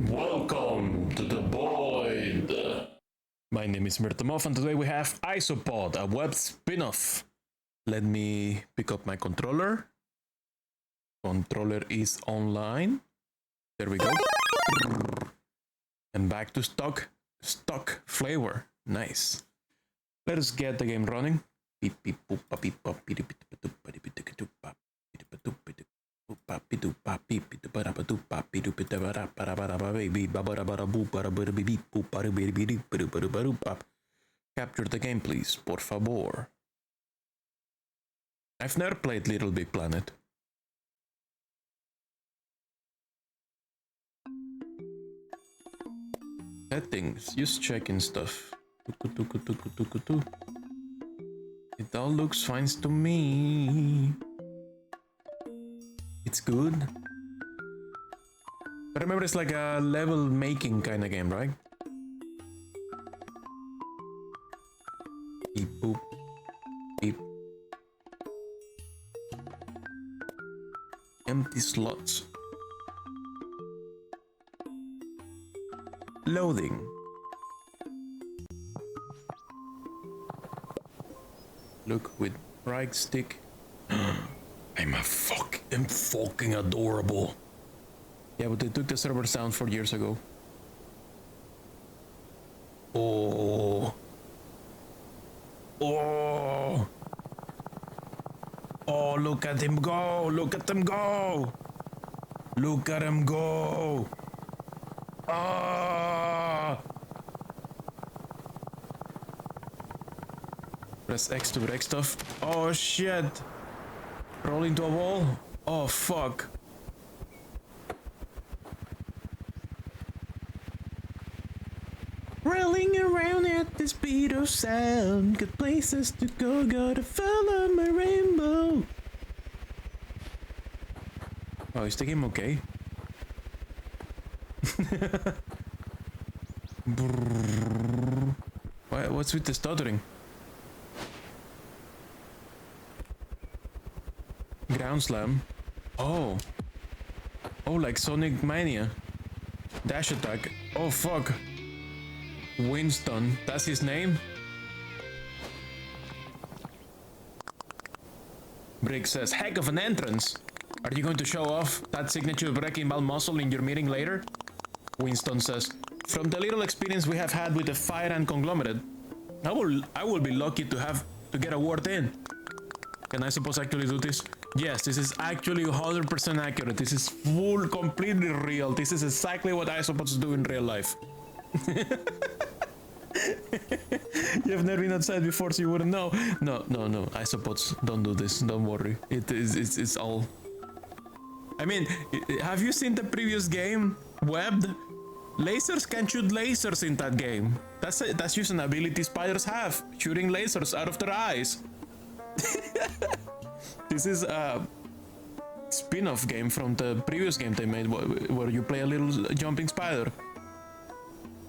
Welcome to the void. My name is Moth, and today we have Isopod, a web spin-off. Let me pick up my controller. Controller is online. There we go. And back to stock flavor. Nice. Let us get the game running. Capture the game, please, por favor. I've never played Little Big Planet. Settings, just checking stuff. It all looks fine to me. It's good. I remember it's like a level making kind of game, right? Beep boop. Beep. Empty slots. Loading. Look with right stick. I'm fucking adorable. Yeah, but they took the servers down 4 years ago. Oh. Oh. Oh, look at him go. Look at him go. Look at him go. Ah. Press X to break stuff. Oh shit. Roll into a wall. Oh fuck. Rolling around at the speed of sound. Good places to go, gotta follow my rainbow. Oh, is the game okay? What's with the stuttering? Ground slam. Oh. Oh, like Sonic Mania. Dash attack. Oh fuck. Winston, that's his name? Brick says, heck of an entrance. Are you going to show off that signature breaking ball muscle in your meeting later? Winston says, from the little experience we have had with the fire and conglomerate, I will be lucky to get a word in. Can I suppose actually do this? Yes, this is actually 100% accurate. This is completely real. This is exactly what Isopods do in real life. You've never been outside before, so you wouldn't know. No. Isopods don't do this. Don't worry. It's all. I mean, have you seen the previous game, Webbed? Lasers can shoot lasers in that game. That's just an ability spiders have, shooting lasers out of their eyes. This is a spin-off game from the previous game they made, where you play a little jumping spider.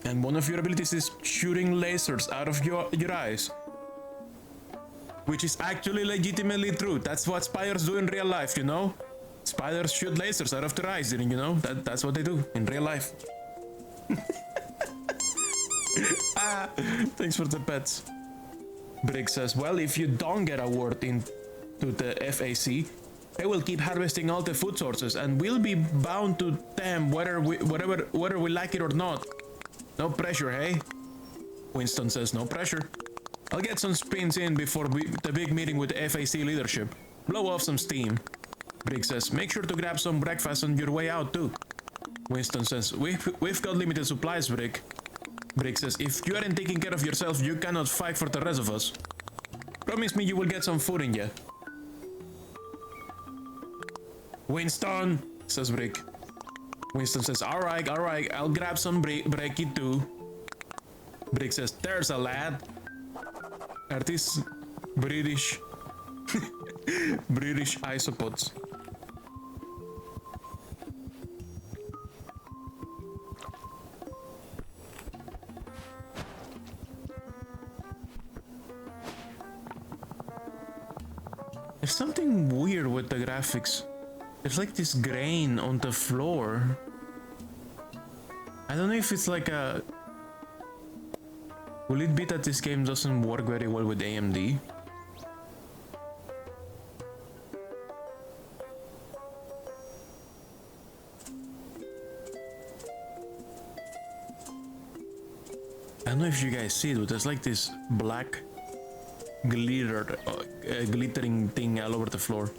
And one of your abilities is shooting lasers out of your eyes. Which is actually legitimately true. That's what spiders do in real life, you know? Spiders shoot lasers out of their eyes, didn't you know? That's what they do in real life. Thanks for the pets. Brick says, well, if you don't get a word into the FAC, they will keep harvesting all the food sources, and we'll be bound to them whether we like it or not. No pressure, hey? Winston says, no pressure. I'll get some spins in before the big meeting with the FAC leadership. Blow off some steam. Brick says, make sure to grab some breakfast on your way out, too. Winston says, we've got limited supplies, Brick. Brick says, if you aren't taking care of yourself, you cannot fight for the rest of us. Promise me you will get some food in you. Winston, says Brick. Winston says, alright, I'll grab some Breaky too. Brick says, there's a lad. Are these British isopods? There's something weird with the graphics. There's like this grain on the floor. I don't know if it's like a... Will it be that this game doesn't work very well with AMD? I don't know if you guys see it, but there's like this black glittering thing all over the floor.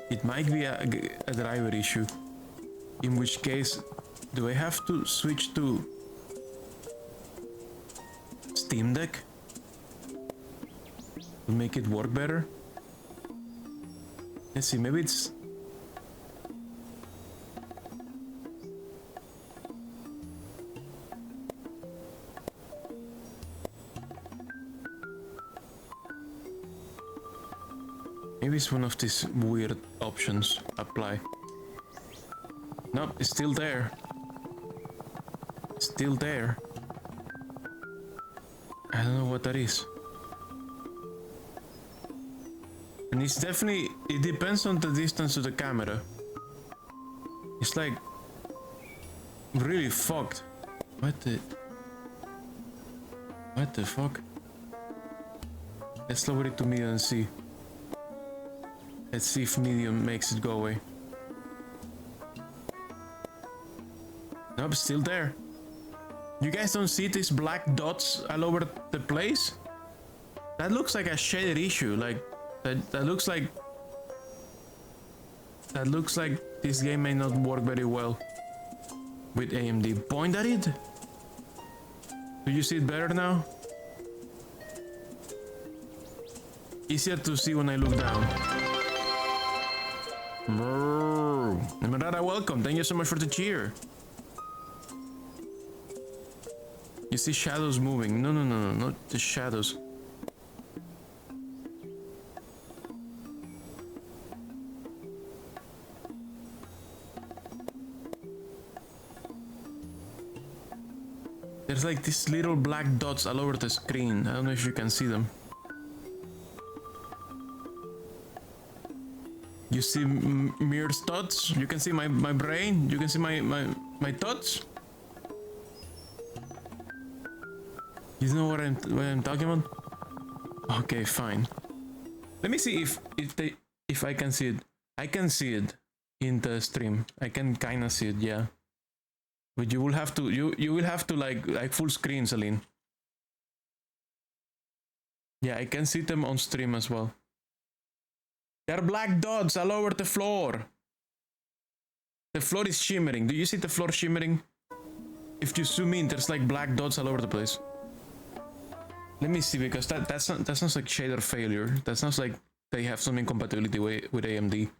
It might be a driver issue. In which case, do I have to switch to Steam Deck to make it work better? Let's see, maybe it's... Maybe it's one of these weird options. Apply. Nope, it's still there. Still there. I don't know what that is. And it's definitely... It depends on the distance to the camera. It's like... really fucked. What the... What the fuck? Let's lower it to medium and see. Let's see if medium makes it go away. Nope, still there. You guys don't see these black dots all over the place? That looks like a shader issue. Like that looks like this game may not work very well with AMD. Point at it. Do you see it better now? Easier to see when I look down. Emerada, welcome. Thank you so much for the cheer. You see shadows moving. No, not the shadows. There's like these little black dots all over the screen. I don't know if you can see them. You see Mir's thoughts? You can see my brain? You can see my thoughts? You know what I'm talking about? Okay, fine. Let me see if I can see it. I can see it in the stream. I can kind of see it, yeah. But you will have to you will have to like full screen, Celine. Yeah, I can see them on stream as well. There are black dots all over the floor. The floor is shimmering. Do you see the floor shimmering? If you zoom in, there's like black dots all over the place. Let me see, because that sounds like shader failure. That sounds like they have some incompatibility with AMD.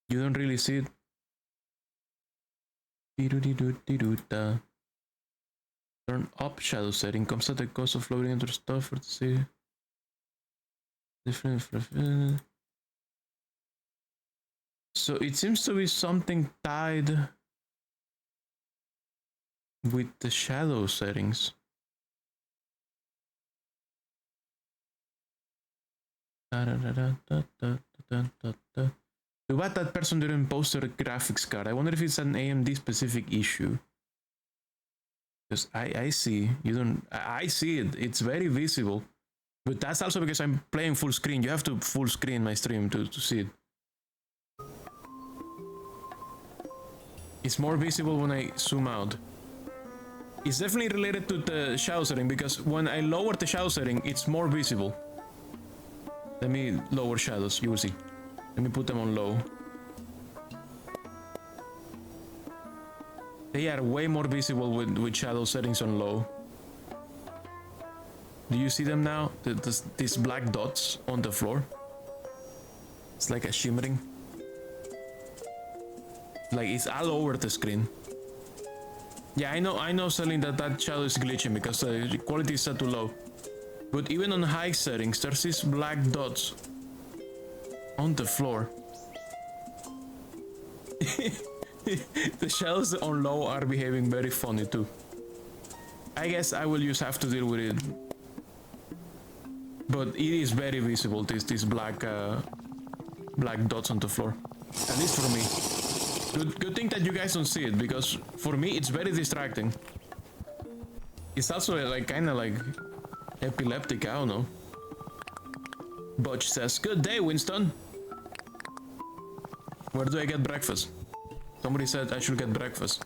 You don't really see it. Turn up shadow setting. Comes at the cost of loading other stuff for the see. Different. So it seems to be something tied with the shadow settings. Too bad that person didn't post their graphics card. I wonder if it's an AMD specific issue. Because I see, you don't, I see it, it's very visible. But that's also because I'm playing full screen. You have to full screen my stream to see it. It's more visible when I zoom out. It's definitely related to the shadow setting, because when I lower the shadow setting, it's more visible. Let me lower shadows, you will see. Let me put them on low. They are way more visible with shadow settings on low. Do you see them now? These black dots on the floor? It's like a shimmering. Like it's all over the screen. Yeah, I know, Celine, that shadow is glitching because the quality is set too low. But even on high settings, there's these black dots on the floor. The shells on low are behaving very funny too. I guess I will just have to deal with it. But it is very visible, these black dots on the floor. At least for me. Good thing that you guys don't see it, because for me it's very distracting. It's also like kind of like epileptic, I don't know. Butch says, "Good day, Winston. Where do I get breakfast?" Somebody said I should get breakfast.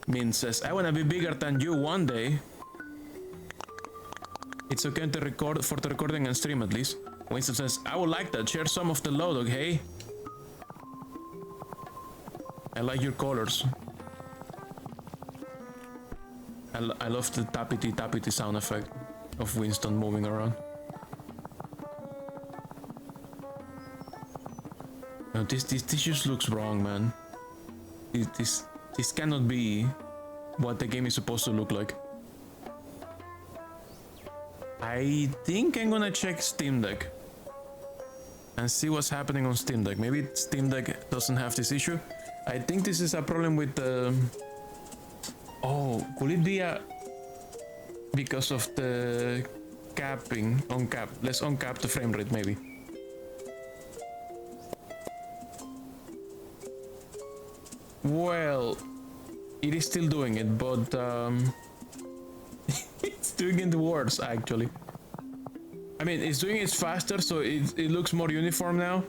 Min says, "I wanna be bigger than you one day." It's okay to record for the recording and stream at least. Winston says, "I would like that. Share some of the load, okay? I like your colors." I love the tappity sound effect of Winston moving around. No, this just looks wrong, man. This cannot be what the game is supposed to look like. I think I'm gonna check Steam Deck and see what's happening on Steam Deck. Maybe Steam Deck doesn't have this issue. I think this is a problem with the... Oh, could it be because of the capping? Let's uncap the frame rate, maybe. Well, it is still doing it, but it's doing it worse, actually. I mean, it's doing it faster, so it looks more uniform now.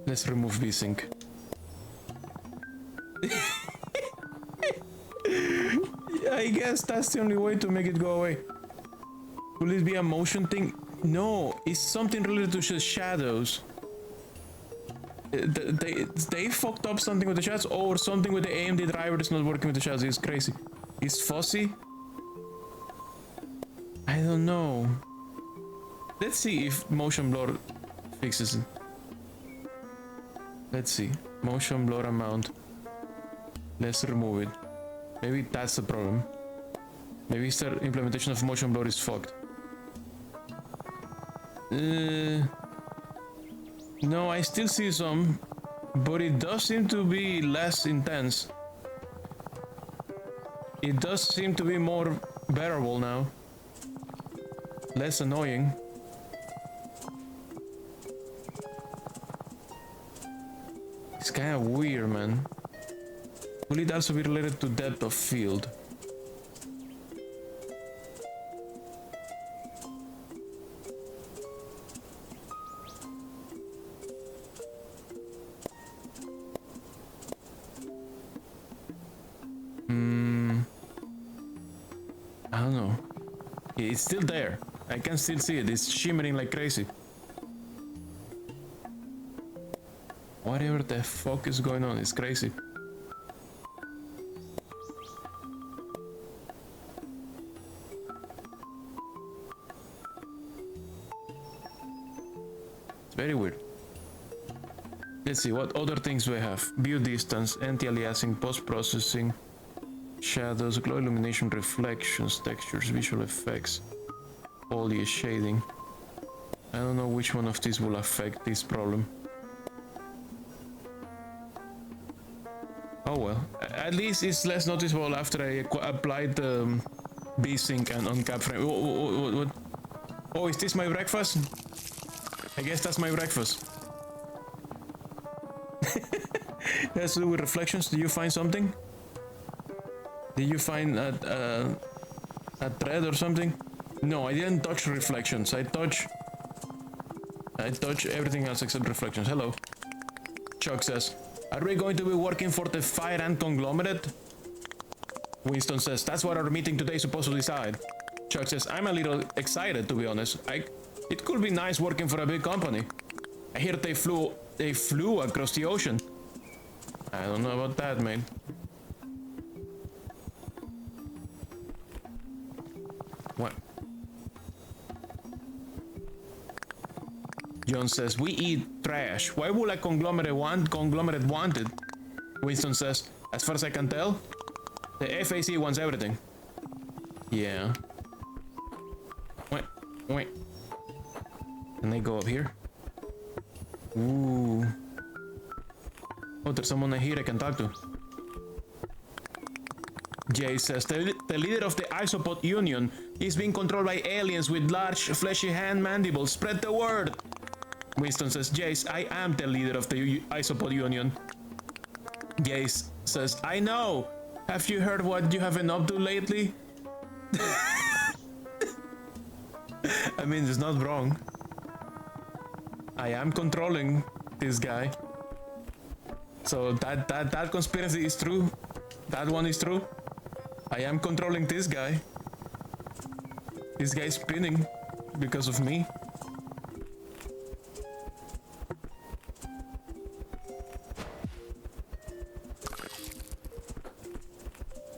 Let's remove VSync. I guess that's the only way to make it go away. Will it be a motion thing? No, it's something related to the shadows. They fucked up something with the shadows, or something with the AMD driver is not working with the shadows. It's crazy. It's fuzzy. I don't know. Let's see if motion blur fixes it. Let's see. Motion blur amount. Let's remove it. Maybe that's the problem. Maybe the implementation of motion blur is fucked. No, I still see some, but it does seem to be less intense. It does seem to be more bearable now. Less annoying. It's kind of weird, man. Will it also be related to depth of field? I don't know. It's still there. I can still see it. It's shimmering like crazy. Whatever the fuck is going on, it's crazy. It's very weird. Let's see, what other things do I have? View distance, anti-aliasing, post-processing, shadows, glow illumination, reflections, textures, visual effects, foliage, shading. I don't know which one of these will affect this problem. Oh well, at least it's less noticeable after I applied the V-Sync and uncap frame. What? Oh, is this my breakfast? I guess that's my breakfast. It has to do with reflections. Did you find something? Did you find a thread or something? No, I didn't touch reflections. I touch everything else except reflections. Hello. Chuck says, "Are we going to be working for the Fire Ant conglomerate?" Winston says, "That's what our meeting today is supposed to decide." Chuck says, "I'm a little excited, to be honest. It could be nice working for a big company. I hear they flew across the ocean." I don't know about that, man. What? John says, "We eat trash. Why would a conglomerate want it?" Winston says, "As far as I can tell, the FAC wants everything." Yeah. Wait. Can I go up here? Ooh. Oh, there's someone here I can talk to. Jay says, the leader of the Isopod Union is being controlled by aliens with large, fleshy hand mandibles. Spread the word. Winston says, Jace, I am the leader of the Isopod Union. Jace says, I know. Have you heard what you have been up to lately? I mean, it's not wrong. I am controlling this guy. So that conspiracy is true. That one is true. I am controlling this guy. This guy is spinning because of me.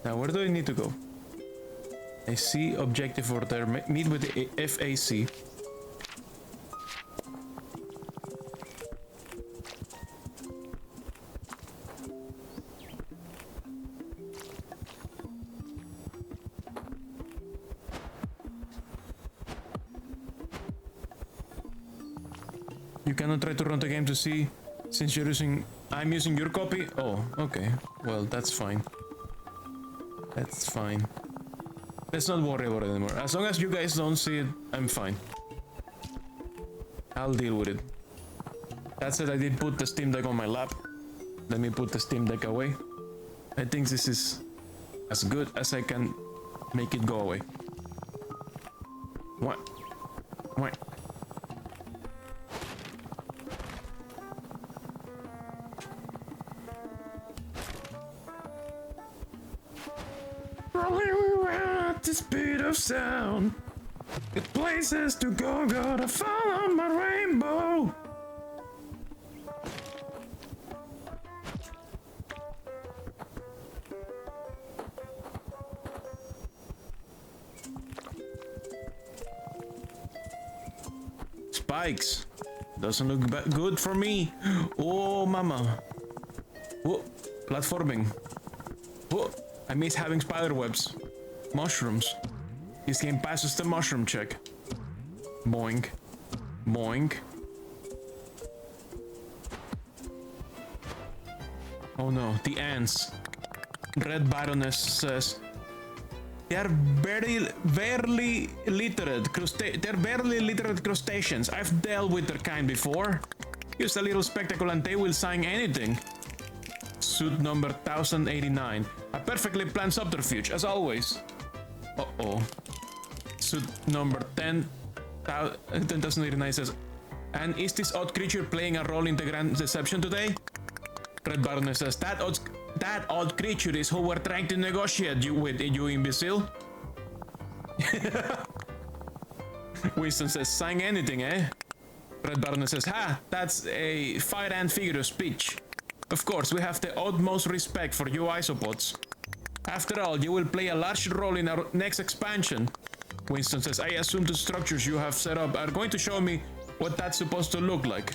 Now, where do I need to go? I see objective order. Meet with the FAC. You cannot try to run the game to see, since you're I'm using your copy. Oh, okay. Well, that's fine. That's fine. Let's not worry about it anymore. As long as you guys don't see it, I'm fine. I'll deal with it. That said, I did put the Steam Deck on my lap. Let me put the Steam Deck away. I think this is as good as I can make it go away. What? What? Rolling at the speed of sound, with places to go, gotta follow my rainbow. Spikes. Doesn't look good for me. Oh, mama. Whoa. Platforming. Whoa. I miss having spider webs. Mushrooms. This game passes the mushroom check. Boing. Boing. Oh no, the ants. Red Baroness says they are barely literate crustaceans. I've dealt with their kind before. Use a little spectacle and they will sign anything. Suit number 1089. A perfectly planned subterfuge, as always. Uh-oh. Suit number 10,089 says, and is this odd creature playing a role in the grand deception today? Red Baroness says, that odd creature is who we're trying to negotiate with, you imbecile. Winston says, sign anything, eh? Red Baroness says, ha, that's a fire ant figure of speech. Of course, we have the utmost respect for you isopods. After all, you will play a large role in our next expansion. Winston says, I assume the structures you have set up are going to show me what that's supposed to look like.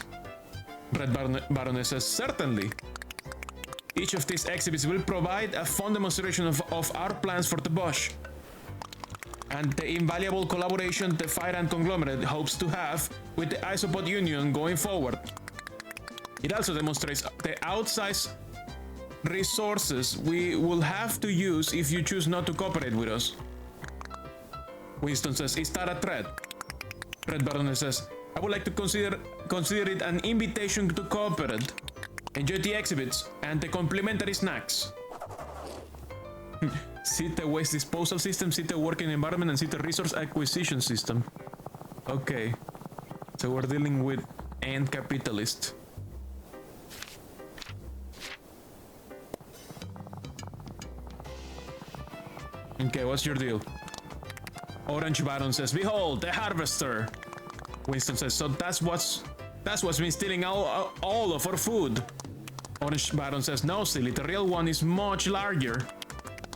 Red Baroness says, certainly. Each of these exhibits will provide a fun demonstration of our plans for the bush, and the invaluable collaboration the Fire Ant Conglomerate hopes to have with the Isopod Union going forward. It also demonstrates the outsized resources we will have to use if you choose not to cooperate with us. Winston says, is that a threat? Red Baroness says, I would like to consider it an invitation to cooperate. Enjoy the exhibits and the complimentary snacks. See the waste disposal system, see the working environment, and see the resource acquisition system. Okay. So we're dealing with ant capitalist. Okay, what's your deal? Orange Baron says, behold, the harvester. Winston says, so that's what's been stealing all of our food. Orange Baron says, no, silly, the real one is much larger.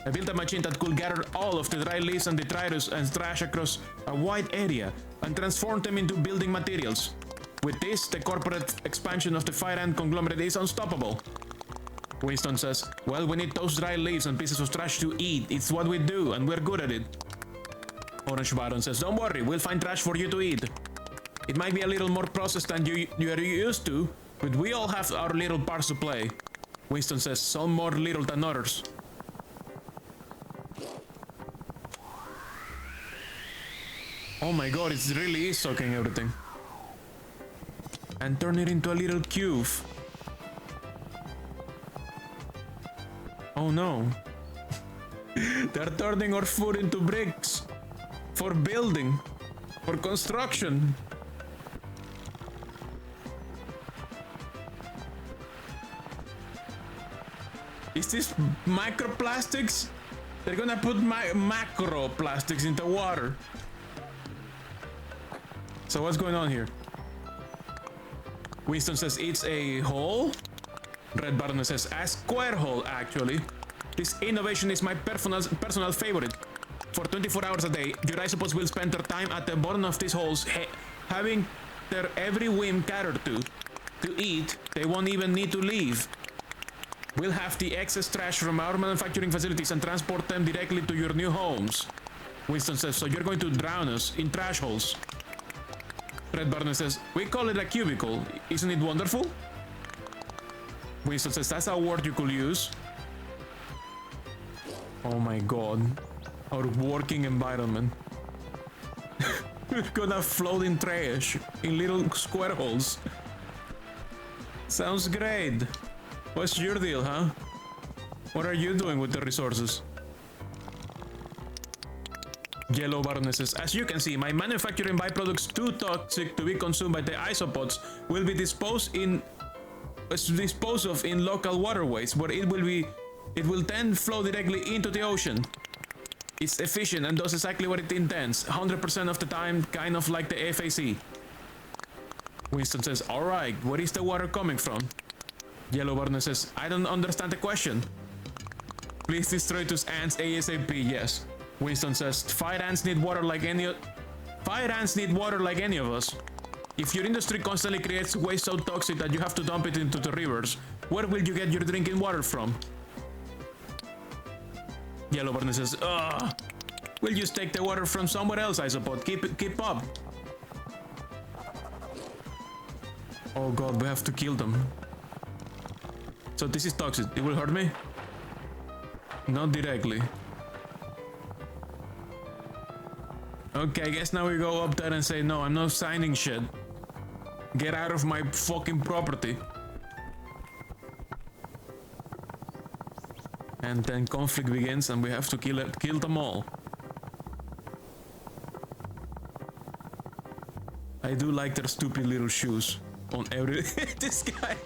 I built a machine that could gather all of the dry leaves and detritus and trash across a wide area and transform them into building materials. With this, the corporate expansion of the Fire Ant Conglomerate is unstoppable. Winston says, well, we need those dry leaves and pieces of trash to eat. It's what we do, and we're good at it. Orange Baron says, don't worry, we'll find trash for you to eat. It might be a little more processed than you are used to, but we all have our little parts to play. Winston says, some more little than others. Oh my god, it really is sucking everything. And turn it into a little cube. Oh no. They're turning our food into bricks. For building. For construction. Is this microplastics? They're gonna put macroplastics into water. So what's going on here? Winston says it's a hole. Red Baron says a square hole, actually. This innovation is my personal favorite. For 24 hours a day, your isopods will spend their time at the bottom of these holes, having their every whim catered to. To eat, they won't even need to leave. We'll have the excess trash from our manufacturing facilities and transport them directly to your new homes. Winston says, so you're going to drown us in trash holes. Red Barney says, we call it a cubicle. Isn't it wonderful? Winston says, that's a word you could use. Oh my god. Our working environment. We're gonna float in trash in little square holes. Sounds great. What's your deal, huh? What are you doing with the resources? Yellow Baroness says, as you can see, my manufacturing byproducts too toxic to be consumed by the isopods will be disposed of in local waterways, where it will then flow directly into the ocean. It's efficient and does exactly what it intends, 100% of the time, kind of like the FAC. Winston says, alright, where is the water coming from? Yellow Baroness says, I don't understand the question. Please destroy those ants ASAP, yes. Winston says, fire ants need water like any of us. If your industry constantly creates waste so toxic that you have to dump it into the rivers, where will you get your drinking water from? Yellow Barney says, ugh. We'll just take the water from somewhere else, Isopod. Keep up. Oh god, we have to kill them. So this is toxic. It will hurt me? Not directly. Okay, I guess now we go up there and say, no, I'm not signing shit. Get out of my fucking property. And then conflict begins and we have to kill them all. I do like their stupid little shoes on every... This guy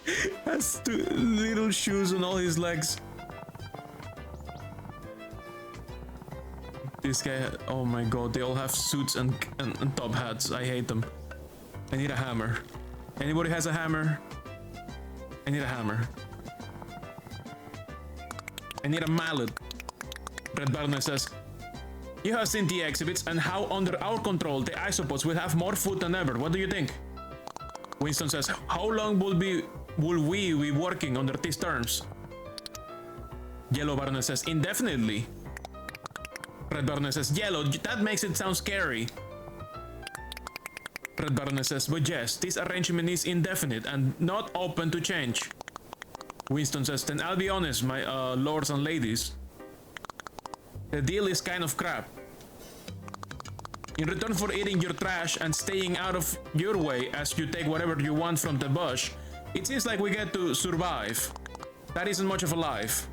has little shoes on all his legs. This guy, oh my god, they all have suits and top hats. I hate them. I need a hammer. Anybody has a hammer? I need a hammer. I need a mallet. Red Baron says, you have seen the exhibits and how under our control the isopods will have more food than ever. What do you think? Winston says, how long will we be working under these terms? Yellow Baron says, indefinitely. Red Baron says, yellow, that makes it sound scary. Red Baron says, but yes, this arrangement is indefinite and not open to change. Winston says, then I'll be honest, my lords and ladies. The deal is kind of crap. In return for eating your trash and staying out of your way as you take whatever you want from the bush, it seems like we get to survive. That isn't much of a life.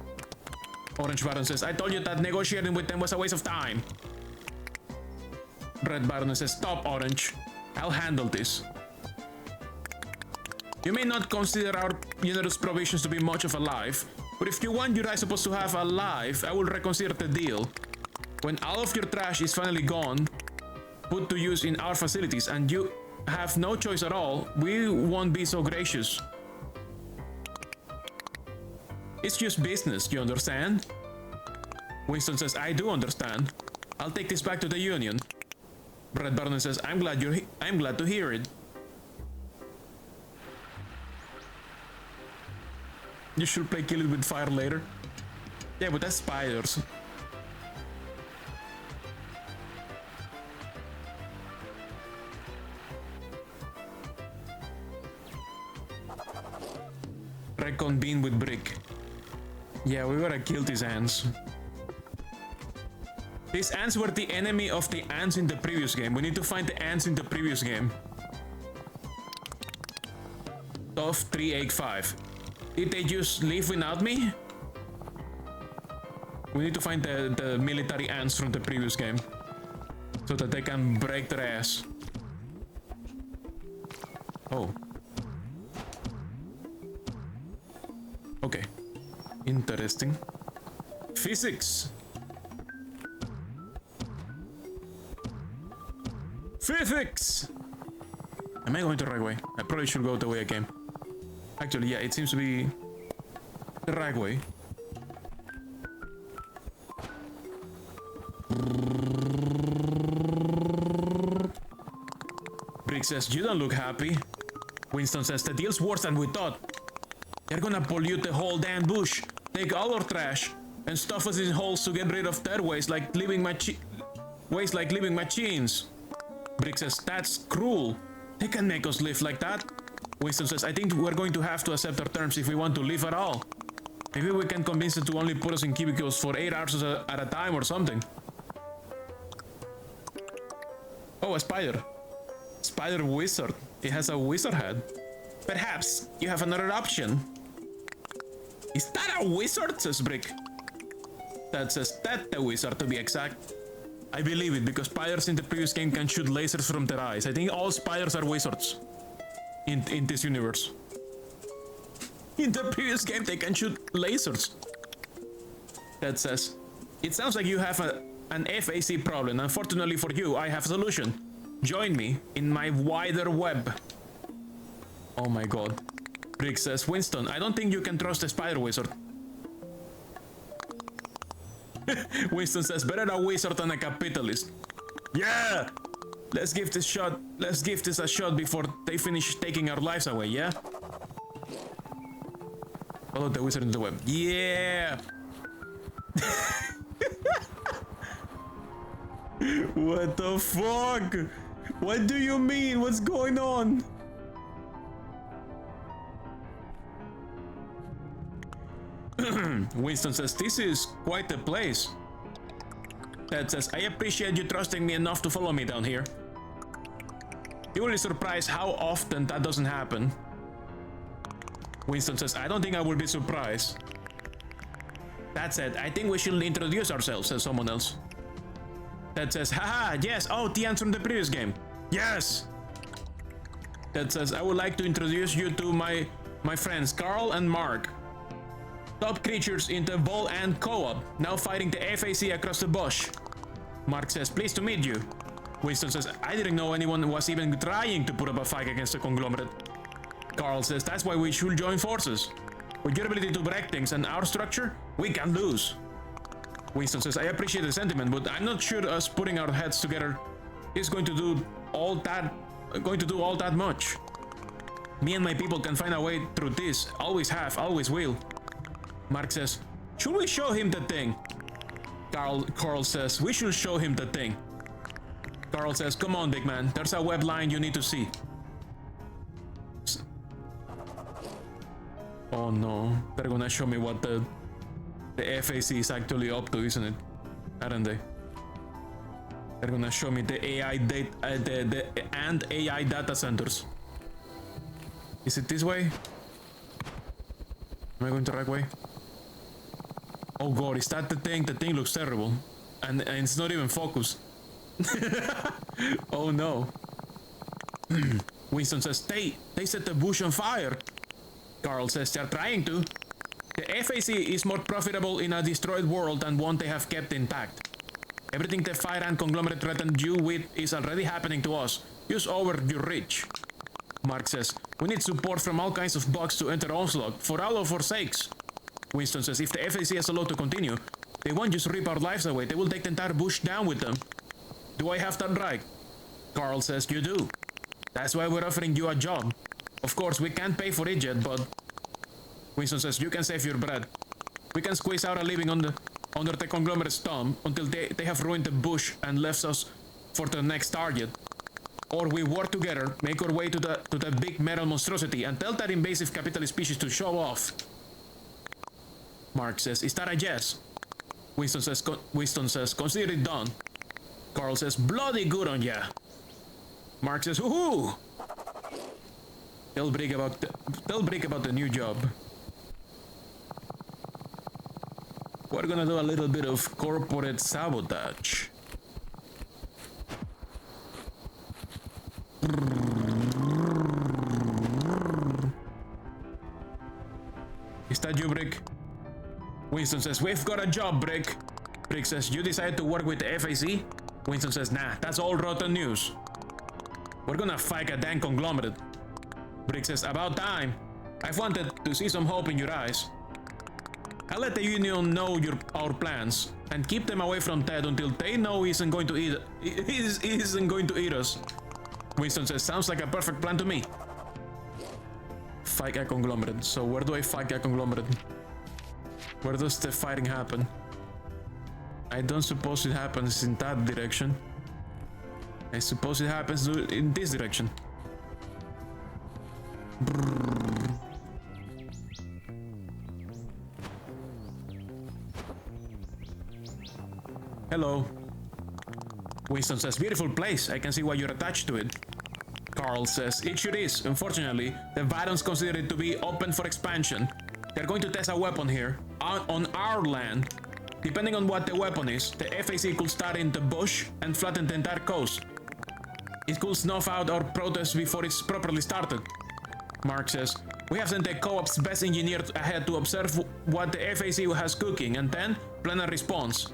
Orange Baron says, I told you that negotiating with them was a waste of time. Red Baron says, stop, Orange. I'll handle this. You may not consider our generous provisions to be much of a life, but if you want your isopods to have a life, I will reconsider the deal. When all of your trash is finally gone, put to use in our facilities, and you have no choice at all, we won't be so gracious. It's just business, you understand? Winston says, I do understand. I'll take this back to the Union. Red Baron says, I'm glad to hear it. You should play Kill It With Fire later. Yeah, but that's spiders. reconvene with Brick. Yeah, we gotta kill these ants. These ants were the enemy of the ants in the previous game. We need to find the ants in the previous game. Of 385. Did they just leave without me? We need to find the military ants from the previous game. So that they can break their ass. Oh. Okay. Interesting. Physics. Physics! Am I going the right way? I probably should go the way I came. Actually, yeah, it seems to be the right way. Brick says, you don't look happy. Winston says, the deal's worse than we thought. They're gonna pollute the whole damn bush, take all our trash, and stuff us in holes to get rid of their waste like living machines. Brick says, that's cruel. They can make us live like that. Winston says, I think we're going to have to accept their terms if we want to live at all. Maybe we can convince them to only put us in cubicles for 8 hours at a time or something. Oh, a spider. Spider wizard. It has a wizard head. Perhaps you have another option. Is that a wizard? Says Brick. That says that the wizard, to be exact. I believe it because spiders in the previous game can shoot lasers from their eyes. I think all spiders are wizards in this universe. In the previous game they can shoot lasers. That says, it sounds like you have an FAC problem. Unfortunately for you, I have a solution. Join me in my wider web. Oh my god. Brick says, Winston, I don't think you can trust the spider wizard. Winston says, better a wizard than a capitalist. Yeah! Let's give this a shot before they finish taking our lives away, yeah? Follow the wizard in the web. Yeah! What the fuck? What do you mean? What's going on? Winston says, this is quite a place. Ted says, I appreciate you trusting me enough to follow me down here. You will be surprised how often that doesn't happen. Winston says, I don't think I will be surprised. That said, I think we should introduce ourselves, says someone else. Ted says, haha, yes, oh, the ants from the previous game. Yes! Ted says, I would like to introduce you to my friends Carl and Mark. Top creatures in the Ball Ant Co-op, now fighting the FAC across the bush. Mark says, pleased to meet you. Winston says, I didn't know anyone was even trying to put up a fight against the conglomerate. Carl says, that's why we should join forces. With your ability to break things and our structure, we can lose. Winston says, I appreciate the sentiment, but I'm not sure us putting our heads together is going to do all that much. Me and my people can find a way through this, always have, always will. Mark says, should we show him the thing? Carl says, we should show him the thing. Carl says, come on, big man, there's a web line you need to see. Oh no, they're gonna show me what the FAC is actually up to, isn't it? Aren't they? They're gonna show me the AI and AI data centers. Is it this way? Am I going the right way? Oh god, is that the thing? The thing looks terrible. And it's not even focused. Oh no. Winston says, they set the bush on fire. Carl says they're trying to. The FAC is more profitable in a destroyed world than one they have kept intact. Everything the fire and conglomerate threatened you with is already happening to us. Use over your reach. Mark says, we need support from all kinds of bugs to enter Onslaught, for all of our sakes. Winston says, if the FAC has allowed to continue, they won't just rip our lives away, they will take the entire bush down with them. Do I have that right? Carl says, you do. That's why we're offering you a job. Of course, we can't pay for it yet, but... Winston says, you can save your bread. We can squeeze out a living under the conglomerate's thumb until they have ruined the bush and left us for the next target. or we work together, make our way to the big metal monstrosity, and tell that invasive capitalist species to show off. Mark says, is that a yes? Winston says, consider it done. Carl says, bloody good on ya. Mark says, woohoo! Tell Brick about the new job. We're gonna do a little bit of corporate sabotage. Is that you, Brick? Winston says, we've got a job, Brick. Brick says, you decided to work with the FAC? Winston says, nah, that's all rotten news. We're gonna fight a dang conglomerate. Brick says, about time. I've wanted to see some hope in your eyes. I'll let the Union know our plans, and keep them away from Ted until they know he isn't going to eat us. Winston says, sounds like a perfect plan to me. Fight a conglomerate. So where do I fight a conglomerate? Where does the fighting happen? I don't suppose it happens in that direction. I suppose it happens in this direction. Hello. Winston says, beautiful place. I can see why you're attached to it. Carl says, it sure is. Unfortunately, the Barons consider it to be open for expansion. They're going to test a weapon here, on our land. Depending on what the weapon is, the FAC could start in the bush and flatten the entire coast. It could snuff out our protests before it's properly started. Mark says, we have sent the co-op's best engineer ahead to observe what the FAC has cooking and then plan a response.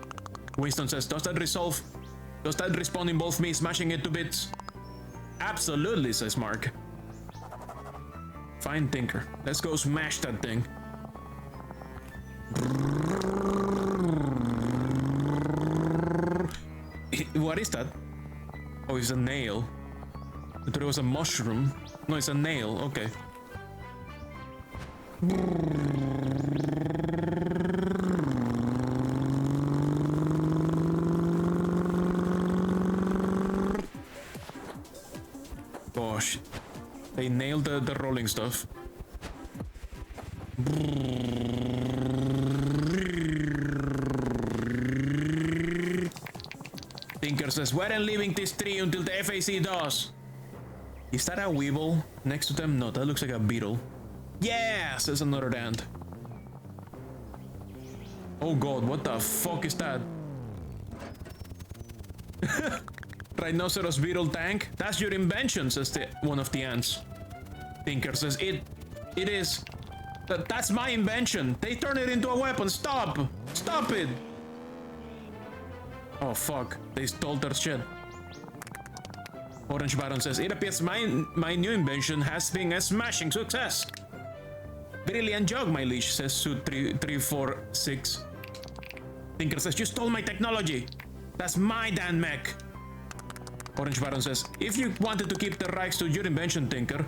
Winston says, does that response involve me smashing it to bits? Absolutely, says Mark. Fine, Tinker. Let's go smash that thing. What is that? Oh, it's a nail. I thought it was a mushroom. No, it's a nail. Okay. Gosh. They nailed the rolling stuff. Tinker says, we aren't leaving this tree until the FAC does. Is that a weevil next to them? No, that looks like a beetle. Yeah, says another ant. Oh god, what the fuck is that? Rhinoceros beetle tank? That's your invention, says one of the ants. Tinker says, it is. That's my invention. They turned it into a weapon. Stop! Stop it! Oh fuck, they stole their shit. Orange Baron says, it appears my new invention has been a smashing success. Brilliant job, my liege, says Suit 346. Tinker says, you stole my technology. That's my damn mech. Orange Baron says, if you wanted to keep the rights to your invention, Tinker,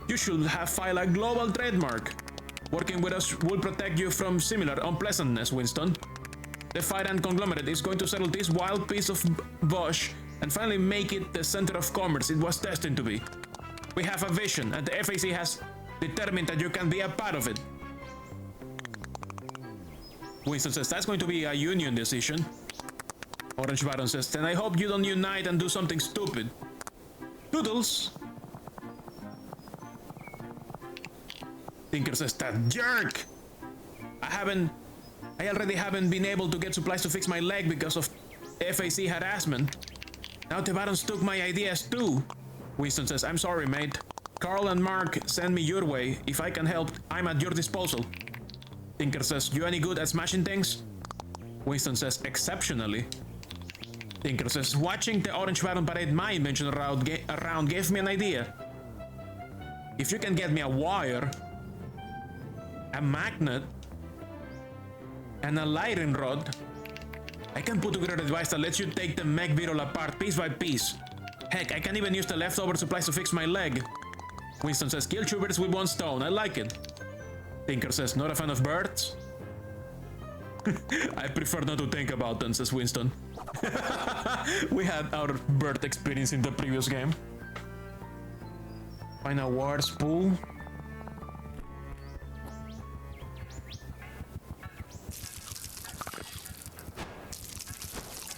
you should have filed a global trademark. Working with us will protect you from similar unpleasantness, Winston. The fight and conglomerate is going to settle this wild piece of bush and finally make it the center of commerce it was destined to be. We have a vision, and the FAC has determined that you can be a part of it. Winston says, that's going to be a union decision. Orange Baron says, then I hope you don't unite and do something stupid. Toodles! Tinker says, that jerk! I already haven't been able to get supplies to fix my leg because of FAC harassment. Now the Barons took my ideas too. Winston says, I'm sorry, mate. Carl and Mark send me your way. If I can help, I'm at your disposal. Tinker says, you any good at smashing things? Winston says, exceptionally. Tinker says, watching the Orange Baron parade my invention around gave me an idea. If you can get me a wire, a magnet, and a lightning rod, I can put together a device that lets you take the mech beetle apart piece by piece. Heck, I can even use the leftover supplies to fix my leg. Winston says, kill two birds with one stone. I like it. Tinker says, not a fan of birds? I prefer not to think about them, says Winston. We had our bird experience in the previous game. Find a wards pool.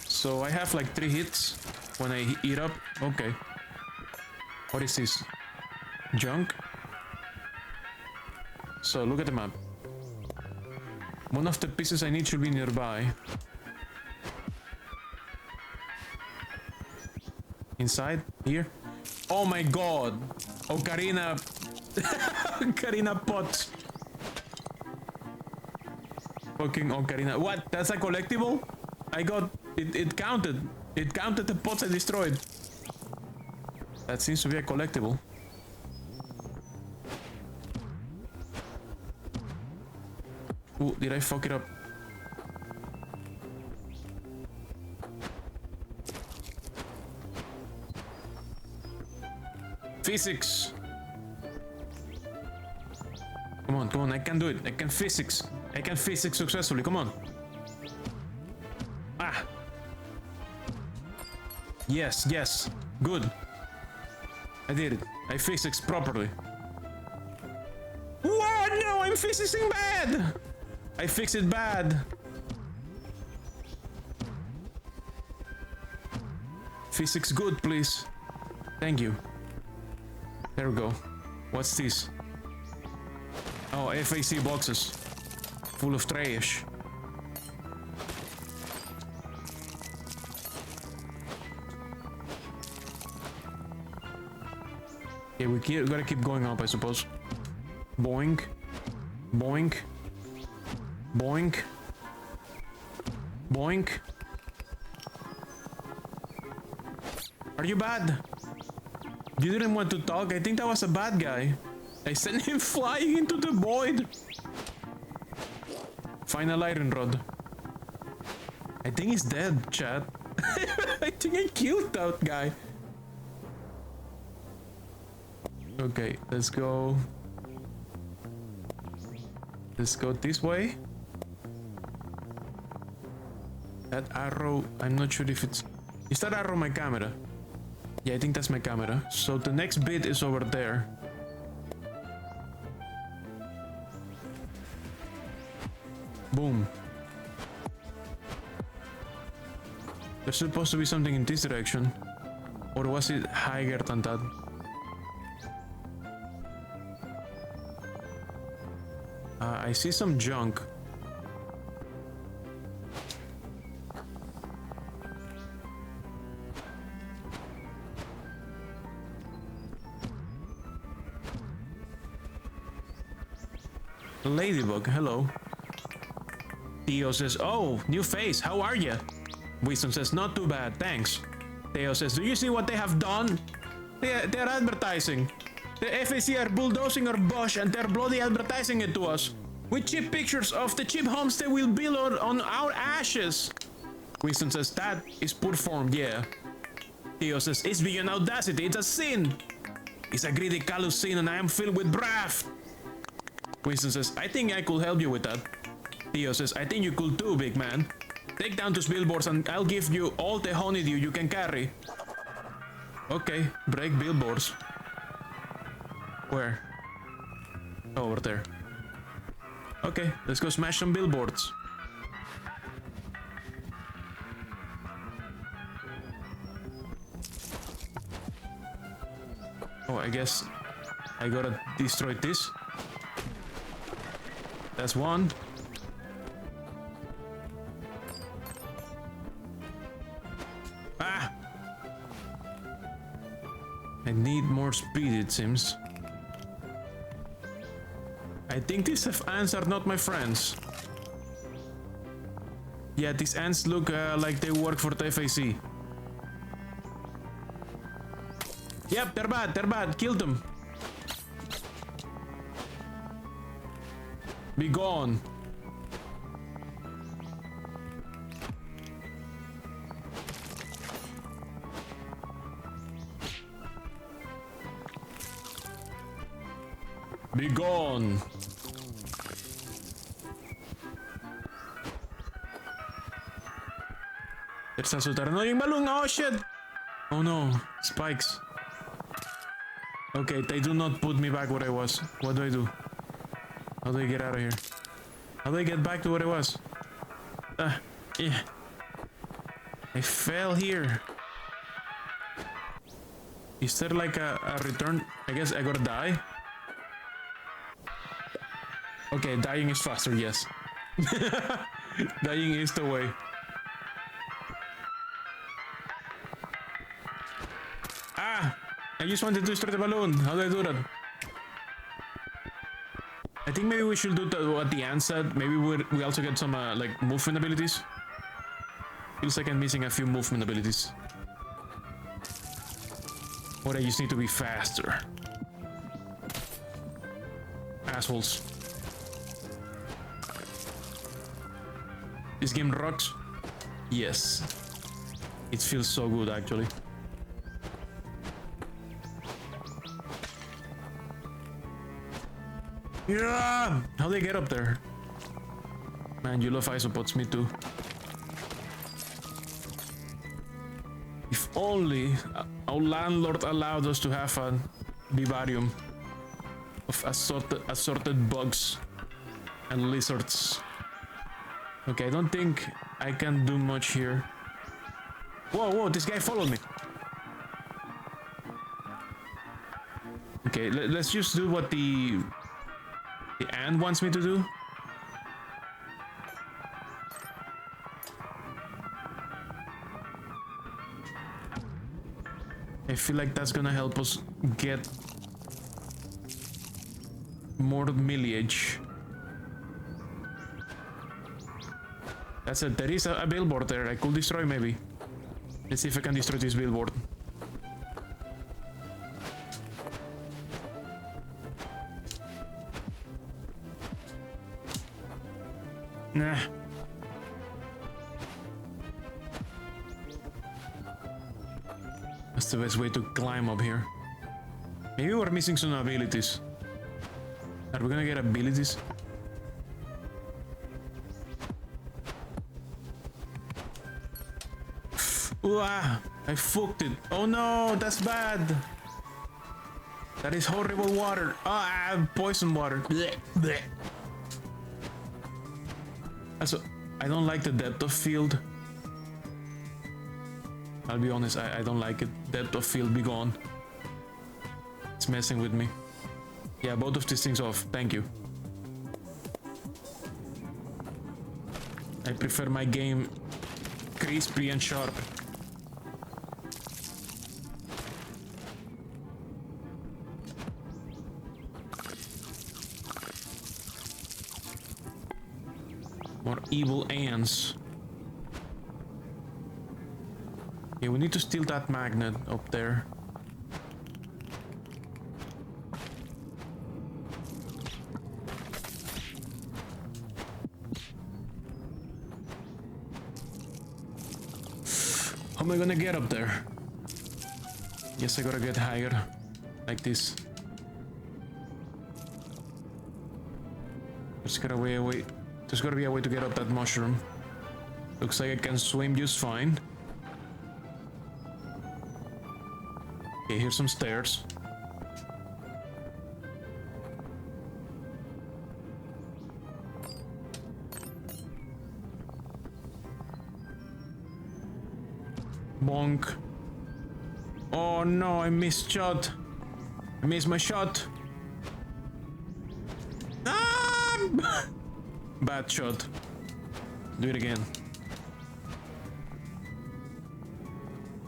So I have like 3 hits when I eat up. Okay. What is this? Junk? So look at the map. One of the pieces I need should be nearby. Inside? Here? Oh my god! Ocarina... Ocarina pots. Fucking Ocarina... What? That's a collectible? I got... It counted. It counted the pots I destroyed. That seems to be a collectible. Ooh, did I fuck it up? Physics! Come on, come on, I can do it. I can physics. I can physics successfully, come on. Ah! Yes, yes. Good. I did it. I physics properly. What? No, I'm physicsing bad! I fixed it bad. Physics good, please. Thank you. There we go. What's this? Oh, FAC boxes. Full of trash. Okay, we gotta keep going up, I suppose. Boink. Boink. Boink. Boink. Are you bad? You didn't want to talk? I think that was a bad guy. I sent him flying into the void. Final iron rod. I think he's dead, chat. I think I killed that guy. Okay, let's go. Let's go this way. That arrow, I'm not sure if it's... Is that arrow my camera? Yeah, I think that's my camera. So the next bit is over there. Boom. There's supposed to be something in this direction. Or was it higher than that? I see some junk. Ladybug, hello. Theo says, oh, new face, how are ya? Wisdom says, not too bad, thanks. Theo says, do you see what they have done? They're advertising. The FAC are bulldozing our bush and they're bloody advertising it to us. With cheap pictures of the cheap homestead we'll build on our ashes. Winston says, that is poor form, yeah. Theo says, it's beyond audacity, it's a sin. It's a greedy, callous sin and I am filled with wrath. Winston says, I think I could help you with that. Theo says, I think you could too, big man. Take down those billboards and I'll give you all the honeydew you can carry. Okay, break billboards. Where? Oh, over there. Okay, let's go smash some billboards. Oh, I guess I gotta destroy this. That's one. Ah! I need more speed, it seems. I think these ants are not my friends. Yeah, these ants look like they work for the FAC. Yep, they're bad, kill them. Be gone. Be gone. There's a annoying balloon. Oh shit. Oh no, spikes. Okay, they do not put me back where I was. What do I do? How do I get out of here? How do I get back to where I was? Yeah. I fell here. Is there like a return? I guess I gotta die. Okay, dying is faster, yes. Dying is the way. Ah! I just wanted to destroy the balloon. How do I do that? I think maybe we should do what the ant said. Maybe we also get some like movement abilities. Feels like I'm missing a few movement abilities. Or I just need to be faster. Assholes. This game rocks. Yes. It feels so good actually. Yeah! How do they get up there? Man, you love isopods, me too. If only our landlord allowed us to have a vivarium of assorted bugs and lizards. Okay, I don't think I can do much here. Whoa, this guy followed me. Okay, let's just do what the ant wants me to do. I feel like that's gonna help us get more millage. That's it. There is a billboard there I could destroy maybe. Let's see if I can destroy this billboard. Nah. That's the best way to climb up here. Maybe we're missing some abilities. Are we gonna get abilities? Ooh, I fucked it. Oh no, that's bad. That is horrible water. Ah, poison water. Blech, blech. Also, I don't like the depth of field. I'll be honest, I don't like it. Depth of field, be gone. It's messing with me. Yeah, both of these things off. Thank you. I prefer my game crispy and sharp. More evil ants. Yeah, we need to steal that magnet up there. How am I gonna get up there? Guess I gotta get higher. Like this. There's gotta be a way. There's gotta be a way to get up that mushroom. Looks like I can swim just fine. Okay, here's some stairs. Bonk. Oh no, I missed shot. I missed my shot. Ah! Bad shot. Do it again.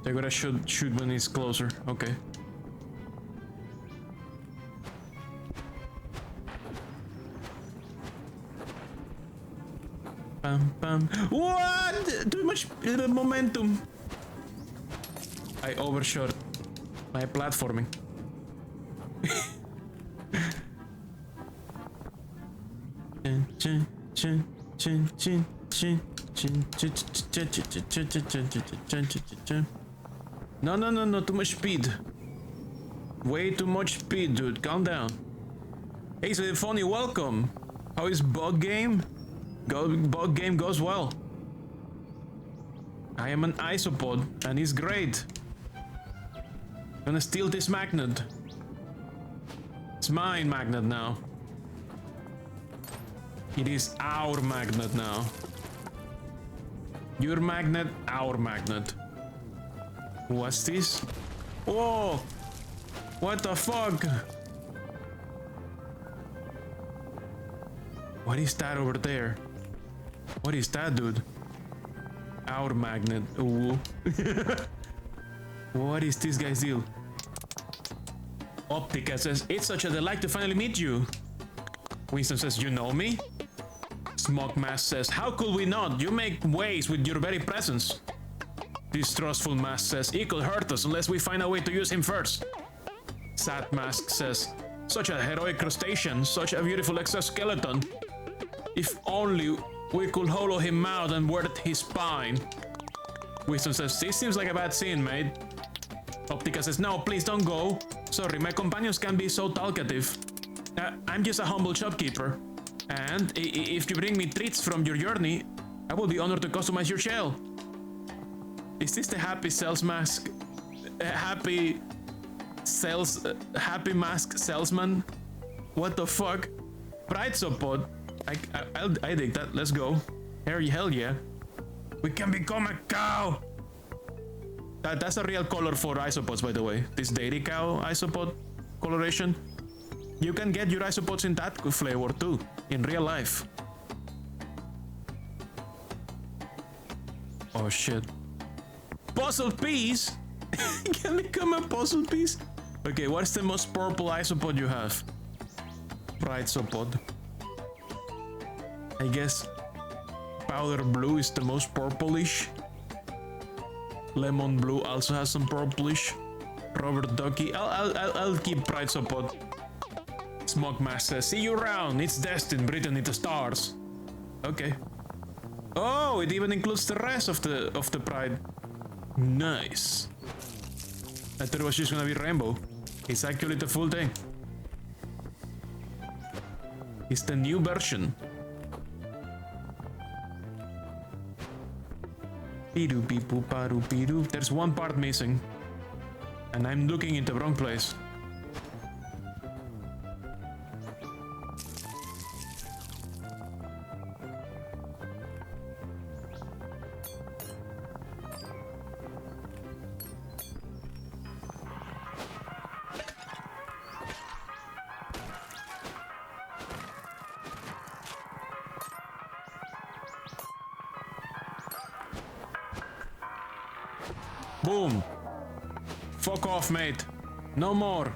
I gotta shoot when he's closer. Okay. Bam, bam. What? Too much momentum. I overshot my platforming. No, too much speed. Way too much speed, dude. Calm down. Hey, so funny, welcome. How is bug game? Bug game goes well. I am an isopod, and it's great. Gonna steal this magnet. It's mine magnet now. It is our magnet now. Your magnet, our magnet. What's this? Whoa! What the fuck? What is that over there? What is that, dude? Our magnet. Ooh. What is this guy's deal? Optica says, it's such a delight to finally meet you. Winston says, you know me? Smog Mask says, how could we not? You make waves with your very presence. Distrustful Mask says, he could hurt us unless we find a way to use him first. Sad Mask says, such a heroic crustacean, such a beautiful exoskeleton. If only we could hollow him out and word his spine. Winston says, this seems like a bad scene, mate. Optica says, no, please don't go. Sorry, my companions can be so talkative. I'm just a humble shopkeeper. And if you bring me treats from your journey, I will be honored to customize your shell. Is this the happy sales mask? Happy mask salesman? What the fuck? Pride Isopod. I dig that. Let's go. Hell yeah. We can become a cow. That's a real color for isopods, by the way. This dairy cow isopod coloration. You can get your isopods in that flavor too, in real life. Oh shit. Puzzle piece? Can become a puzzle piece? Okay, what's the most purple isopod you have? Pride Isopod. I guess powder blue is the most purplish. Lemon blue also has some purplish. Robert Ducky. I'll keep Pride Isopod. Smog Mask says, see you around. It's destined, written in the stars. Okay. Oh, it even includes the rest of the Pride. Nice. I thought it was just gonna be rainbow. It's actually the full thing. It's the new version. There's one part missing. And I'm looking in the wrong place. Boom. Fuck off, mate. No more.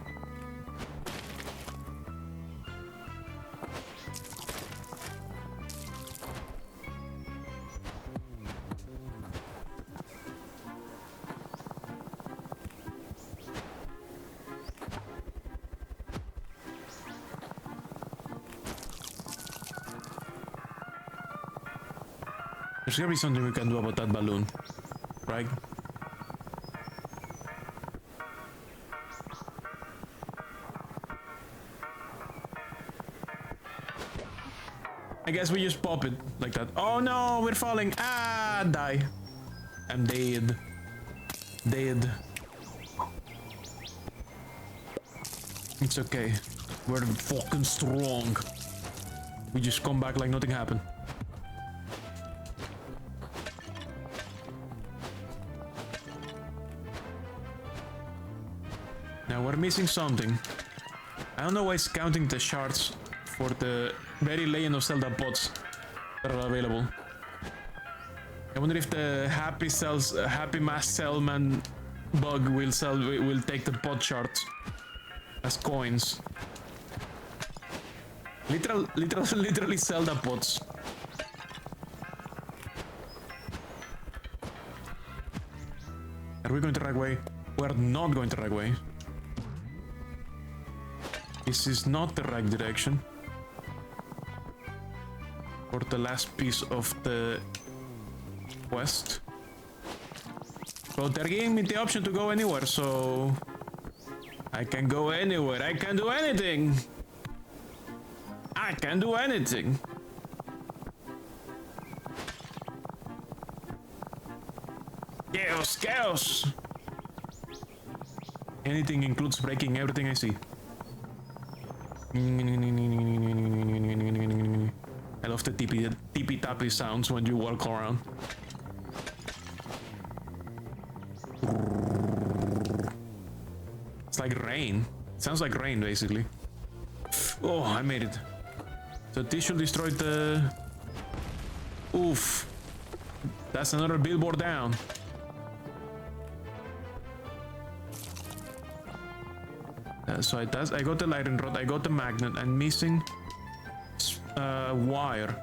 There's gotta be something we can do about that balloon, right? I guess we just pop it like that. Oh no, we're falling. Ah, die. I'm dead. Dead. It's okay. We're fucking strong. We just come back like nothing happened. Now we're missing something. I don't know why it's counting the shards for the very Legend of Zelda pods that are available. I wonder if the happy mask salesman bug will take the pod shards as coins. Literally Zelda pods. Are we going the right way? We're not going the right way. This is not the right direction. For the last piece of the quest. Well, they're giving me the option to go anywhere, so I can go anywhere. I can do anything. I can do anything. Chaos. Anything includes breaking everything I see. I love the tippy tappy sounds when you walk around. It's like rain. It sounds like rain, basically. Oh, I made it. So this should destroy the... Oof. That's another billboard down. So I got the lightning rod, I got the magnet, I'm missing wire.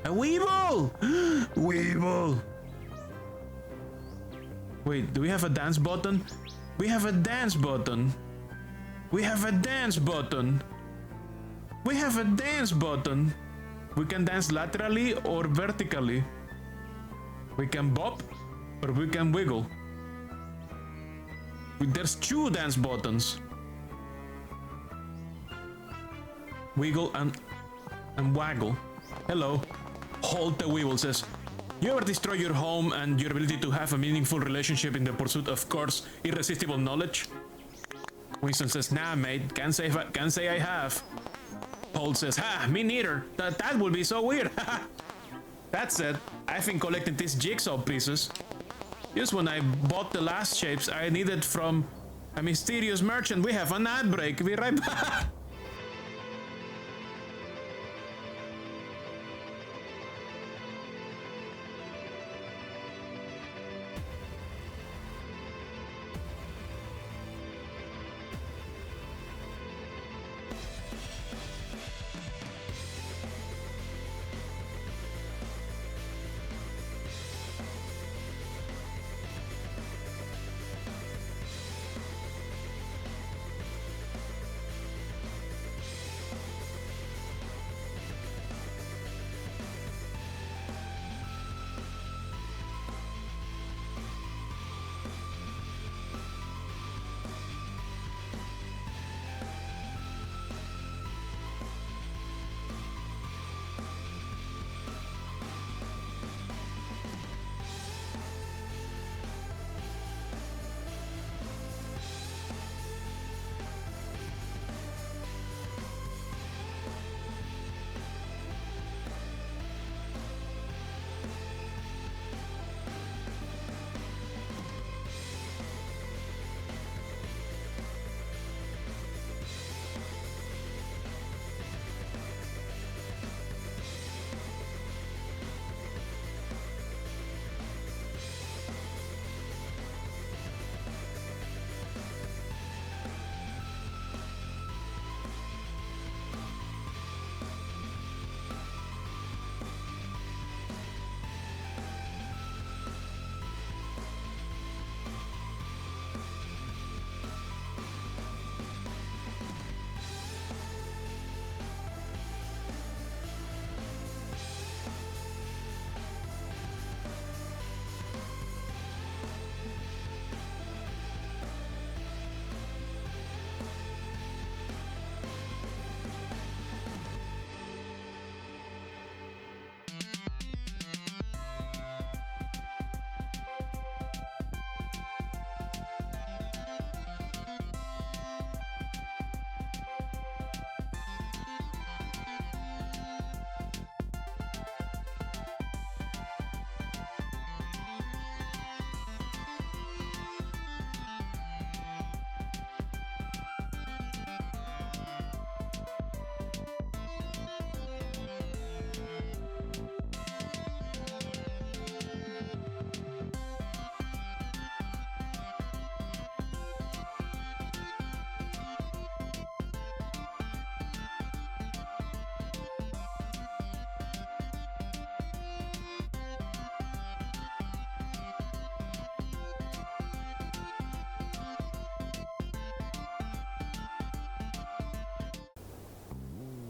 A Weevil! Weevil! Wait, do we have a dance button? We have a dance button. We have a dance button. We have a dance button. We can dance laterally or vertically. We can bop or we can wiggle. There's 2 dance buttons. Wiggle and waggle. Hello. Halt the Weevil says, you ever destroy your home and your ability to have a meaningful relationship in the pursuit of course irresistible knowledge? Winston says, nah mate, can't say I have. Holt says, ha, me neither. That would be so weird. That said, I've been collecting these jigsaw pieces. Just when I bought the last shapes I needed from a mysterious merchant. We have an ad break. Be right back.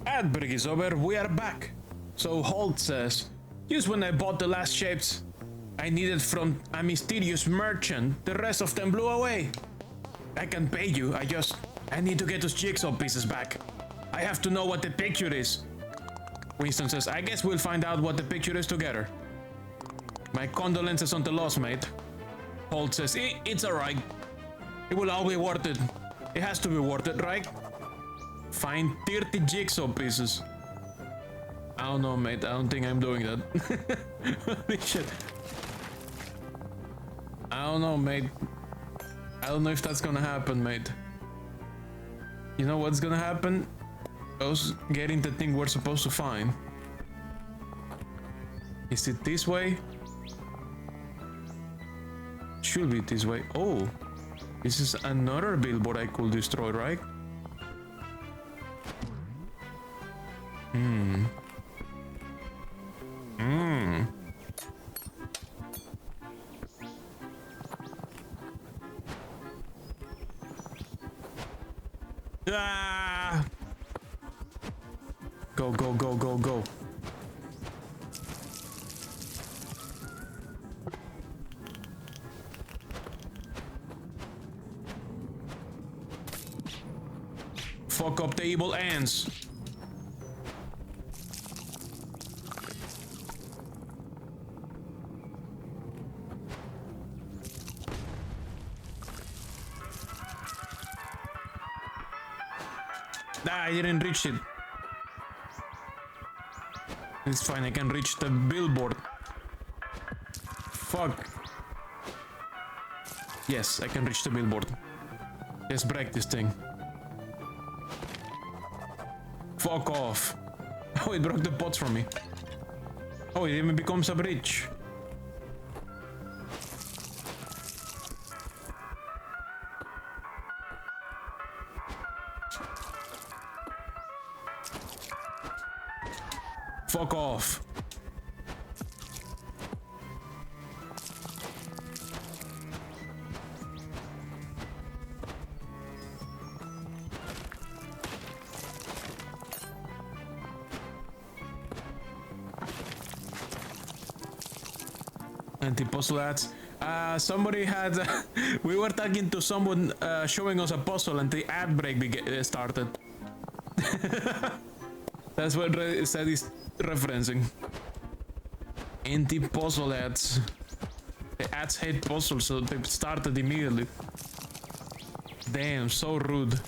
Ad break is over, we are back. So Holt says, just when I bought the last shapes I needed from a mysterious merchant, the rest of them blew away. I can pay you, I need to get those jigsaw pieces back. I have to know what the picture is. Winston says, I guess we'll find out what the picture is together. My condolences on the loss, mate. Holt says, it's alright. It will all be worth it. It has to be worth it, right? Find 30 jigsaw pieces. I don't know, mate. I don't think I'm doing that. Holy shit. I don't know, mate. I don't know if that's gonna happen, mate. You know what's gonna happen? Us getting the thing we're supposed to find. Is it this way? Should be this way. Oh, this is another billboard I could destroy, right? Ah! Go, go, go, go, go. Fuck up the evil ants. Ah, I didn't reach it. It's fine, I can reach the billboard. Fuck. Yes, I can reach the billboard. Let's break this thing. Fuck off. Oh, it broke the pots from me. Oh, it even becomes a bridge. Fuck off. Anti-puzzle ads. Somebody had... we were talking to someone showing us a puzzle and the ad break started. That's what said is referencing. Anti-puzzle ads. The ads hate puzzles, so they started immediately. Damn, so rude.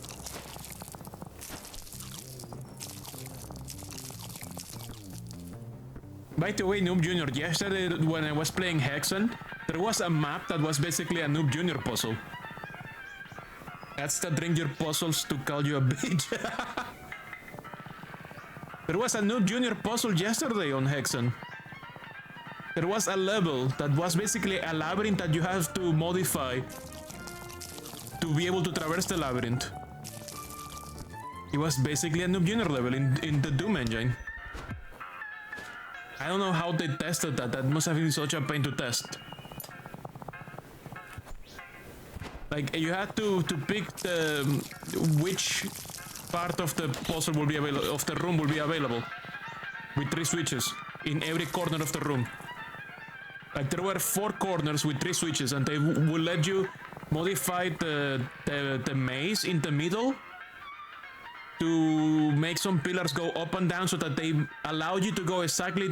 By the way, Noob Jr., yesterday when I was playing Hexen, there was a map that was basically a Noob Jr. puzzle. That's the drink your puzzles to call you a bitch. There was a Noob Jr. puzzle yesterday on Hexen. There was a level that was basically a labyrinth that you have to modify to be able to traverse the labyrinth. It was basically a Noob Jr. level in the Doom engine. I don't know how they tested that. That must have been such a pain to test. Like, you had to pick the which part of the puzzle will be available, of the room will be available, with 3 switches in every corner of the room. Like, there were 4 corners with 3 switches, and they will let you modify the maze in the middle to make some pillars go up and down so that they allow you to go exactly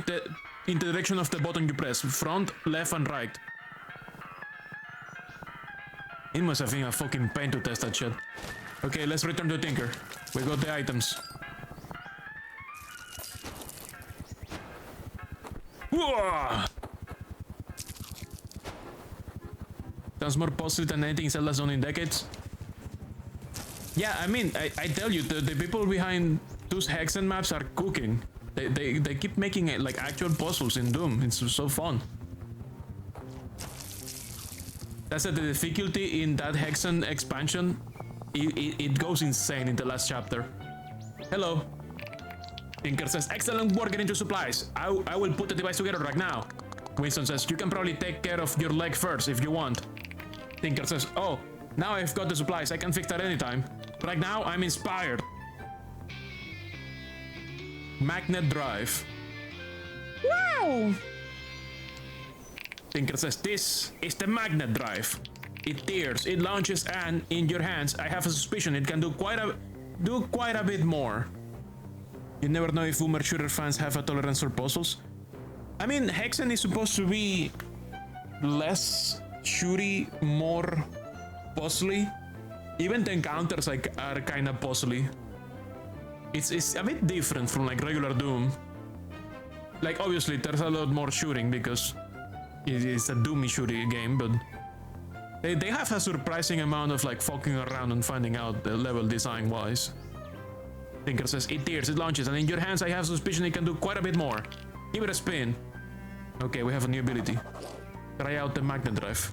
in the direction of the button you press, front, left, and right. It must have been a fucking pain to test that shit. Okay, let's return to Tinker. We got the items. Whoa! Sounds more positive than anything Zelda's done in decades. Yeah, I mean, I tell you, the people behind those Hexen maps are cooking. They keep making it like actual puzzles in Doom. It's so fun. That's the difficulty in that Hexen expansion. It goes insane in the last chapter. Hello. Tinker says, excellent work getting to supplies. I will put the device together right now. Winston says, you can probably take care of your leg first if you want. Tinker says, oh, now I've got the supplies. I can fix that anytime. Right now, I'm inspired. Magnet drive. Wow! Tinker says, this is the magnet drive. It tears, it launches, and in your hands, I have a suspicion it can do quite a bit more. You never know if boomer shooter fans have a tolerance for puzzles. I mean, Hexen is supposed to be less shooty, more puzzly. Even the encounters are kind of puzzly. It's a bit different from like regular Doom. Like obviously there's a lot more shooting because it is a Doomy shooting game, but they have a surprising amount of like fucking around and finding out the level design wise. Tinker says it tears, it launches, and in your hands I have suspicion it can do quite a bit more. Give it a spin. Okay, we have a new ability. Try out the magnet drive.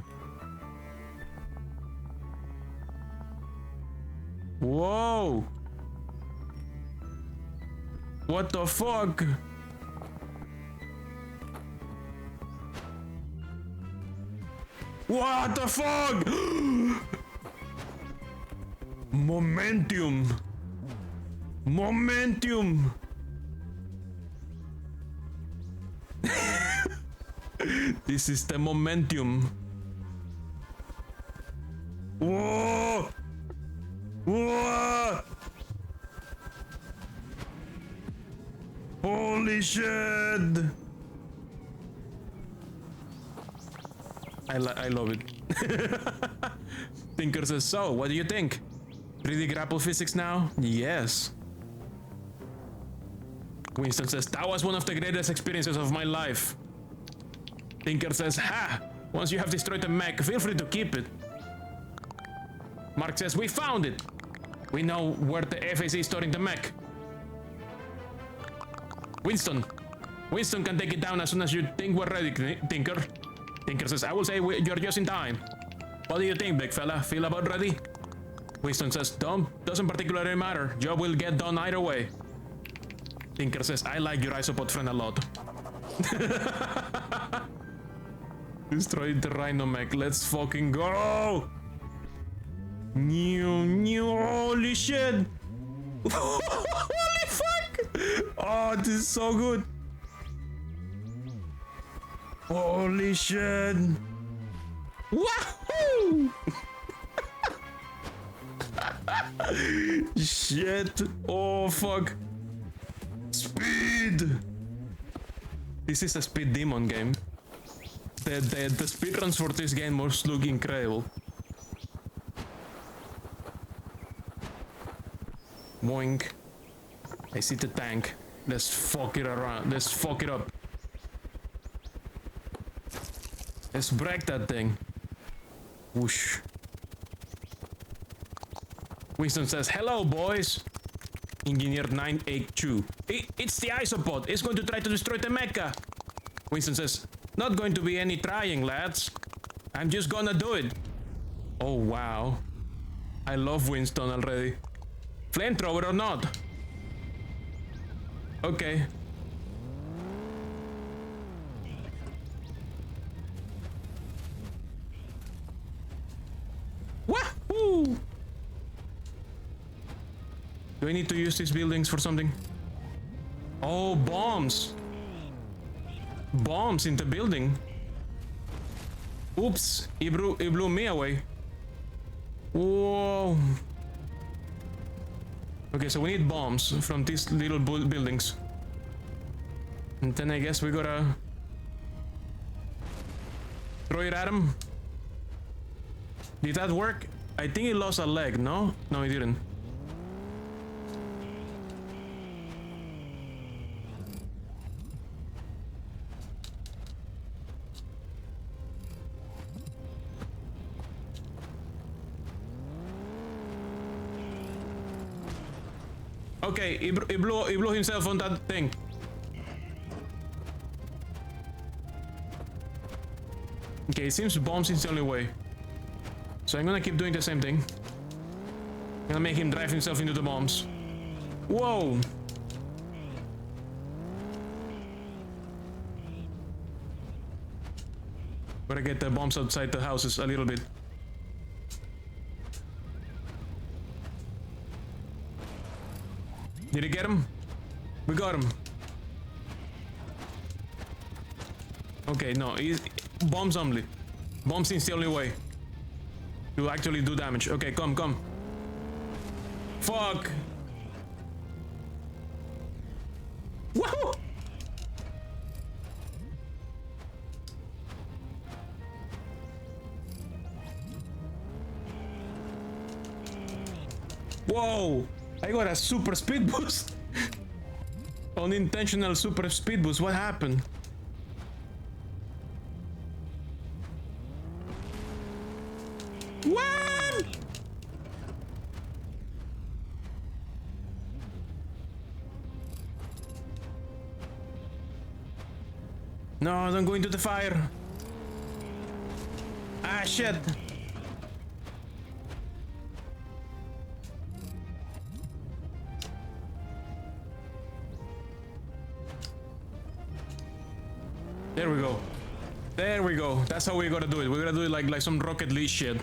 Whoa! What the fuck? What the fuck? Momentum. Momentum. This is the momentum. Whoa! Whoa! Holy shit! I love it. Tinker says, so, what do you think? 3D grapple physics now? Yes. Winston says, that was one of the greatest experiences of my life. Tinker says, ha! Once you have destroyed the mech, feel free to keep it. Mark says, we found it! We know where the FAC is storing the mech. Winston can take it down as soon as you think we're ready, Tinker. Tinker says, I will say you're just in time. What do you think, big fella? Feel about ready? Winston says, doesn't particularly matter. Job will get done either way. Tinker says, I like your Isopod friend a lot. Destroy the Rhino mech. Let's fucking go! New, holy shit! Holy fuck! Oh, this is so good! Holy shit! Wahoo! Shit! Oh fuck! Speed! This is a speed demon game. The speedruns for this game must look incredible. Boink. I see the tank. Let's fuck it around. Let's fuck it up. Let's break that thing. Whoosh. Winston says, hello boys. Engineer 982. It's the Isopod. It's going to try to destroy the mecha. Winston says, not going to be any trying, lads. I'm just gonna do it. Oh wow. I love Winston already. Flamethrower or not? Okay. Wahoo! Do I need to use these buildings for something? Oh, bombs! Bombs in the building. Oops, it blew me away. Whoa. Okay, so we need bombs from these little buildings. And then I guess we gotta throw it at him. Did that work? I think he lost a leg, no? No, he didn't. Okay, he blew himself on that thing. Okay, it seems bombs is the only way. So I'm gonna keep doing the same thing. I'm gonna make him drive himself into the bombs. Whoa! Gotta get the bombs outside the houses a little bit. Did he get him? We got him. Okay, no, he's bombs only. Bombs is the only way to actually do damage. Okay, come. Fuck! Woohoo! Whoa! I got a super speed boost. Unintentional super speed boost. What happened? What? No, don't go into the fire. Ah, shit. There we go. There we go. That's how we're gonna do it. We're gonna do it like some Rocket League shit.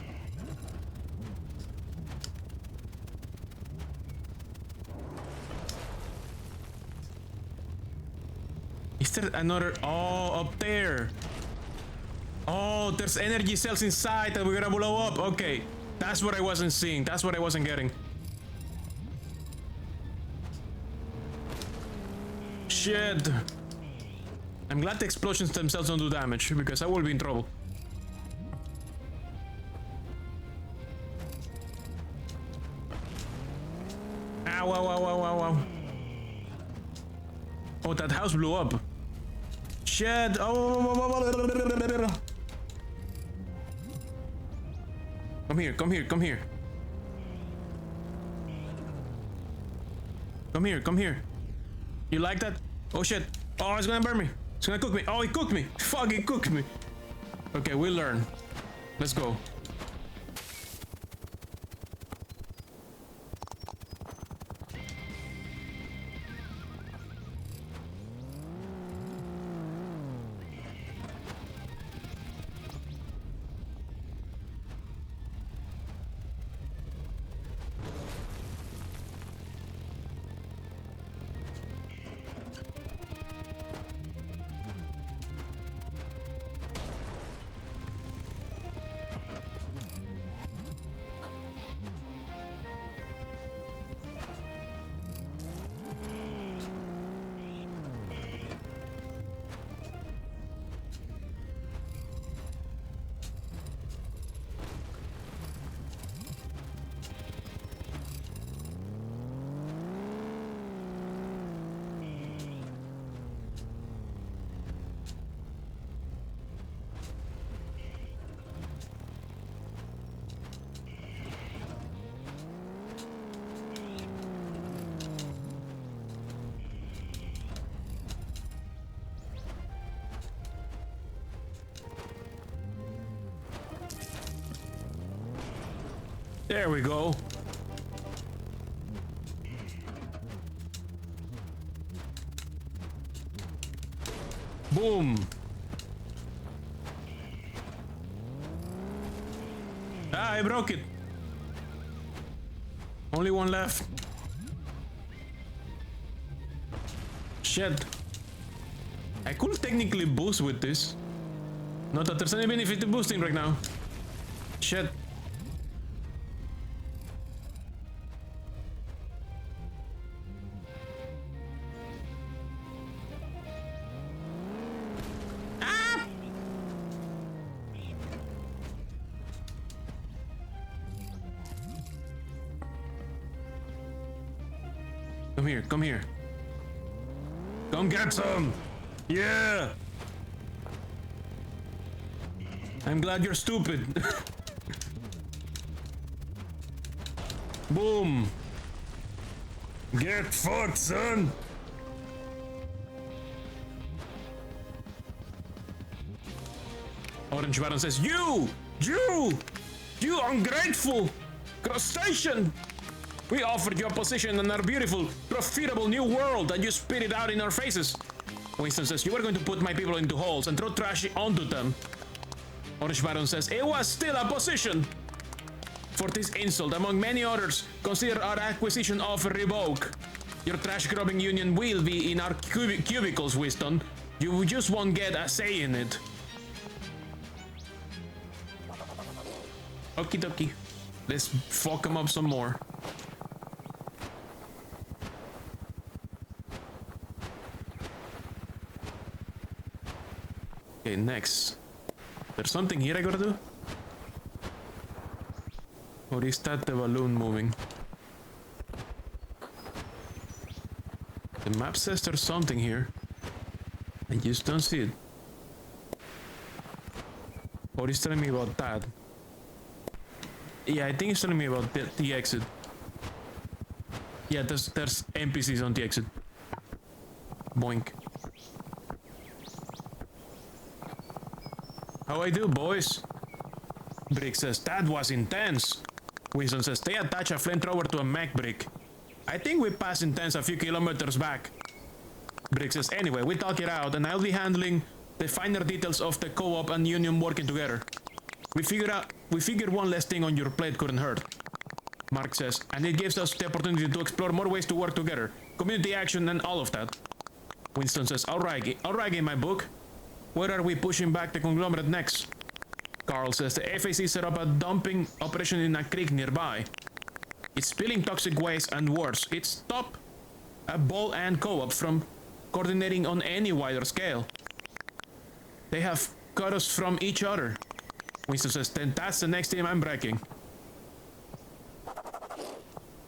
Is there another? Oh, up there. Oh, there's energy cells inside that we're gonna blow up. Okay. That's what I wasn't seeing. That's what I wasn't getting. Shit. I'm glad the explosions themselves don't do damage, because I will be in trouble. Ow, ow, ow, ow, ow, ow. Oh, that house blew up. Shit. Oh. Come here, come here, come here. Come here, come here. You like that? Oh shit. Oh, it's gonna burn me. It's gonna cook me. Oh, he cooked me. Fuck, he cooked me. Okay, we'll learn. Let's go. There we go. Boom. Ah, I broke it. Only one left. Shit. I could technically boost with this. Not that there's any benefit to boosting right now. Shit. Come here, come here. Come get some! Yeah! I'm glad you're stupid. Boom! Get fucked, son! Orange Baron says, You ungrateful crustacean! We offered you a position in our beautiful, profitable new world and you spit it out in our faces. Winston says, you were going to put my people into holes and throw trash onto them. Orange Baron says, it was still a position. For this insult, among many others, consider our acquisition offer revoked. Your trash grubbing union will be in our cubicles, Winston. You just won't get a say in it. Okie dokie. Let's fuck them up some more. Okay, next. There's something here I gotta do? Or is that the balloon moving? map says there's something here. I just don't see it. Or he's telling me about that. Yeah, I think he's telling me about the exit. Yeah, there's NPCs on the exit. Boink. How I do, boys? Brick says, that was intense. Winston says, they attach a flamethrower to a mech brick. I think we passed intense a few kilometers back. Brick says, anyway, we talk it out and I'll be handling the finer details of the co-op and union working together. We figured one less thing on your plate couldn't hurt. Mark says, and it gives us the opportunity to explore more ways to work together. Community action and all of that. Winston says, alright in my book. Where are we pushing back the conglomerate next? Carl says the FAC set up a dumping operation in a creek nearby. It's spilling toxic waste and worse, it stopped a ball and co-op from coordinating on any wider scale. They have cut us from each other. Winston says, then that's the next team I'm breaking.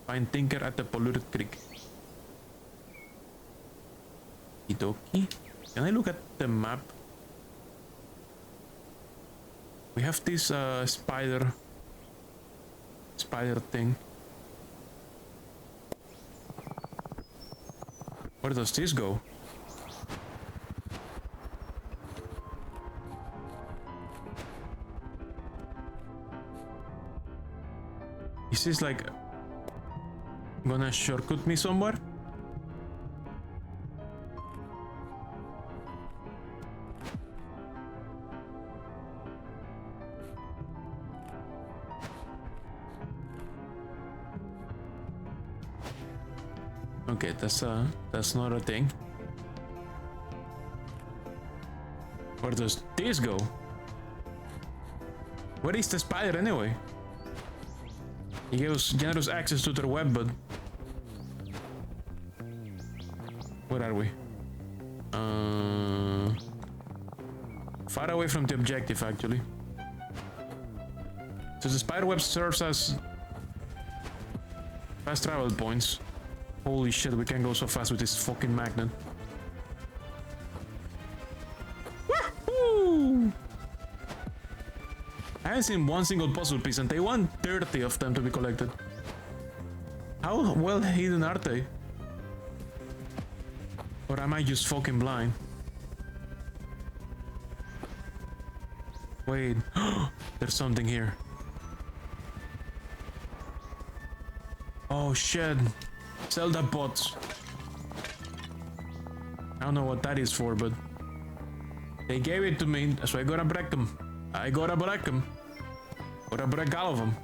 Find Tinker at the polluted creek. Okie. Can I look at the map? We have this spider thing. Where does this go? Is this like gonna shortcut me somewhere? Okay, that's not a thing. Where does this go? Where is the spider anyway? He gave us generous access to their web, but where are we? Far away from the objective, actually. So the spider web serves as fast travel points. Holy shit, we can go so fast with this fucking magnet. Woohoo! I haven't seen one single puzzle piece and they want 30 of them to be collected. How well hidden are they? Or am I just fucking blind? Wait, there's something here. Oh shit. Zelda pots. I don't know what that is for, but they gave it to me, so I gotta break them. I gotta break them. Gotta break all of them.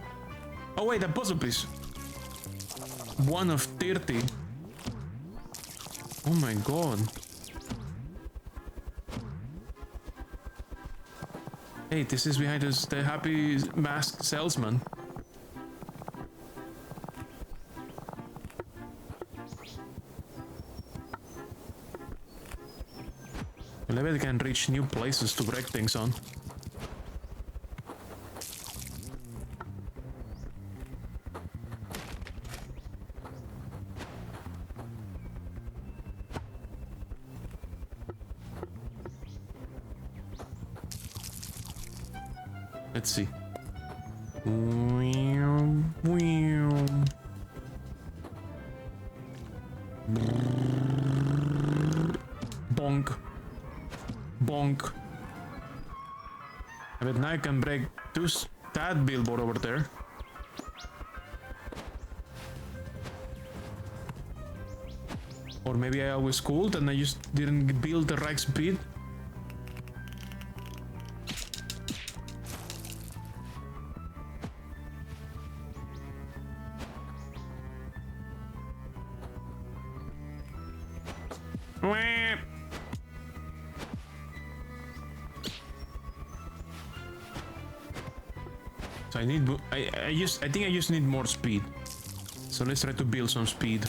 Oh wait, a puzzle piece. 1 of 30. Oh my god. Hey, this is behind us, the happy masked salesman. Maybe they can reach new places to break things on. Let's see. Bonk. Bonk. I bet now I can break that billboard over there. Or maybe I always could and I just didn't build the right speed. So I think I just need more speed. So let's try to build some speed.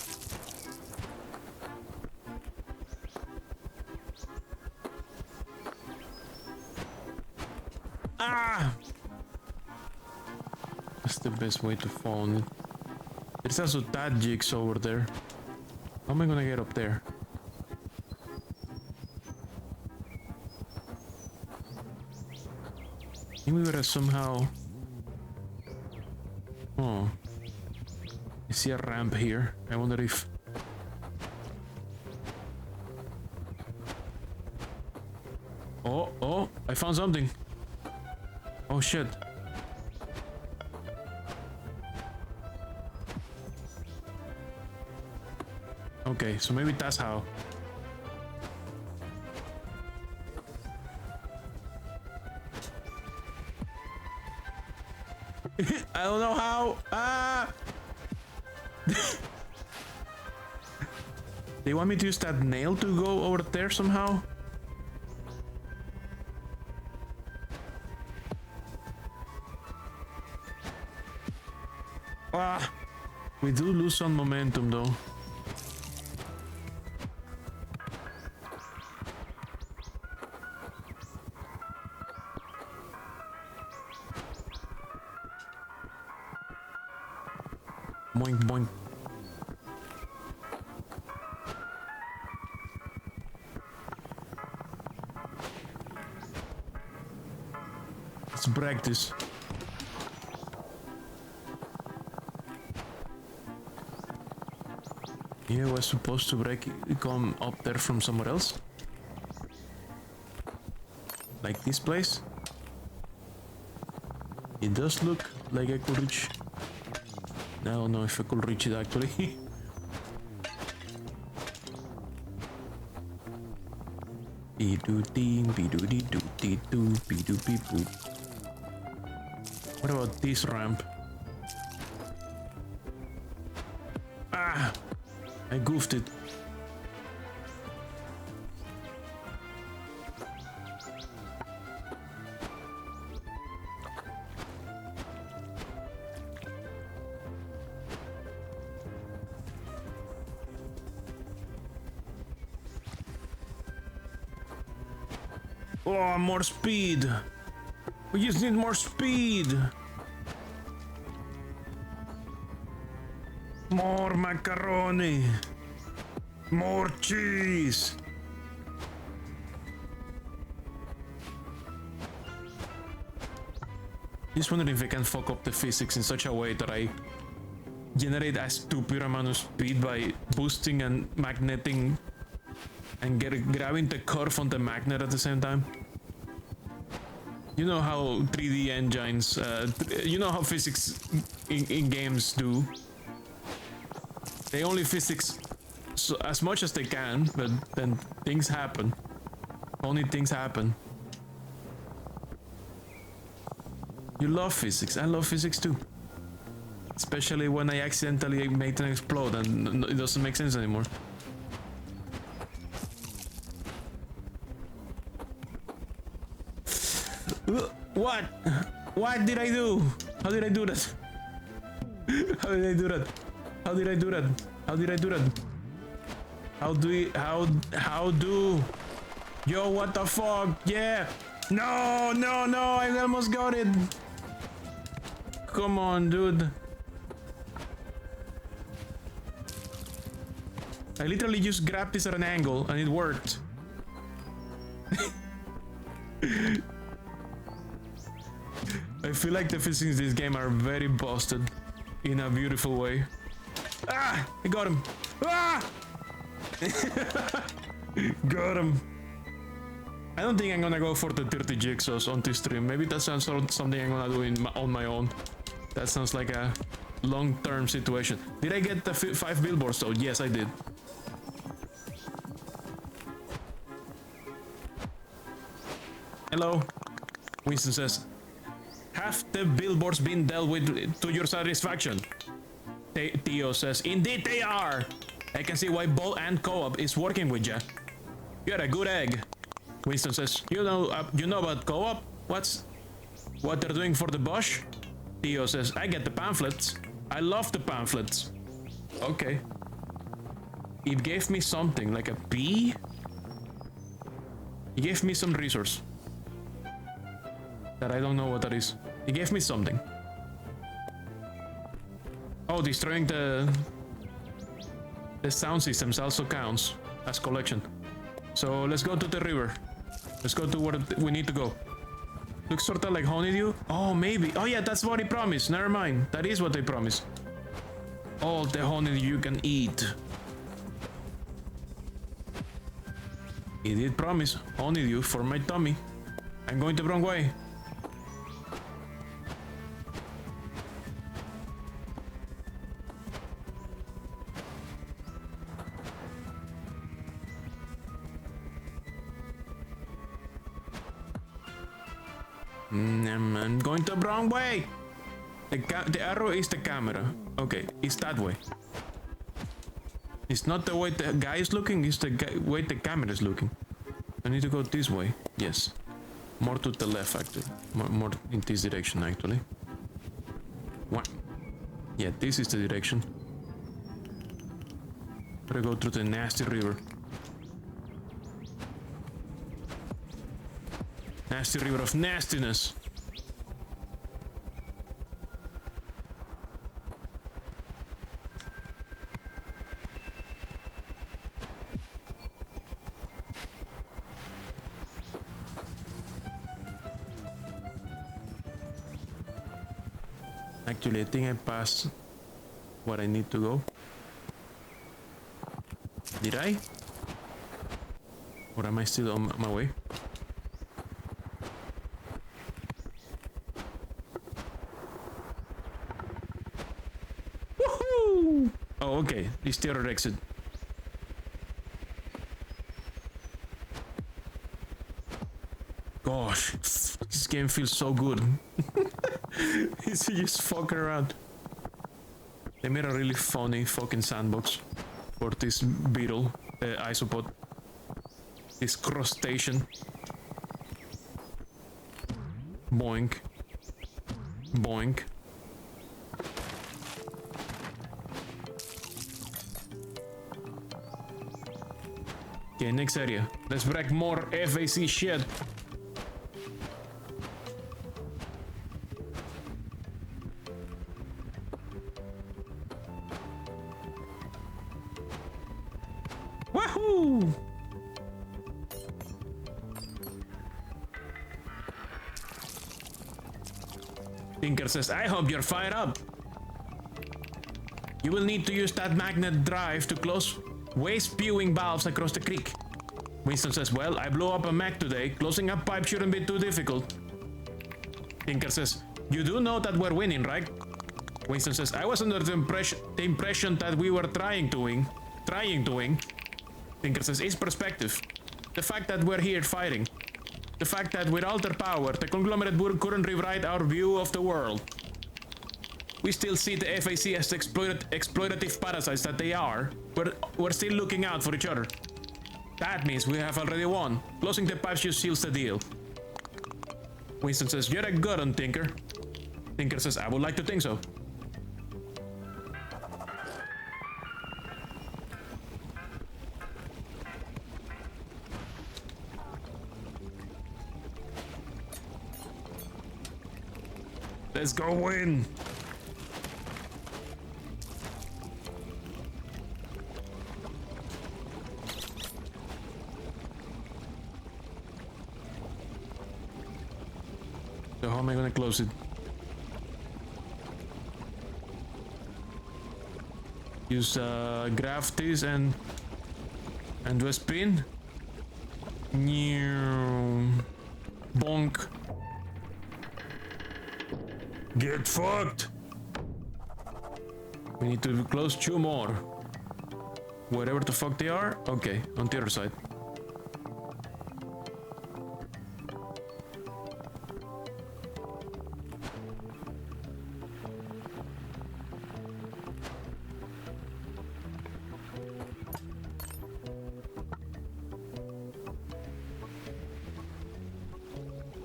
Ah! That's the best way to fall on it. There's also that jigsaw over there. How am I gonna get up there? I think we gotta somehow... Oh. I see a ramp here. I wonder if... Oh, I found something. Oh shit. Okay, so maybe that's how. I don't know how. Ah! They want me to use that nail to go over there somehow? Ah! We do lose some momentum though. Boink, boink. Let's practice. Yeah, we're supposed to come up there from somewhere else. Like this place. It does look like I could reach. I don't know if I could reach it actually. What about this ramp? Ah! I goofed it. Oh, more speed. We just need more speed. More macaroni. More cheese. Just wondering if I can fuck up the physics in such a way that I generate a stupid amount of speed by boosting and magneting and grabbing the curve on the magnet at the same time. You know how 3D engines, you know how physics in games do. They only physics so, as much as they can, but then things happen. Only things happen. You love physics. I love physics too. Especially when I accidentally make them explode and it doesn't make sense anymore. What? What did I do? How did I do that? How did I do that? How did I do that? How did I do that? How do? Yo, what the fuck? Yeah. No, no, no, I almost got it. Come on, dude. I literally just grabbed this at an angle and it worked. I feel like the physics in this game are very busted in a beautiful way. Ah! I got him! Ah! Got him! I don't think I'm gonna go for the 30 jigsaws on this stream. Maybe that sounds something I'm gonna do on my own. That sounds like a long-term situation. Did I get the 5 billboards though? Yes, I did. Hello? Winston says, have the billboards been dealt with to your satisfaction? Theo says, indeed they are! I can see why Ball and Co-op is working with ya. You're a good egg. Winston says, you know about Co-op? What they're doing for the Bosch? Theo says, I get the pamphlets. I love the pamphlets. Okay. It gave me something, like a bee? It gave me some resource. That I don't know what that is. It gave me something. Oh, destroying the sound systems also counts as collection. So let's go to the river. Let's go to where we need to go. Looks sort of like honeydew. Oh, maybe. Oh yeah, that's what he promised. Never mind. That is what they promised. All the honeydew you can eat. He did promise honeydew for my tummy. I'm going the wrong way. I'm going the wrong way. The arrow is the camera. Okay, it's that way. It's not the way the guy is looking, it's the way the camera is looking. I need to go this way. Yes. More to the left, actually. More in this direction, actually. What? Yeah, this is the direction. Gotta go through the nasty river. Nasty river of nastiness. Actually, I think I passed what I need to go. Did I? Or am I still on my way? Woohoo! Oh, okay. It's the other exit. Gosh, this game feels so good. It's just fucking around. They made a really funny fucking sandbox for this beetle, Isopod. This crustacean. Boink. Boink. Okay, next area. Let's wreck more FAC shit. Wahoo! Tinker says, I hope you're fired up. You will need to use that magnet drive to close waste spewing valves across the creek. Winston says, well, I blew up a mag today. Closing up pipe shouldn't be too difficult. Tinker says, you do know that we're winning, right? Winston says, I was under the impression that we were trying to win. Tinker says, it's perspective. The fact that we're here fighting. The fact that with all their power, the conglomerate couldn't rewrite our view of the world. We still see the FAC as the exploitative parasites that they are. We're still looking out for each other. That means we have already won. Closing the pipes just seals the deal. Winston says, you're a good one, Tinker. Tinker says, I would like to think so. Let's go win! So how am I gonna close it? Use graph this and do a spin. Bonk. Get fucked! We need to close two more. Wherever the fuck they are. Okay, on the other side.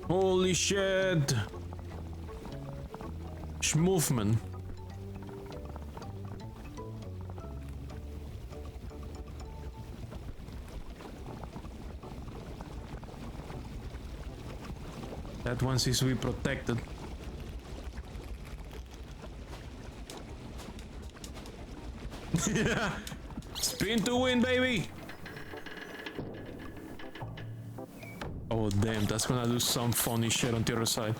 Holy shit! Schmoofman. That one seems to be protected. Yeah. Spin to win, baby! Oh damn, that's gonna do some funny shit on the other side.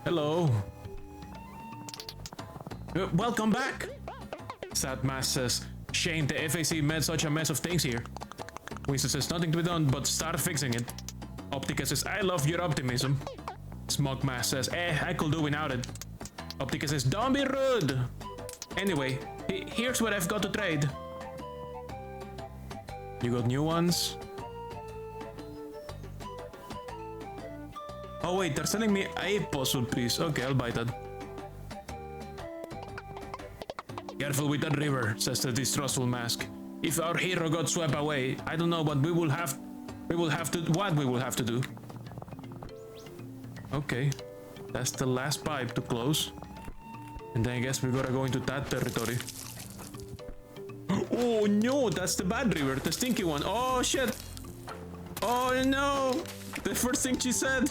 Hello. Welcome back. Sad Mass says, shame the FAC made such a mess of things here. Winston says, nothing to be done but start fixing it. Optica says, I love your optimism. Smug Mass says, I could do without it. Optica says, don't be rude. Anyway, here's what I've got to trade. You got new ones? Oh wait, they're selling me a puzzle piece. Okay, I'll buy that. Careful with that river, says the distrustful mask. If our hero got swept away, I don't know what we will have to do. Okay, that's the last pipe to close. And then I guess we gotta go into that territory. Oh no, that's the bad river, the stinky one. Oh shit. Oh no, the first thing she said.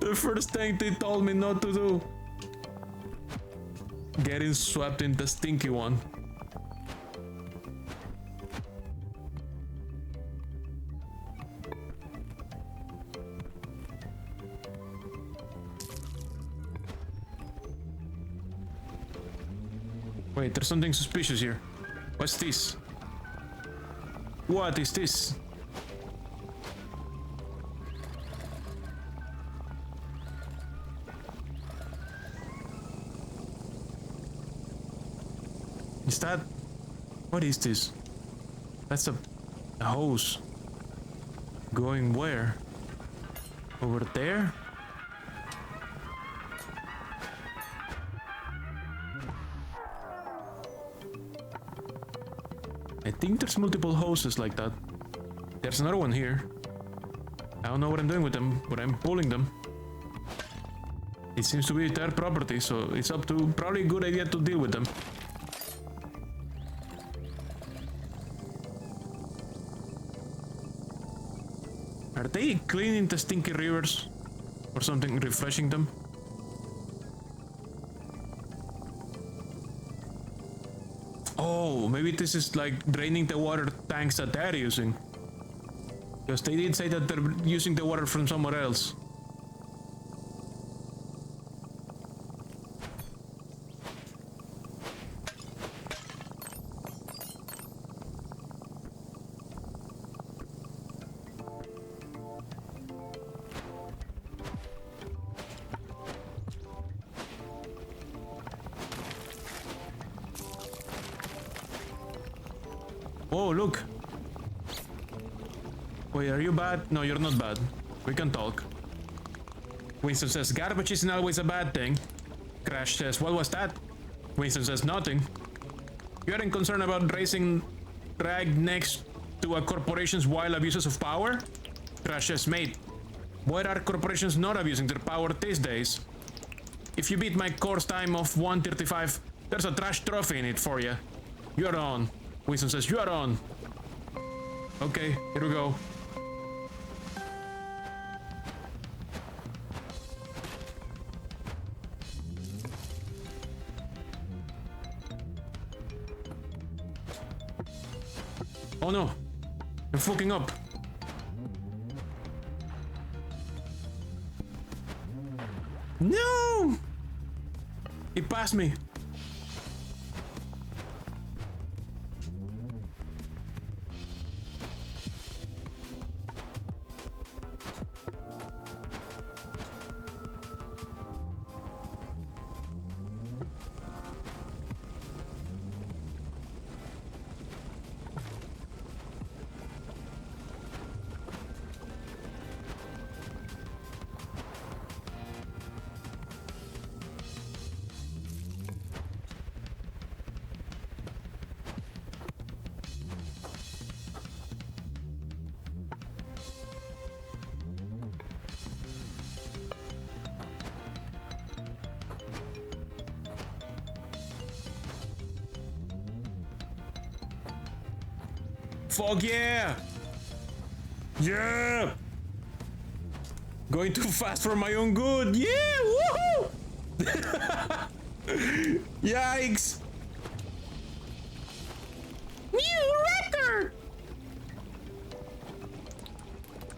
The first thing they told me not to do. Getting swept in the stinky one. Wait, there's something suspicious here. What's this? What is this? Is that... What is this? That's a hose. Going where? Over there? I think there's multiple hoses like that. There's another one here. I don't know what I'm doing with them, but I'm pulling them. It seems to be their property, so it's up to probably a good idea to deal with them. Are they cleaning the stinky rivers? Or something, refreshing them? Oh, maybe this is like draining the water tanks that they're using. Because they did say that they're using the water from somewhere else. Oh, look. Wait, are you bad? No, you're not bad. We can talk. Winston says, garbage isn't always a bad thing. Crash says, what was that? Winston says, nothing. You aren't concerned about raising drag next to a corporation's wild abuses of power? Crash says, mate, why are corporations not abusing their power these days? If you beat my course time of 1:35, there's a trash trophy in it for you. You're on. Winston says, you are on. Okay, here we go. Oh no, I'm fucking up. No! It passed me. Fuck yeah! Yeah! Going too fast for my own good. Yeah! Woohoo! Yikes! New record!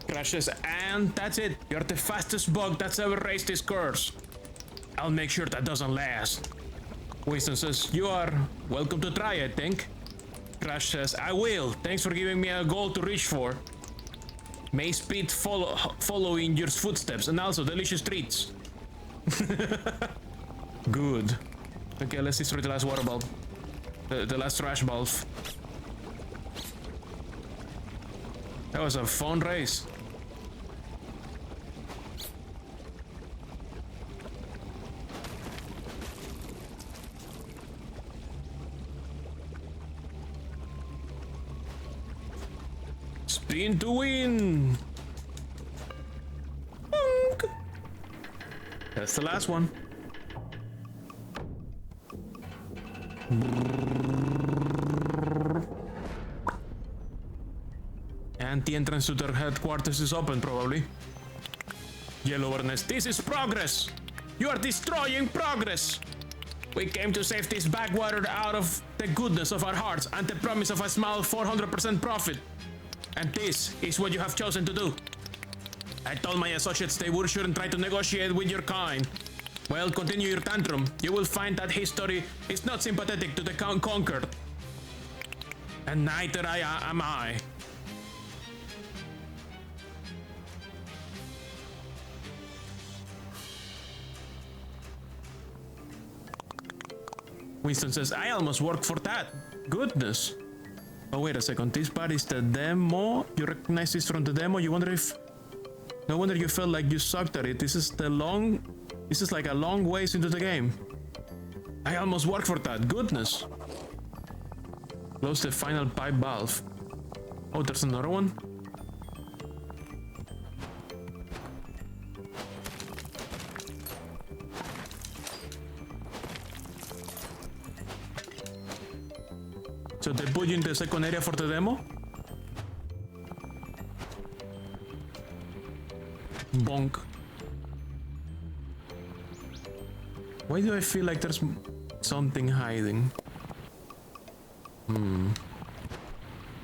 Crashes, and that's it. You're the fastest bug that's ever raised this curse. I'll make sure that doesn't last. Winston says, you are welcome to try, I think. Crash says, I will. Thanks for giving me a goal to reach for. May speed following your footsteps, and also delicious treats. Good. Okay, let's destroy the last water bulb. The last trash bulb. That was a fun race. Spin to win! Bonk. That's the last one. And the entrance to their headquarters is open, probably. Yellow Ernest, this is progress! You are destroying progress! We came to save this backwater out of the goodness of our hearts and the promise of a small 400% profit. And this is what you have chosen to do. I told my associates they shouldn't try to negotiate with your kind. Well, continue your tantrum. You will find that history is not sympathetic to the conquered. And neither am I. Winston says, I almost worked for that. Goodness. Oh, wait a second. This part is the demo. You recognize this from the demo? You wonder if... No wonder you felt like you sucked at it. This is like a long ways into the game. I almost worked for that. Goodness. Close the final pipe valve. Oh, there's another one? So they put you in the second area for the demo? Bonk. Why do I feel like there's something hiding?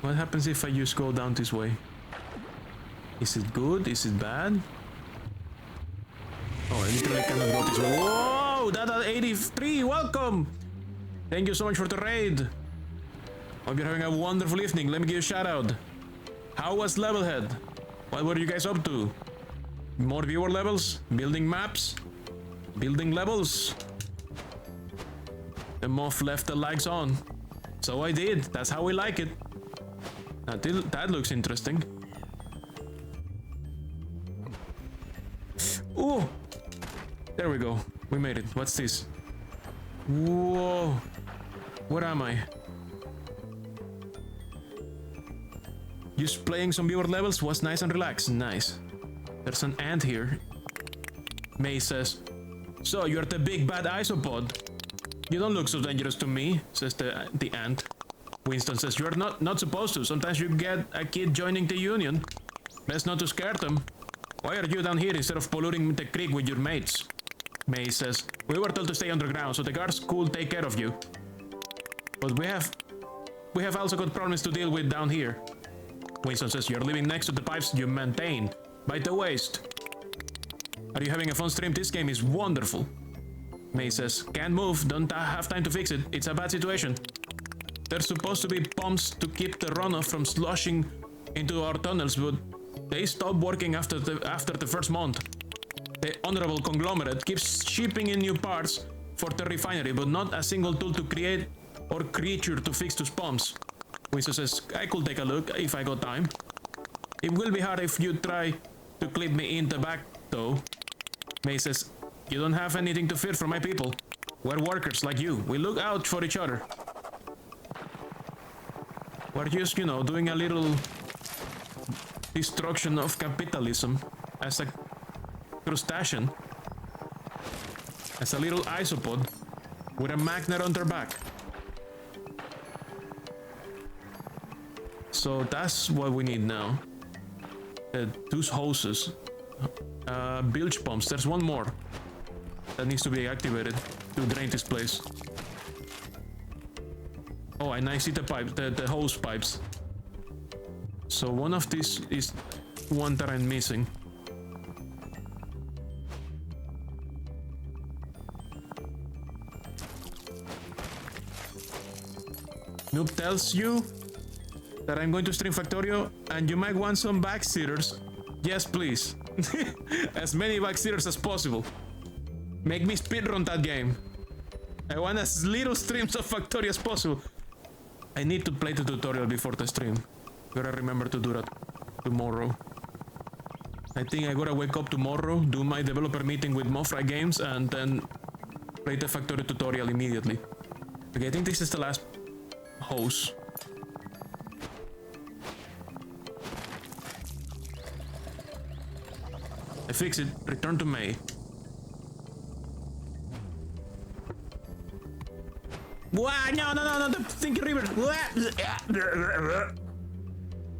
What happens if I just go down this way? Is it good? Is it bad? Oh, I literally cannot go this way. Whoa! Dada 83, welcome! Thank you so much for the raid. Hope you're having a wonderful evening. Let me give you a shout out. How was Levelhead? What were you guys up to? More viewer levels? Building maps? Building levels? The Moth left the likes on. So I did. That's how we like it. That looks interesting. Ooh! There we go. We made it. What's this? Whoa! Where am I? Just playing some viewer levels was nice and relaxed. Nice. There's an ant here. May says, so you're the big bad Isopod. You don't look so dangerous to me, says the ant. Winston says, you're not supposed to. Sometimes you get a kid joining the union. Best not to scare them. Why are you down here instead of polluting the creek with your mates? May says, we were told to stay underground so the guards could take care of you. But we have also got problems to deal with down here. Winston says, you're living next to the pipes you maintain, by the waste. Are you having a fun stream? This game is wonderful. May says, can't move, don't have time to fix it. It's a bad situation. There's supposed to be pumps to keep the runoff from sloshing into our tunnels, but they stopped working after the first month. The honorable conglomerate keeps shipping in new parts for the refinery, but not a single tool to create or creature to fix those pumps. Winston says, I could take a look if I got time. It will be hard if you try to clip me in the back, though. May says, you don't have anything to fear from my people. We're workers like you. We look out for each other. We're just, doing a little destruction of capitalism as a crustacean. As a little isopod with a magnet on their back. So that's what we need now. Those hoses. Bilge pumps. There's one more. that needs to be activated to drain this place. Oh, and I see the pipe, the hose pipes. So one of these is one that I'm missing. Noob tells you that I'm going to stream Factorio and you might want some backseaters. Yes, please. As many backseaters as possible. Make me speedrun that game. I want as little streams of Factorio as possible. I need to play the tutorial before the stream. Gotta remember to do that tomorrow. I think I gotta wake up tomorrow, do my developer meeting with Moth Games, and then play the Factorio tutorial immediately. Okay, I think this is the last hose. I fix it. Return to May. Wow, no, the stinky river.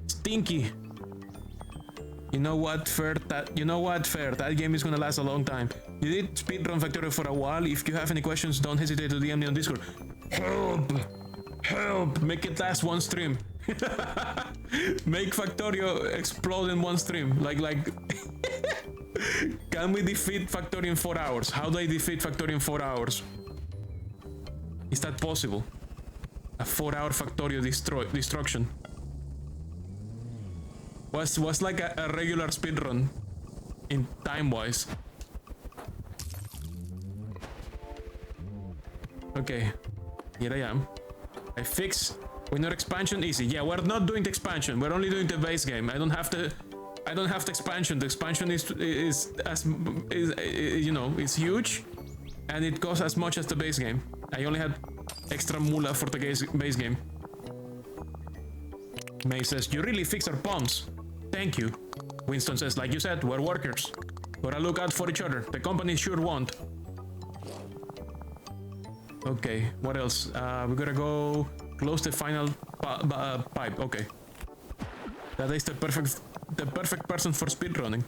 Stinky. You know what, Fair? That game is gonna last a long time. You did speedrun Factorio for a while. If you have any questions, don't hesitate to DM me on Discord. Help! Help! Make it last one stream. Make Factorio explode in one stream. Like. Can we defeat Factorio in 4 hours? How do I defeat Factorio in 4 hours? Is that possible? A 4-hour Factorio destruction. Was like a regular speedrun in time-wise. Okay, here I am. I fix winner expansion easy. Yeah, we're not doing the expansion. We're only doing the base game. I don't have the expansion. The expansion is you know, it's huge, and it costs as much as the base game. I only had extra moolah for the base game. May says, you really fix our pumps. Thank you. Winston says, like you said, we're workers. Gotta look out for each other. The company sure won't. Okay, what else? We gotta go close the final pipe. Okay. That is the perfect person for speedrunning.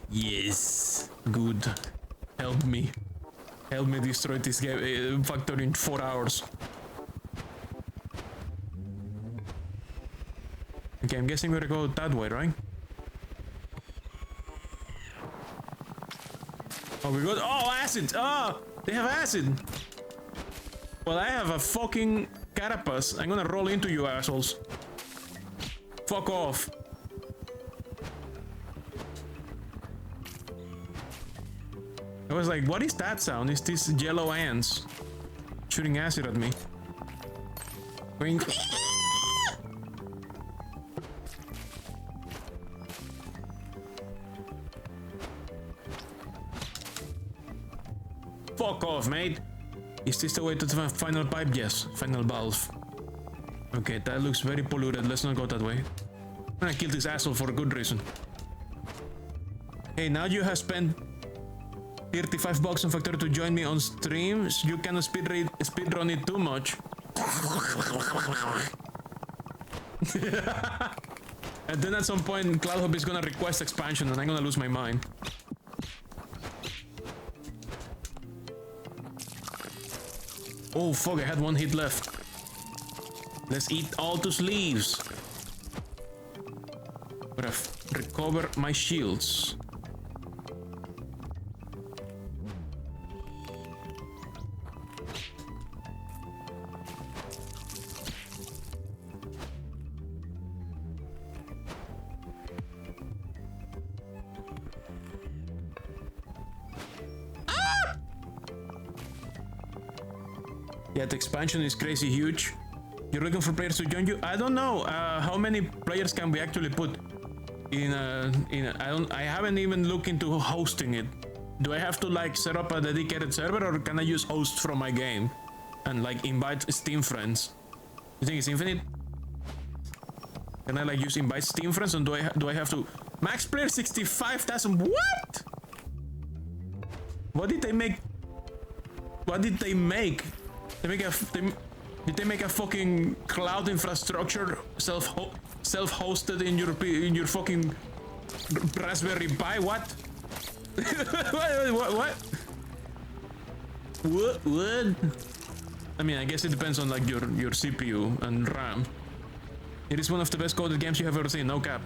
Yes. Good. Help me. Help me destroy this game factory in 4 hours. Okay, I'm guessing we're gonna go that way, right? Oh, we got. Oh, acid! Oh, they have acid! Well, I have a fucking carapace. I'm gonna roll into you assholes. Fuck off. I was like, what is that sound? Is this yellow ants shooting acid at me? Going. Fuck off, mate. Is this the way to the final pipe? Yes, final valve. Okay, that looks very polluted. Let's not go that way. I'm gonna kill this asshole for a good reason. Hey, now you have spent $35 on Factorio to join me on streams. You cannot speedrun it too much. And then at some point, Cloud Hub is gonna request expansion and I'm gonna lose my mind. Oh fuck, I had one hit left. Let's eat all those leaves. Gotta recover my shields. Yeah, the expansion is crazy huge. You're looking for players to join you? I don't know. How many players can we actually put in I haven't even looked into hosting it. Do I have to like set up a dedicated server, or can I use hosts from my game and like invite Steam friends? You think it's infinite? Can I like use invite Steam friends, and do I have to max player 65,000? What? What did they make? What did they make? Did they make a fucking cloud infrastructure self-hosted in your fucking Raspberry Pi? What? What? What? I mean, I guess it depends on like your CPU and RAM. It is one of the best coded games you have ever seen, no cap.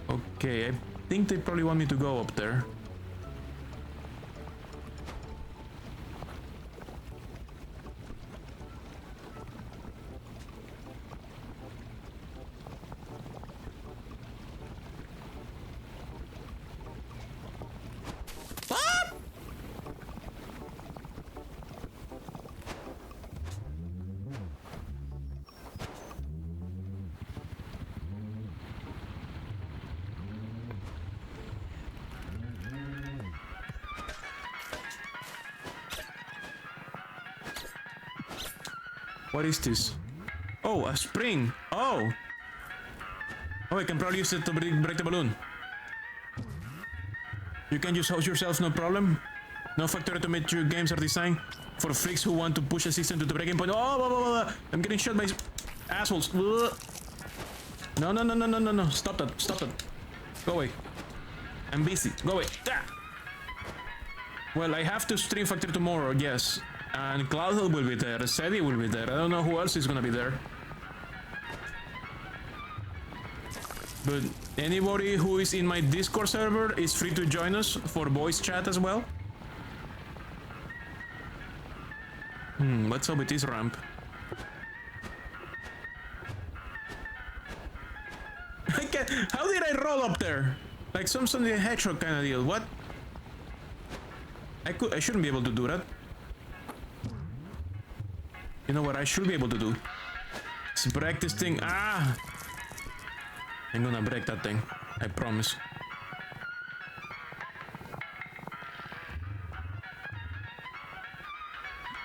Okay, I think they probably want me to go up there. What is this? Oh, a spring. Oh. Oh, I can probably use it to break the balloon. You can just host yourself, no problem. No factory automated games are designed for freaks who want to push a system to the breaking point. Oh, blah, blah, blah. I'm getting shot by assholes. No. Stop that. Stop that. Go away. I'm busy. Go away. Ah! Well, I have to stream factory tomorrow, yes. And Cloudhill will be there, Sadie will be there, I don't know who else is gonna be there. But anybody who is in my Discord server is free to join us for voice chat as well. What's up with this ramp? How did I roll up there? Like some Sonic the Hedgehog kind of deal, what? I shouldn't be able to do that. You know what I should be able to do? Is break this thing. Ah! I'm gonna break that thing. I promise.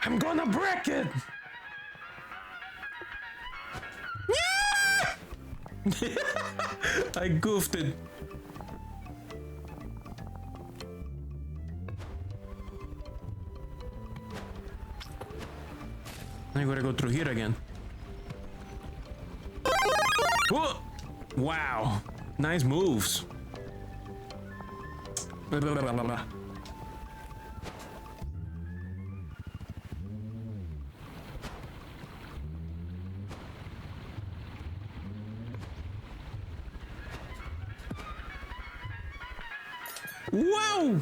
I'm gonna break it! I goofed it. I gotta go through here again. Whoa! Wow, nice moves. Blah, blah, blah, blah, blah. Wow!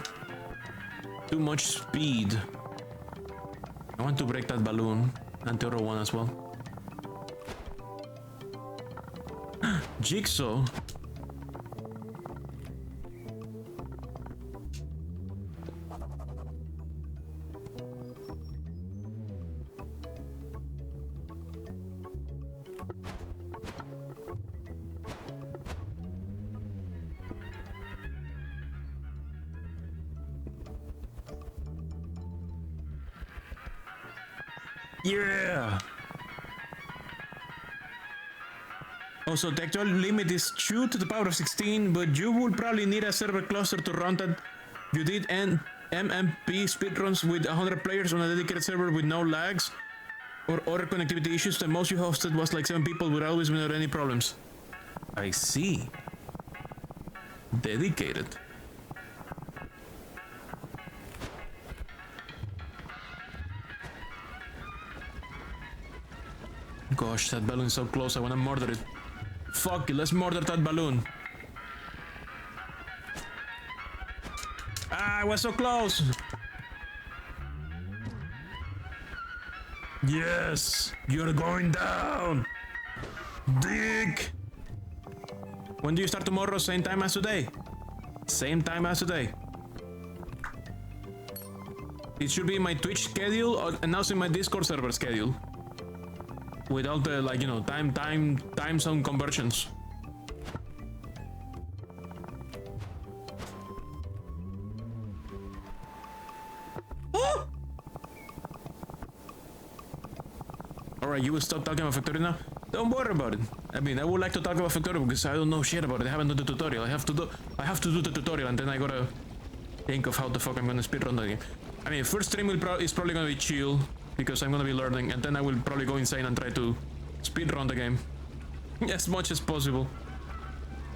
Too much speed. I want to break that balloon. And the other one as well. Jigsaw. Yeah! Also, the actual limit is 2 to the power of 16, but you will probably need a server cluster to run that. You did MMP speedruns with 100 players on a dedicated server with no lags or other connectivity issues. The most you hosted was like 7 people, but always without any problems. I see. Dedicated. Gosh, that balloon is so close, I wanna murder it. Fuck it, let's murder that balloon. Ah, I was so close! Yes! You're going down! Dick! When do you start tomorrow? Same time as today? Same time as today. It should be my Twitch schedule and also my Discord server schedule. With all the, like, you know, time zone conversions. Oh! Alright, you will stop talking about Factorio now? Don't worry about it. I mean, I would like to talk about Factorio because I don't know shit about it. I haven't done the tutorial. I have to do the tutorial and then I gotta think of how the fuck I'm gonna speedrun the game. I mean, first stream is probably gonna be chill. Because I'm gonna be learning, and then I will probably go insane and try to speedrun the game as much as possible.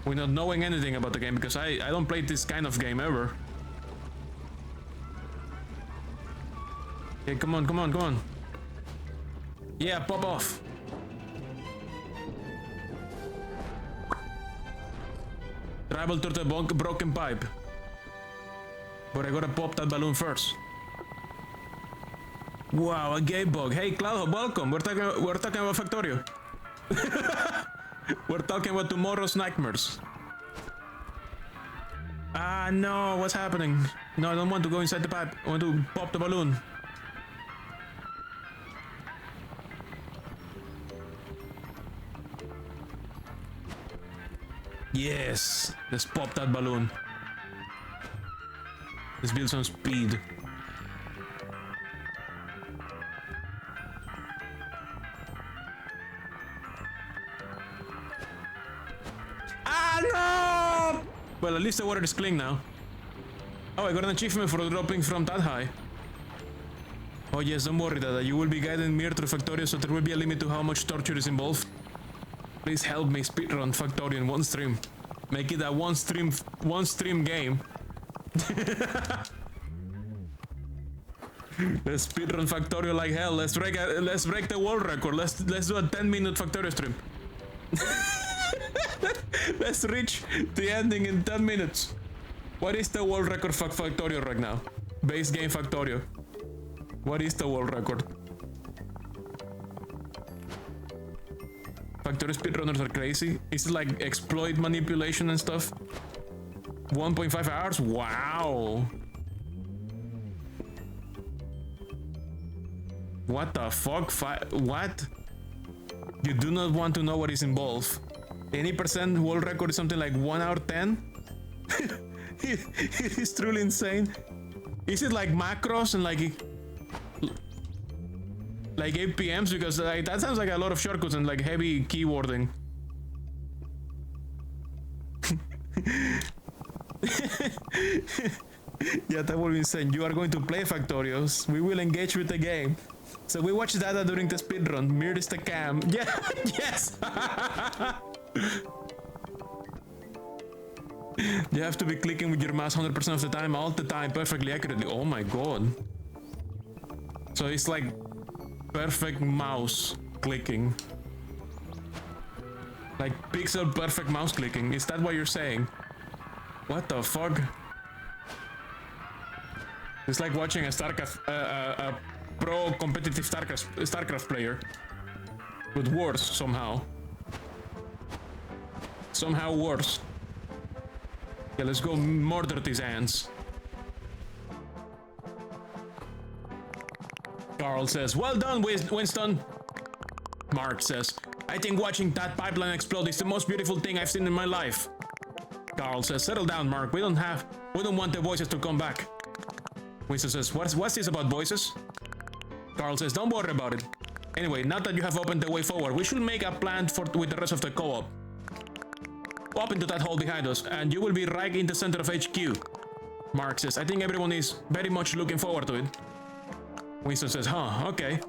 Without knowing anything about the game, because I don't play this kind of game ever. Okay, come on, come on, come on. Yeah, pop off. Travel to the broken pipe. But I gotta pop that balloon first. Wow, a gay bug. Hey, Cloud, welcome. We're talking about Factorio. We're talking about tomorrow's nightmares. Ah, no, what's happening? No, I don't want to go inside the pipe. I want to pop the balloon. Yes, let's pop that balloon. Let's build some speed. Ah, no! Well, at least the water is clean now. Oh, I got an achievement for dropping from that high. Oh yes, don't worry, Dada. You will be guiding me through Factorio, so there will be a limit to how much torture is involved. Please help me speedrun Factorio in one stream. Make it a one stream game. Let's speedrun Factorio like hell. Let's break the world record. Let's do a 10-minute Factorio stream. Let's reach the ending in 10 minutes. What is the world record for Factorio right now? Base game Factorio. What is the world record? Factorio speedrunners are crazy. Is it like exploit manipulation and stuff? 1.5 hours? Wow. What the fuck? What? You do not want to know what is involved. Any percent world record is something like 1 hour 10? It is truly insane. Is it like macros and like APMs? Because like, that sounds like a lot of shortcuts and like heavy keywording. Yeah, that would be insane. You are going to play Factorios. We will engage with the game. So we watch data during the speedrun. Mirror is the cam. Yeah, yes. You have to be clicking with your mouse 100% of the time, all the time, perfectly accurately. Oh my god. So it's like perfect mouse clicking. Like pixel perfect mouse clicking. Is that what you're saying? What the fuck? It's like watching a a pro competitive StarCraft player. But worse somehow. Somehow worse. Yeah, let's go murder these ants. Carl says, well done, Winston. Mark says, I think watching that pipeline explode is the most beautiful thing I've seen in my life. Carl says, settle down, Mark. We don't want the voices to come back. Winston says, what's this about voices? Carl says, don't worry about it. Anyway, now that you have opened the way forward, we should make a plan with the rest of the co-op. Up into that hole behind us, and you will be right in the center of HQ. Mark says, I think everyone is very much looking forward to it. Winston says, huh, okay.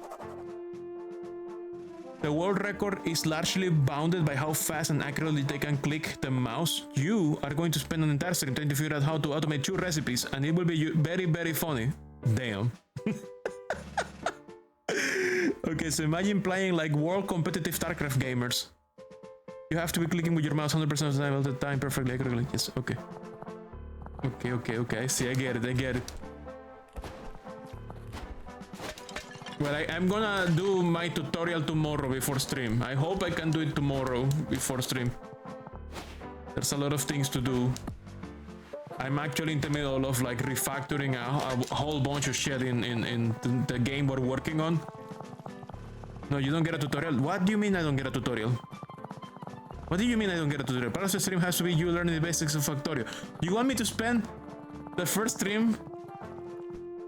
The world record is largely bounded by how fast and accurately they can click the mouse. You are going to spend an entire stream trying to figure out how to automate 2 recipes, and it will be very, very funny. Damn. Okay, so imagine playing like world competitive StarCraft gamers. You have to be clicking with your mouse 100% of the time, all the time, perfectly accurately. Yes, okay. Okay. See, I get it. Well, I'm gonna do my tutorial tomorrow before stream. I hope I can do it tomorrow before stream. There's a lot of things to do. I'm actually in the middle of like refactoring a whole bunch of shit in the game we're working on. No, you don't get a tutorial. What do you mean I don't get a tutorial? What do you mean I don't get a tutorial? Part of the stream has to be you learning the basics of Factorio. You want me to spend the first stream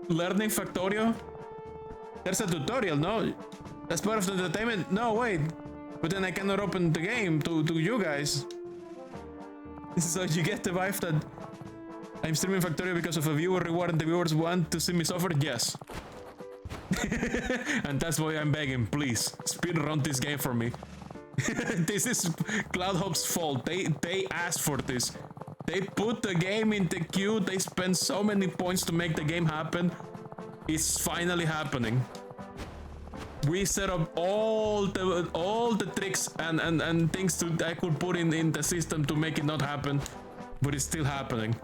learning Factorio? There's a tutorial, no? That's part of the entertainment? No, wait. But then I cannot open the game to you guys. So you get the vibe that I'm streaming Factorio because of a viewer reward and the viewers want to see me suffer? Yes. And that's why I'm begging, please, speedrun this game for me. This is CloudHop's fault. They asked for this. They put the game in the queue. They spent so many points to make the game happen. It's finally happening. We set up all the tricks and things I could put in the system to make it not happen, but it's still happening.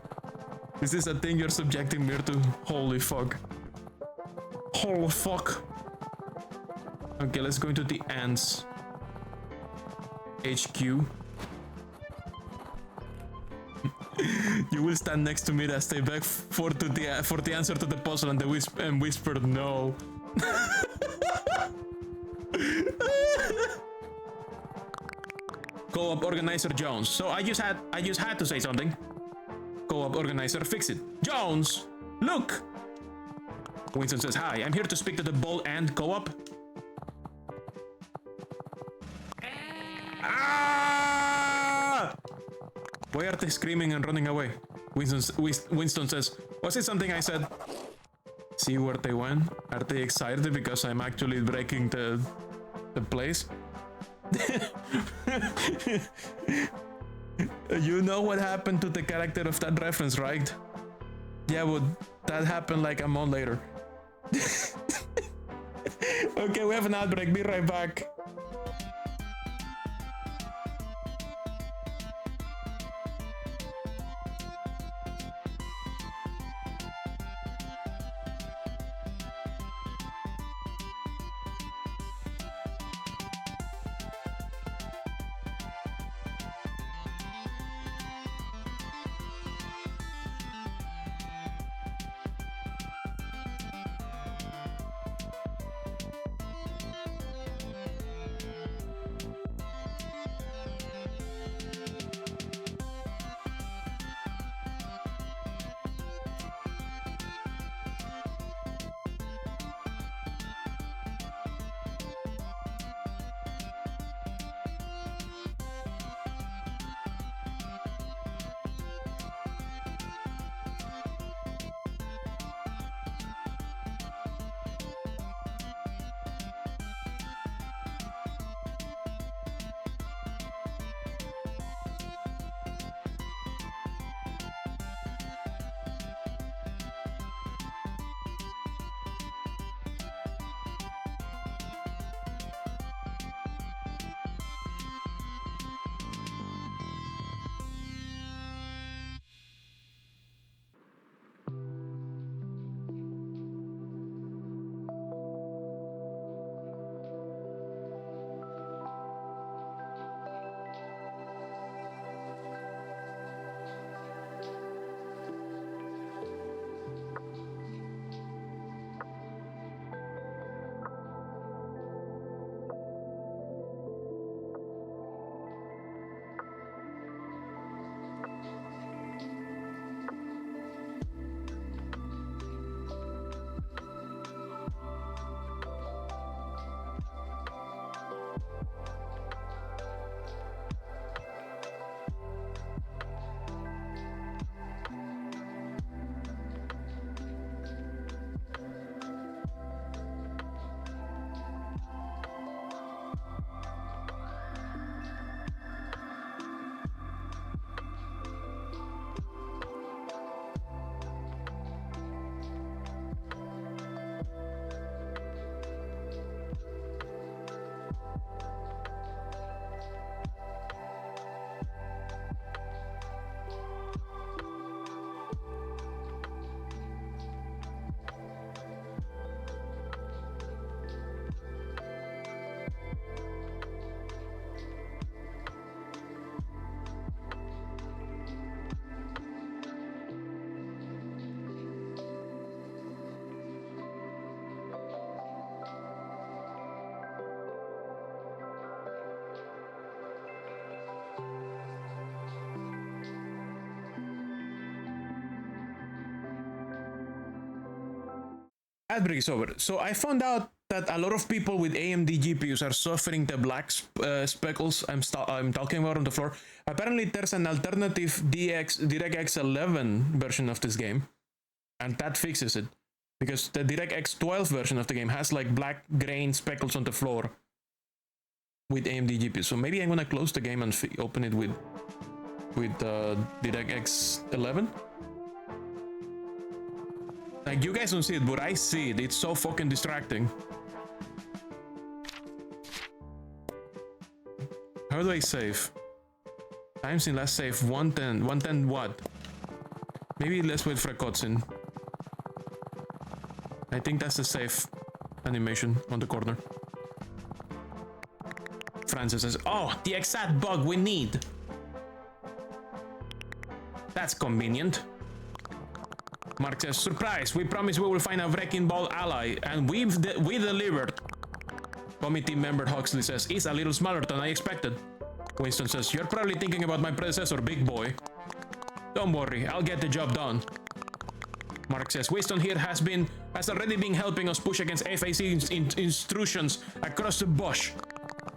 This is a thing you're subjecting me to. Holy fuck. Holy fuck. Okay, let's go into the ants HQ. You will stand next to me as I stay back for the answer to the puzzle and whisper no. Co-op organizer Jones. So I just had to say something. Co-op organizer, fix it. Jones, look. Winston says, hi, I'm here to speak to the ball and co-op. Ah! Why are they screaming and running away? Winston says, was it something I said? See where they went? Are they excited because I'm actually breaking the place? You know what happened to the character of that reference, right? Yeah, but that happened like a month later. Okay, we have an outbreak. Be right back. Ad break is over. So I found out that a lot of people with AMD GPUs are suffering the black speckles I'm talking about on the floor. Apparently there's an alternative DirectX 11 version of this game, and that fixes it. Because the DirectX 12 version of the game has like black grain speckles on the floor. with AMD GPU. So maybe I'm gonna close the game and open it with DirectX 11. Like, you guys don't see it, but I see it. It's so fucking distracting. How do I save? Times in last save 110. 110 what? Maybe let's wait for a cutscene. I think that's the save animation on the corner. Francis says, oh, the exact bug we need. That's convenient. Mark says, surprise, we promise we will find a wrecking ball ally, and we delivered. Committee member Huxley says, it's a little smaller than I expected. Winston says, you're probably thinking about my predecessor, big boy. Don't worry, I'll get the job done. Mark says, Winston here has already been helping us push against FAC intrusions across the bush.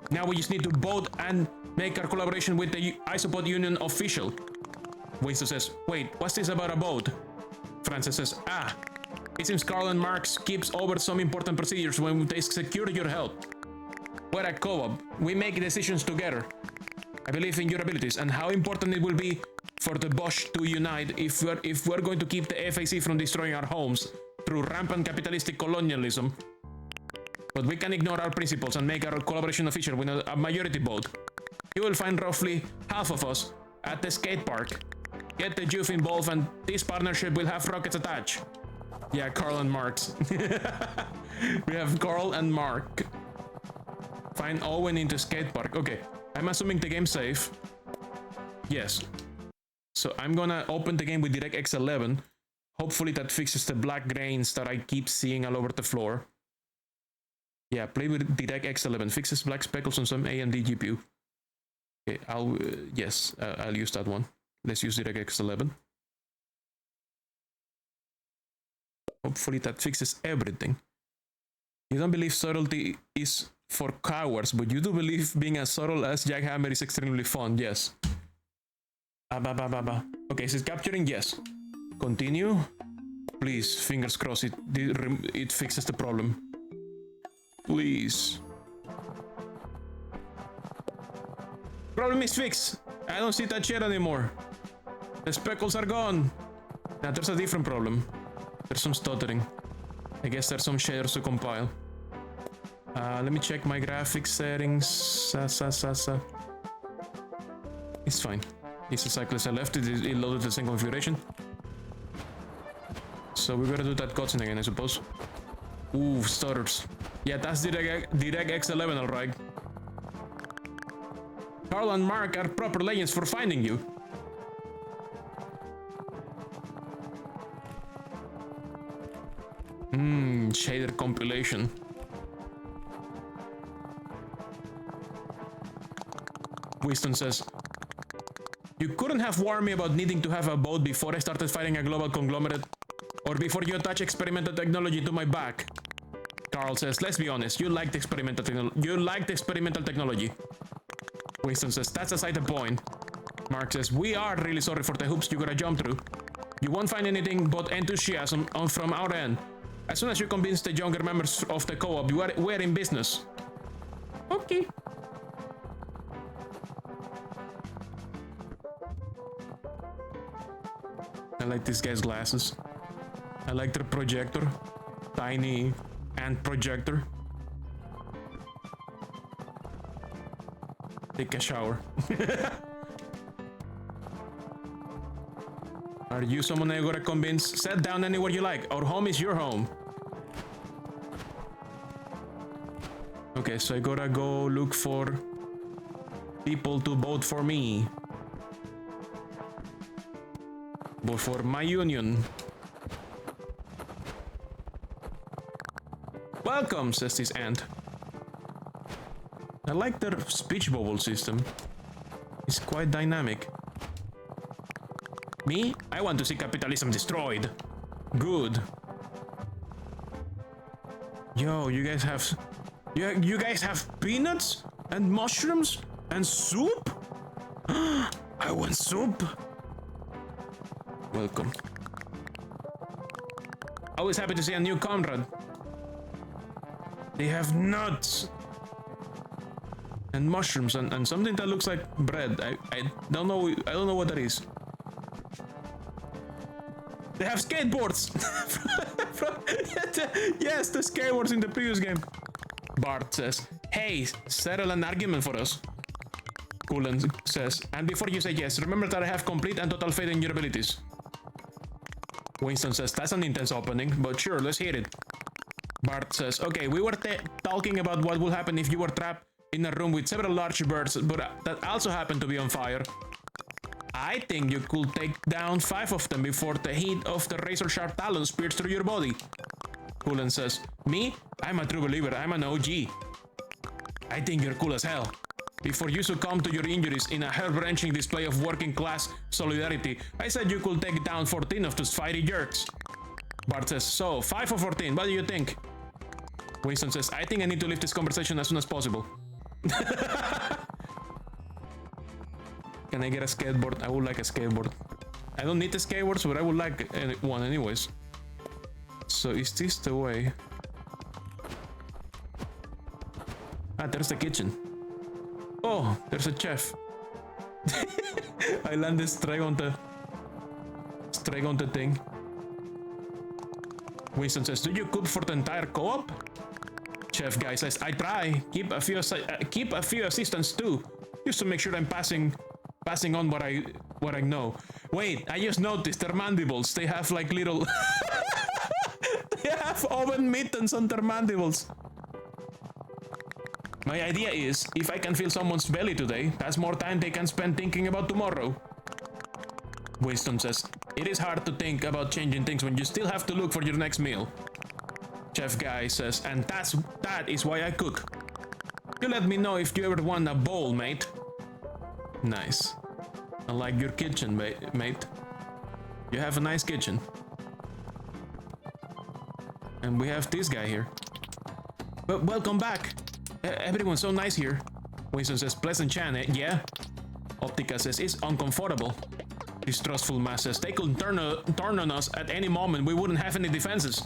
Now we just need to vote and make our collaboration with the Isopod Union official. Winston says, wait, what's this about a vote? Francis says, it seems Carl and Mark skips over some important procedures when they secure your help. We're a co-op. We make decisions together. I believe in your abilities and how important it will be for the Bosch to unite if we're going to keep the FAC from destroying our homes through rampant capitalistic colonialism. But we can ignore our principles and make our collaboration official with a majority vote. You will find roughly half of us at the skate park. Get the youth involved and this partnership will have rockets attached. Yeah, Carl and Mark's. We have Carl and Mark. Find Owen into skate park. Okay, I'm assuming the game's safe. Yes. So I'm gonna open the game with DirectX 11. Hopefully that fixes the black grains that I keep seeing all over the floor. Yeah, play with DirectX 11. Fixes black speckles on some AMD GPU. Okay, I'll use that one. Let's use DirectX 11. Hopefully that fixes everything. You don't believe subtlety is for cowards, but you do believe being as subtle as Jackhammer is extremely fun. Yes. Okay, is it capturing? Yes. Continue. Please, fingers crossed it fixes the problem. Please. Problem is fixed. I don't see that shit anymore. The speckles are gone. Now there's a different problem. There's some stuttering. I guess there's some shaders to compile. Let me check my graphics settings. It's fine. It's exactly as I left it. It loaded the same configuration. So we gotta do that cutscene again, I suppose. Ooh, stutters. Yeah, that's DirectX 11, alright. Carl and Mark are proper legends for finding you. Shader compilation. Winston says, you couldn't have warned me about needing to have a boat before I started fighting a global conglomerate, or before you attach experimental technology to my back. Carl says, let's be honest, you liked experimental technology. Winston says, that's aside the point. Mark says, we are really sorry for the hoops you gotta jump through. You won't find anything but enthusiasm from our end. As soon as you convince the younger members of the co-op, we're in business. Okay. I like this guy's glasses. I like their projector. Tiny and projector. Take a shower. Are you someone I gotta convince? Sit down anywhere you like. Our home is your home. Okay, so I gotta go look for people to vote for me. Vote for my union. Welcome, says this ant. I like their speech bubble system. It's quite dynamic. Me? I want to see capitalism destroyed. Good. Yo, you guys have peanuts and mushrooms and soup? I want soup. Welcome. Always happy to see a new comrade. They have nuts. and mushrooms and something that looks like bread. I don't know what that is. They have skateboards. Yes, the skateboards in the previous game. Bart says, "Hey, settle an argument for us." Cullen says, "And before you say yes, remember that I have complete and total faith in your abilities." Winston says, "That's an intense opening, but sure, let's hear it." Bart says, "Okay, we were talking about what will happen if you were trapped in a room with several large birds, but that also happened to be on fire. I think you could take down 5 of them before the heat of the razor-sharp talons pierce through your body." Cullen says, "Me? I'm a true believer. I'm an OG. I think you're cool as hell. Before you succumb to your injuries in a heart-wrenching display of working-class solidarity, I said you could take down 14 of those fiery jerks." Bart says, "So, 5 or 14, what do you think?" Winston says, "I think I need to leave this conversation as soon as possible." Can I get a skateboard? I would like a skateboard. I don't need a skateboard, but I would like one anyways. So is this the way? Ah, there's the kitchen. Oh, there's a chef. I landed straight on the thing. Winston says, "Do you cook for the entire co-op?" Chef guy says, "I try. Keep a few assistants too, just to make sure I'm passing on what I know." Wait, I just noticed their mandibles. They have like little. They have oven mittens on their mandibles. My idea is, if I can fill someone's belly today, that's more time they can spend thinking about tomorrow. Winston says, "It is hard to think about changing things when you still have to look for your next meal." Chef guy says, "And that is why I cook. You let me know if you ever want a bowl, mate." Nice. I like your kitchen, mate. You have a nice kitchen. And we have this guy here. But welcome back. Everyone's so nice here. Winston says, "Pleasant chat, eh? Yeah." Optica says, "It's uncomfortable." Distrustful Mass says, "They could turn on us at any moment. We wouldn't have any defenses."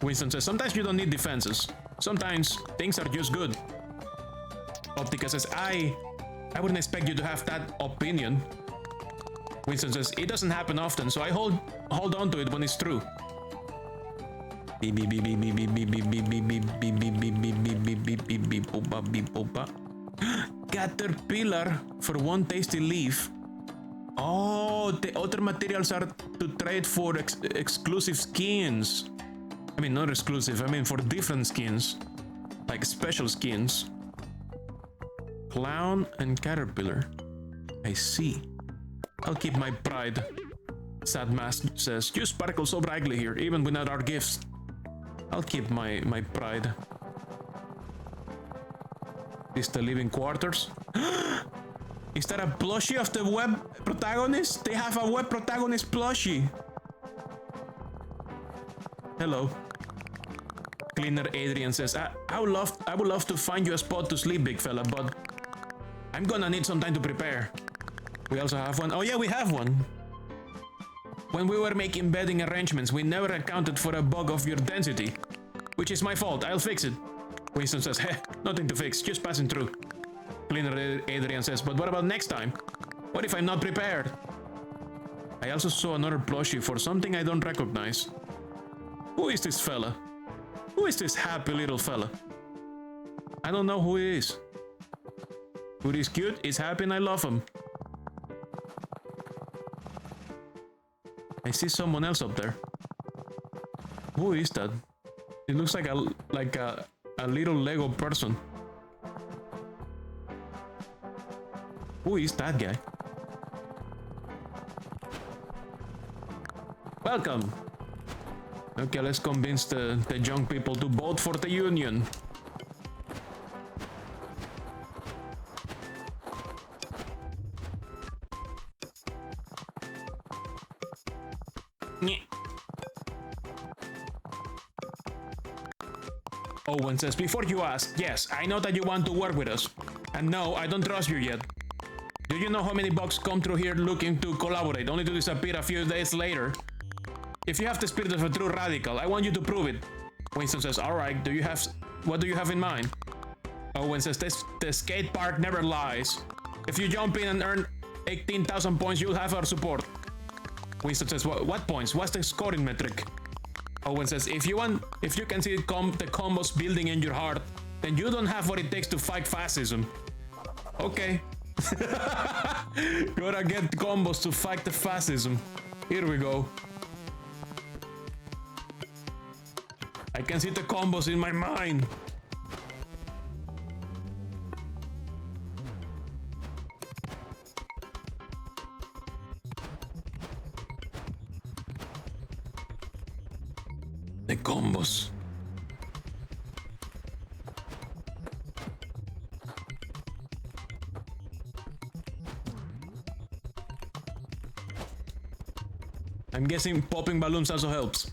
Winston says, "Sometimes you don't need defenses. Sometimes things are just good." Optica says, I wouldn't expect you to have that opinion." Winston says, "It doesn't happen often, so I hold on to it when it's true." Caterpillar for 1 tasty leaf. Oh, the other materials are to trade for exclusive skins. I mean, not exclusive, I mean for different skins. Like special skins. Clown and caterpillar. I see. I'll keep my pride. Sad Mask says, "You sparkle so brightly here, even without our gifts." I'll keep my pride. Is the living quarters? Is that a plushie of the web protagonist? They have a web protagonist plushie. Hello. Cleaner Adrian says, I would love to find you a spot to sleep, big fella, but I'm gonna need some time to prepare." We also have one. Oh yeah, we have one. "When we were making bedding arrangements, we never accounted for a bug of your density. Which is my fault, I'll fix it." Winston says, "Nothing to fix, just passing through." Cleaner Adrian says, "But what about next time? What if I'm not prepared?" I also saw another plushie for something I don't recognize. Who is this fella? Who is this happy little fella? I don't know who he is. But he's cute, he's happy, and I love him. I see someone else up there. Who is that? It looks like a little Lego person. Who is that guy? Welcome. Okay, let's convince the young people to vote for the union. Owen says, "Before you ask, yes, I know that you want to work with us. And no, I don't trust you yet. Do you know how many bugs come through here looking to collaborate, only to disappear a few days later? If you have the spirit of a true radical, I want you to prove it." Winston says, "Alright, what do you have in mind?" Owen says the skate park never lies. If you jump in and earn 18,000 points, you'll have our support. Winston says, what points? What's the scoring metric? Owen says, if you can see the combos building in your heart, then you don't have what it takes to fight fascism. Okay. Gotta get combos to fight the fascism. Here we go. I can see the combos in my mind. The combos. I'm guessing popping balloons also helps.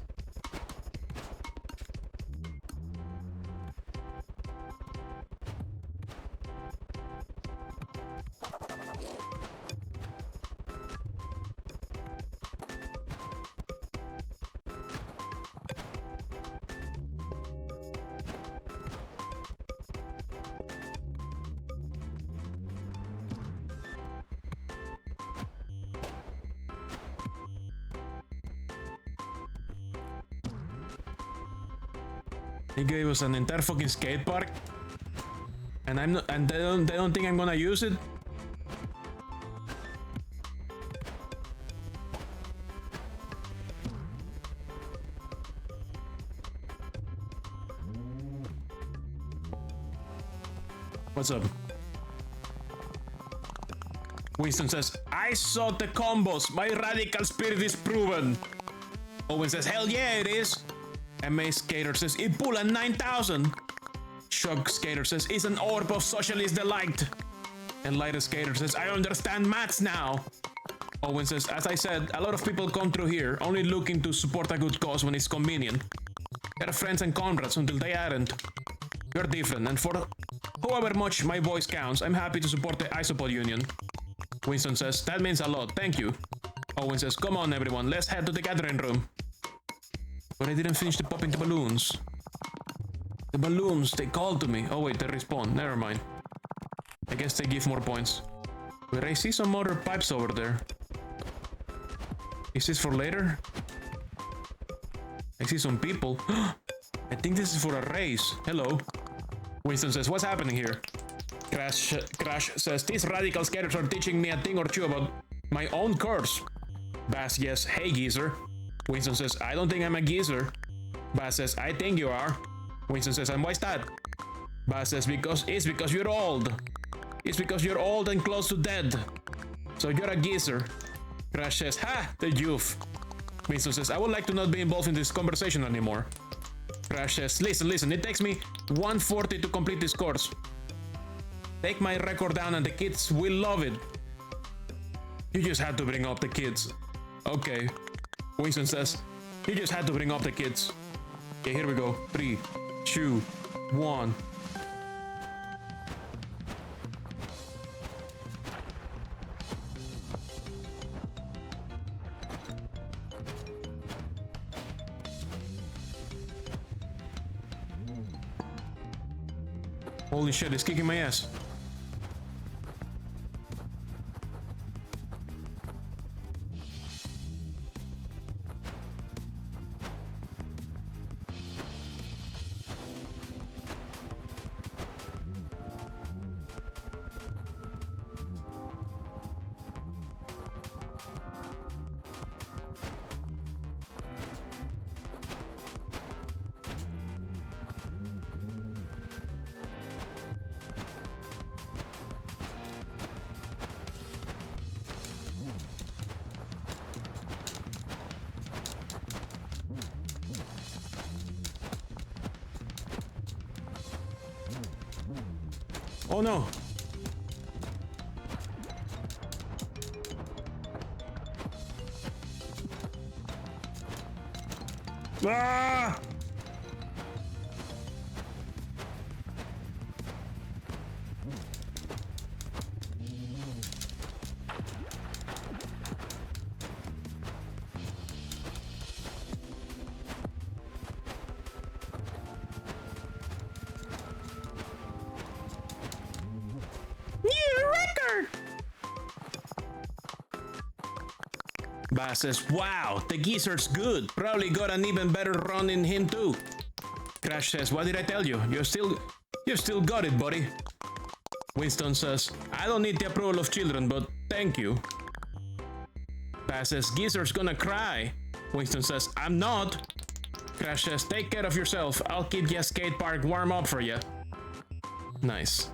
He gave us an entire fucking skate park, and they don't think I'm gonna use it. What's up? Winston says, I saw the combos. My radical spirit is proven. Owen says, hell yeah, it is. MA Skater says, Ipula 9000. Shock Skater says, it's an orb of socialist delight. And Lighter Skater says, I understand maths now. Owen says, as I said, a lot of people come through here only looking to support a good cause when it's convenient. They're friends and comrades until they aren't. You're different, and for however much my voice counts, I'm happy to support the Isopod Union. Winston says, that means a lot, thank you. Owen says, come on everyone, let's head to the gathering room. But I didn't finish the popping the balloons. The balloons, they called to me. Oh wait, they respawn, never mind. I guess they give more points. But I see some other pipes over there. Is this for later? I see some people. I think this is for a race. Hello. Winston says, what's happening here? Crash says, these radical skaters are teaching me a thing or two about my own curves. Bass, yes, hey geezer. Winston says, I don't think I'm a geezer. Bass says, I think you are. Winston says, and why's that? Bass says, it's because you're old. It's because you're old and close to dead. So you're a geezer. Crash says, ha, the youth. Winston says, I would like to not be involved in this conversation anymore. Crash says, listen, it takes me 140 to complete this course. Take my record down and the kids will love it. You just had to bring up the kids. Okay. Winston says, you just had to bring up the kids. Okay, here we go. 3, 2, 1. Holy shit, it's kicking my ass. Oh no! Ah! Bass says, wow, the geezer's good. Probably got an even better run in him too. Crash says, what did I tell you? You still got it, buddy. Winston says, I don't need the approval of children, but thank you. Bass says, geezer's gonna cry. Winston says, I'm not. Crash says, take care of yourself. I'll keep the skate park warm up for you. Nice.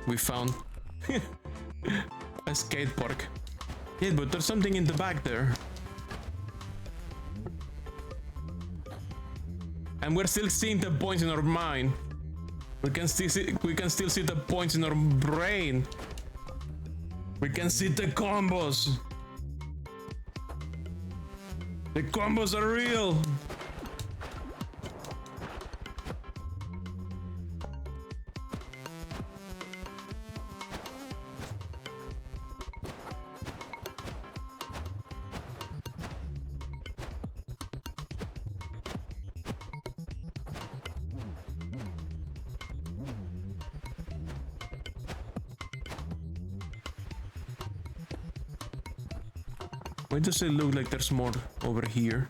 We found a skate park. Yeah, but there's something in the back there. And we're still seeing the points in our mind. We can still see the points in our brain. We can see the combos. The combos are real. Why does it look like there's more over here?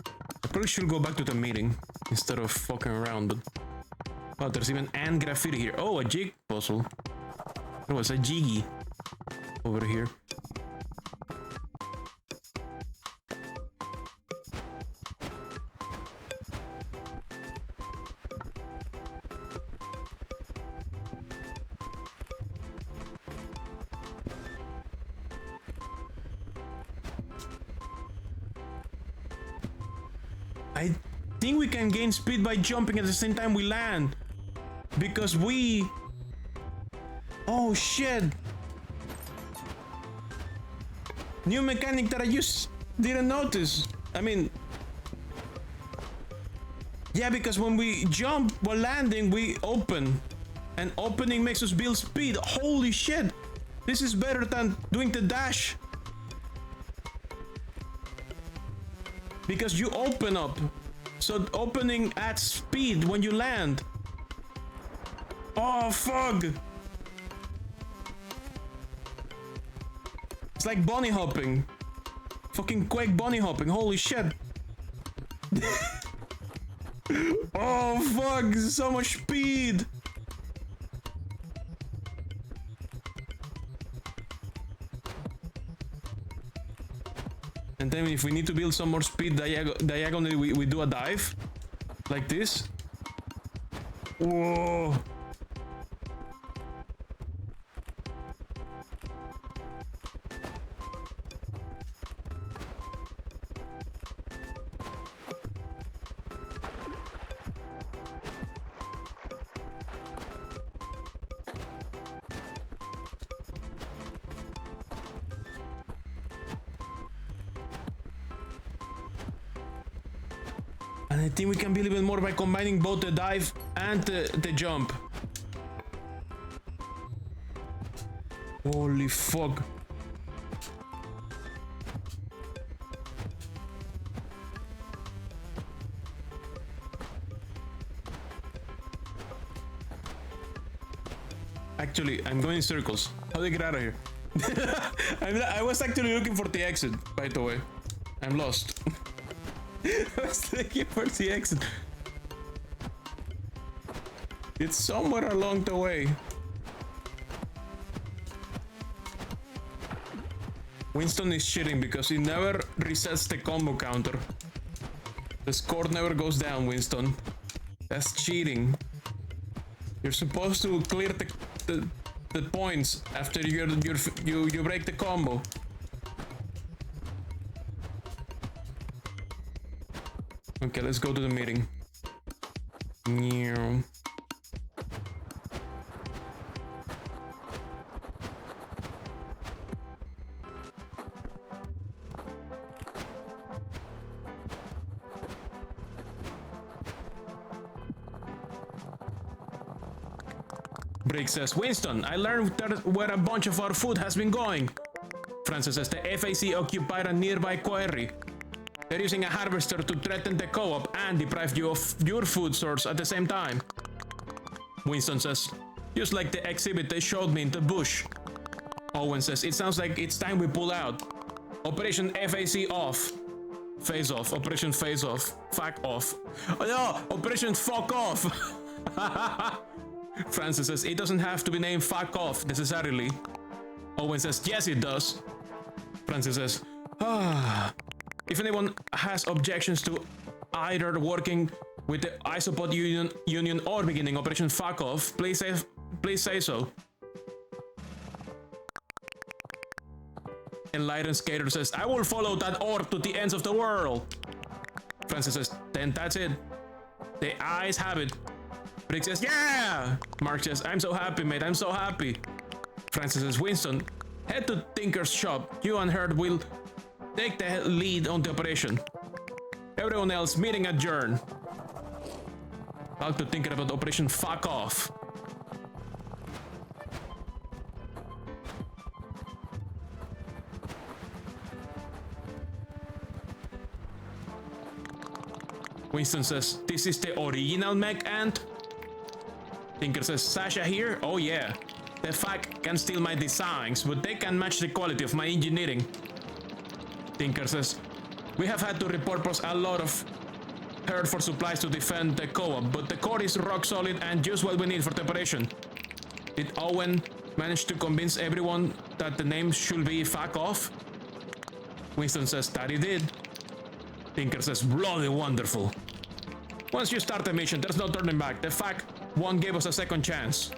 I probably should go back to the meeting instead of fucking around, but... Oh, there's even an graffiti here. Oh, a jig puzzle. There was a jiggy over here. I think we can gain speed by jumping at the same time we land. Because we... Oh shit! New mechanic that I just didn't notice. I mean... Yeah, because when we jump while landing, we open. And opening makes us build speed. Holy shit! This is better than doing the dash. Because you open up. So opening adds speed when you land. Oh, fuck! It's like bunny hopping. Fucking Quake bunny hopping, holy shit. Oh, fuck, so much speed. And then if we need to build some more speed diagonally, we do a dive. Like this. Whoa. And I think we can build even more by combining both the dive and the jump. Holy fuck. Actually, I'm going in circles. How do I get out of here? I was actually looking for the exit, by the way. I'm lost. I was looking for the exit. It's somewhere along the way. Winston is cheating because he never resets the combo counter. The score never goes down, Winston. That's cheating. You're supposed to clear the points after you break the combo. Okay, let's go to the meeting. Meow. Brick says, Winston, I learned that where a bunch of our food has been going. Francis says, the FAC occupied a nearby quarry. They're using a harvester to threaten the co-op and deprive you of your food source at the same time. Winston says, just like the exhibit they showed me in the bush. Owen says, it sounds like it's time we pull out. Operation FAC off. Phase off. Operation phase off. Fuck off. Oh no! Operation fuck off! Francis says, it doesn't have to be named fuck off necessarily. Owen says, yes it does. Francis says, if anyone has objections to either working with the Isopod union or beginning Operation fuck off, please say so. Enlightened Skater says, I will follow that orb to the ends of the world. Francis says, then that's it. The eyes have it. Rick says, yeah! Mark says, I'm so happy, mate, I'm so happy. Francis says, Winston, head to Tinker's shop. You and Herd will take the lead on the operation. Everyone else, meeting adjourned. Talk to Tinker about Operation Fuck Off. Winston says, this is the original mech ant? Tinker says, Sasha here? Oh yeah. The FAC can steal my designs, but they can match the quality of my engineering. Tinker says, we have had to repurpose a lot of Herd for supplies to defend the co-op, but the core is rock solid and just what we need for the operation. Did Owen manage to convince everyone that the name should be Fuck Off? Winston says that he did. Tinker says, bloody wonderful. Once you start the mission, there's no turning back. The FAC won't give us a second chance.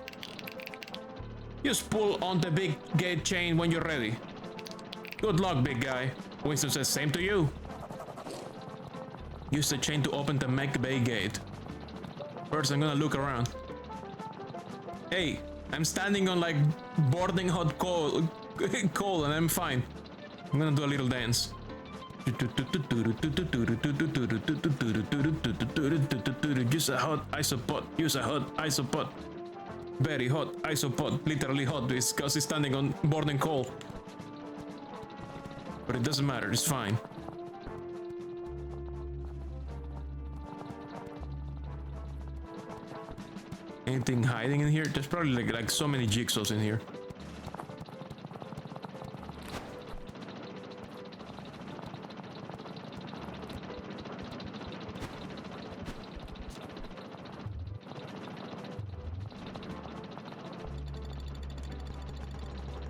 Just pull on the big gate chain when you're ready. Good luck, big guy. Winston says, same to you. Use the chain to open the mech bay gate. First, I'm gonna look around. Hey, I'm standing on like boarding hot coal and I'm fine. I'm gonna do a little dance. Use a hot isopod. Use a hot isopod. Very hot isopod. Literally hot because he's standing on boarding coal. But it doesn't matter. It's fine. Anything hiding in here? There's probably like so many jigsaws in here.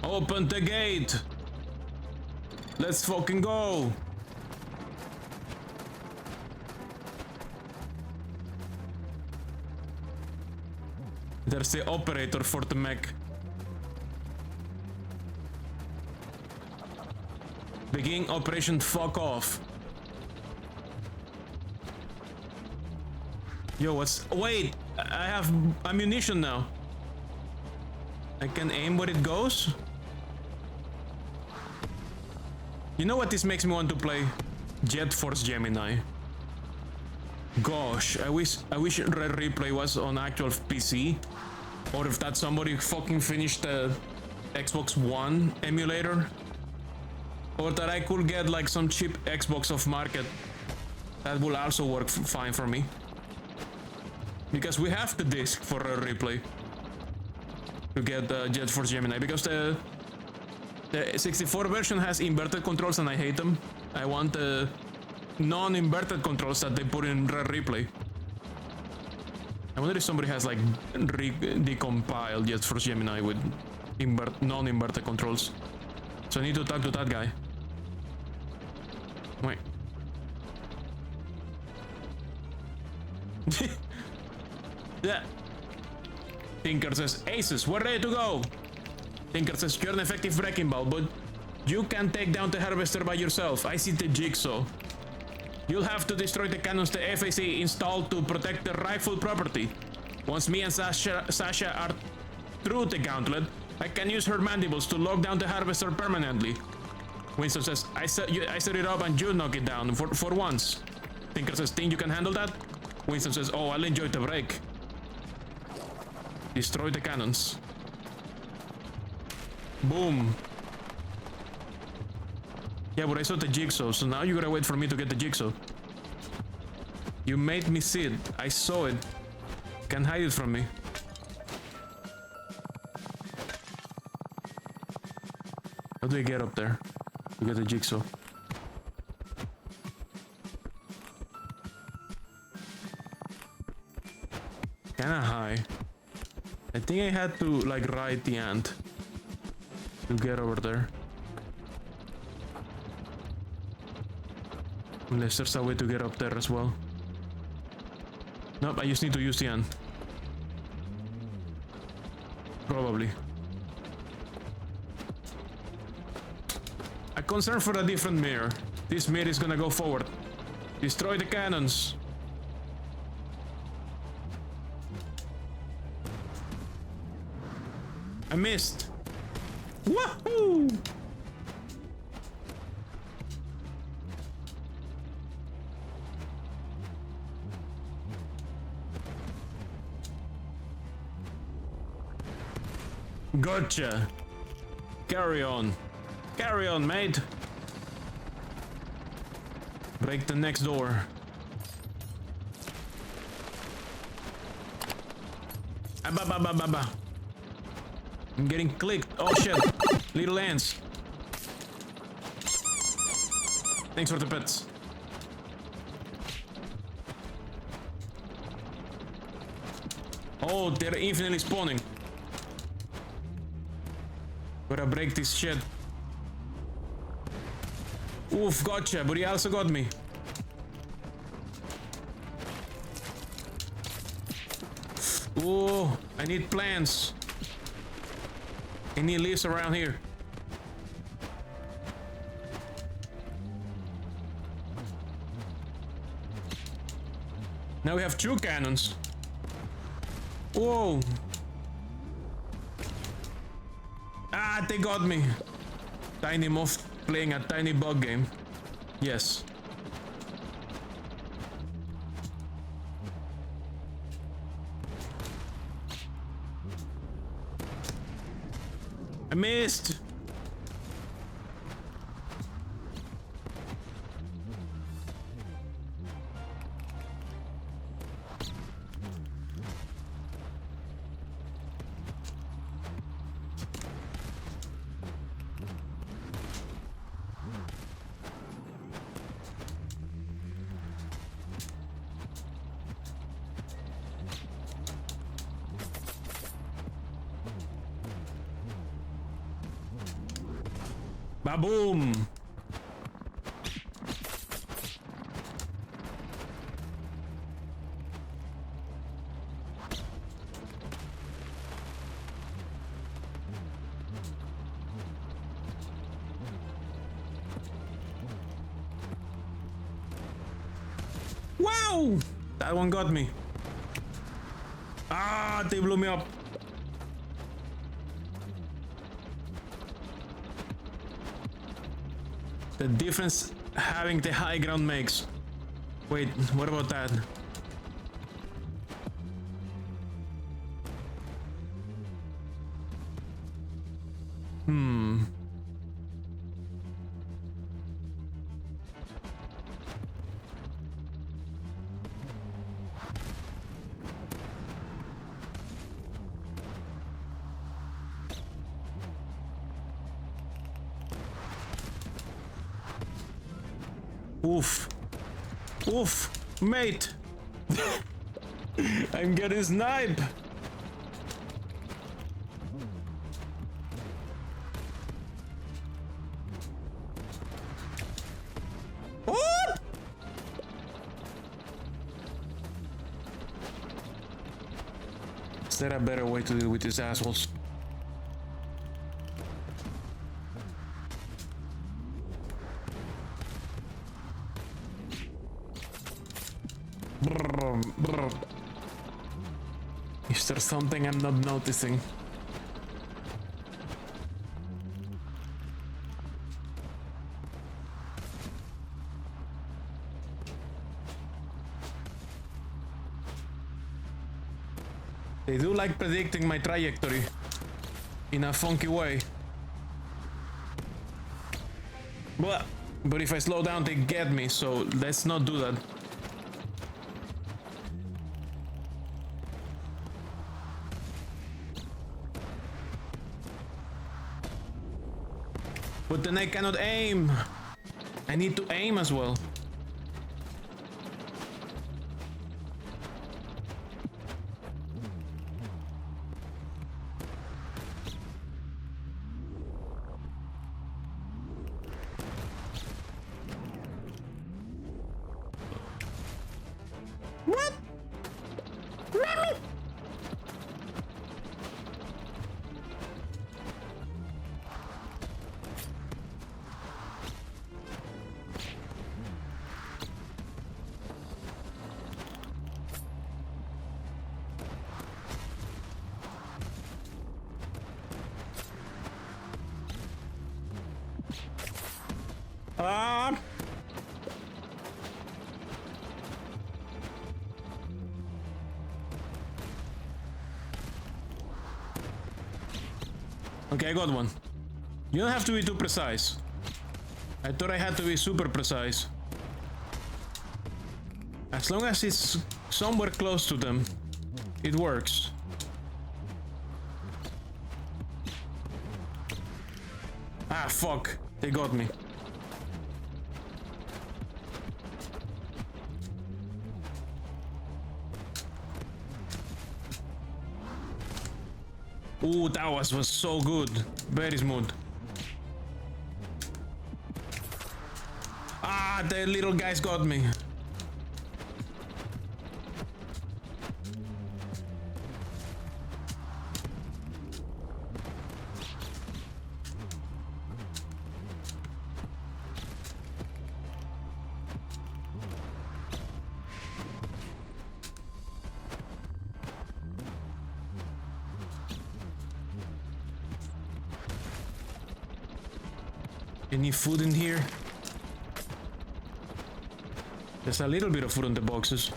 Open the gate! Let's fucking go! There's the operator for the mech. Begin Operation Fuck Off. Yo, what's... Wait! I have ammunition now. I can aim where it goes? You know what this makes me want to play? Jet Force Gemini. Gosh, I wish Red Replay was on actual PC. Or if that somebody fucking finished the Xbox One emulator. Or that I could get like some cheap Xbox off market. That will also work fine for me. Because we have the disc for Red Replay. To get Jet Force Gemini. Because the 64 version has inverted controls and I hate them. I want the non-inverted controls that they put in Red Replay. I wonder if somebody has like decompiled Jet Force Gemini with non-inverted controls. So I need to talk to that guy. Wait. Yeah. Tinker says, Aces, we're ready to go. Tinker says, you're an effective wrecking ball, but you can take down the harvester by yourself. I see the jigsaw. You'll have to destroy the cannons the FAC installed to protect the rightful property. Once me and Sasha are through the gauntlet, I can use her mandibles to lock down the harvester permanently. Winston says, I set it up and you knock it down for once. Tinker says, think you can handle that? Winston says, oh, I'll enjoy the break. Destroy the cannons. Boom. Yeah, but I saw the jigsaw, so now you gotta wait for me to get the jigsaw. You made me see it. I saw it. Can't hide it from me. How do I get up there? to get the jigsaw. Kinda high. I think I had to like ride the ant to get over there. Unless there's a way to get up there as well. Nope, I just need to use the ant. Probably. A concern for a different mirror. This mirror is gonna go forward. Destroy the cannons. I missed. Wahoo! Gotcha. Carry on. Carry on, mate. Break the next door. Abba. I'm getting clicked. Oh shit. Little ants. Thanks for the pets. Oh, they're infinitely spawning. Gotta break this shit. Oof, gotcha, but he also got me. Oh, I need plants. I need leaves around here. Now we have 2 cannons. Whoa. Ah, they got me. Tiny Moth playing a tiny bug game. Yes. I missed. Ba-boom! Wow! That one got me. Ah, they blew me up. The difference having the high ground makes. Wait, what about that? Oof. Oof, mate. I'm getting sniped. What? Is there a better way to deal with these assholes? Is there something I'm not noticing? They do like predicting my trajectory in a funky way. But if I slow down, they get me, so let's not do that. But then I cannot aim. I need to aim as well. What? Okay, I got one. You don't have to be too precise. I thought I had to be super precise. As long as it's somewhere close to them, it works. Ah, fuck. They got me. Ooh, that was so good. Very smooth. Ah, the little guys got me. Any food in here? There's a little bit of food on the boxes.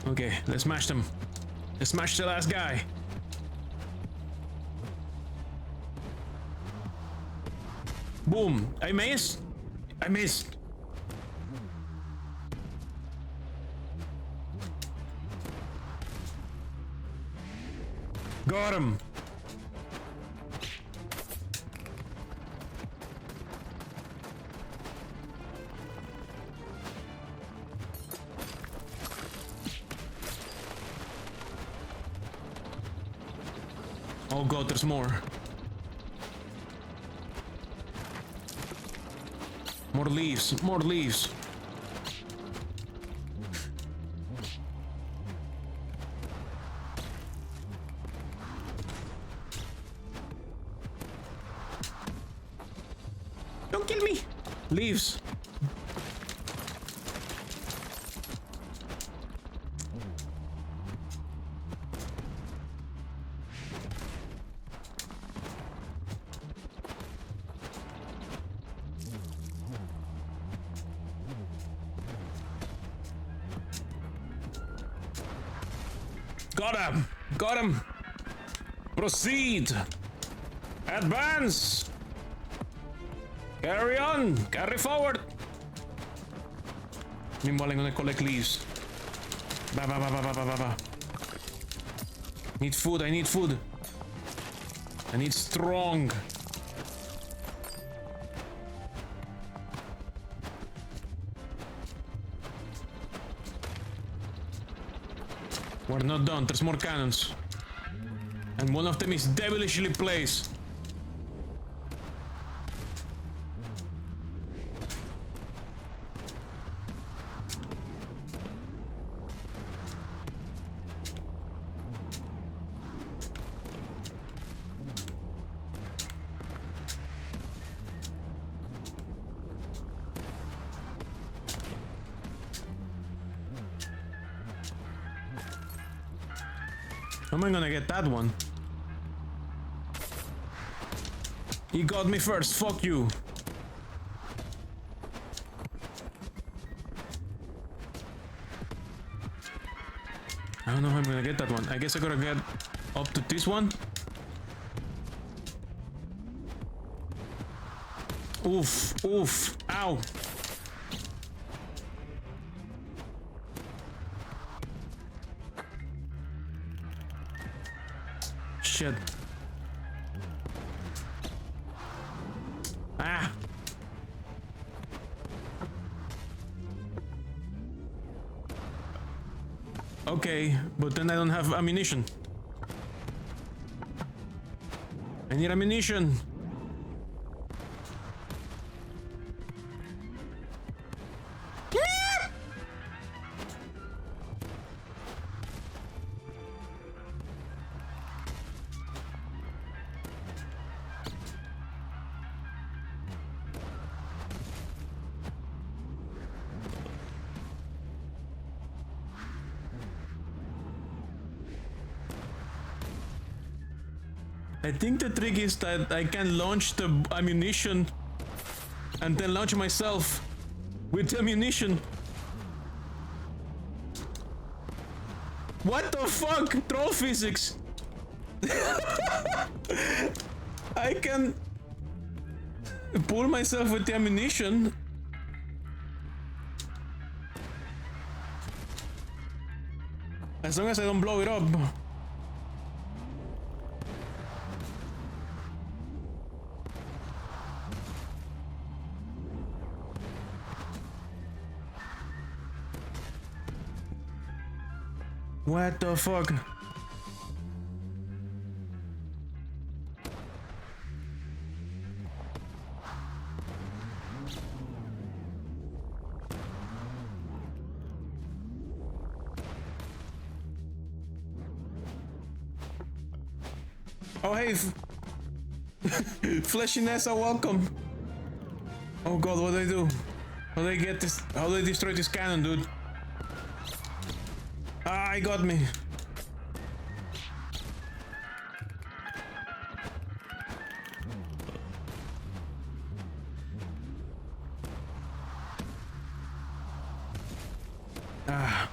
Okay, let's smash them. Let's smash the last guy. Boom. I missed. I missed. Got him. Oh god, there's more. More leaves, more leaves. Don't kill me! Leaves. Got him! Got him! Proceed! Advance! Carry on! Carry forward! Meanwhile, I'm gonna collect leaves. Ba ba ba ba ba ba ba ba. Need food, I need food. I need strong. We're not done, there's more cannons. And one of them is devilishly placed. How am I gonna get that one? He got me first, fuck you. I don't know how I'm gonna get that one. I guess I gotta get up to this one. Oof, oof, ow. Shit. Ah. Okay, but then I don't have ammunition. I need ammunition. I think the trick is that I can launch the ammunition and then launch myself with the ammunition. What the fuck? Troll physics. I can pull myself with the ammunition. As long as I don't blow it up. What the fuck? Oh hey, Fleshy Nessa, welcome. Oh god, what do I do? How do I get this? How do I destroy this cannon, dude? Ah, he got me. Ah.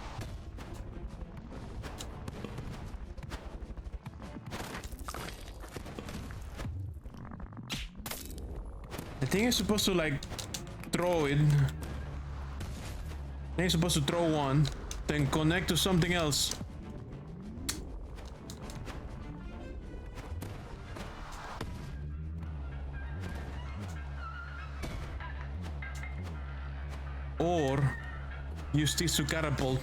I think I'm supposed to like throw it. I think I'm supposed to throw one. Then connect to something else. Or use this to catapult.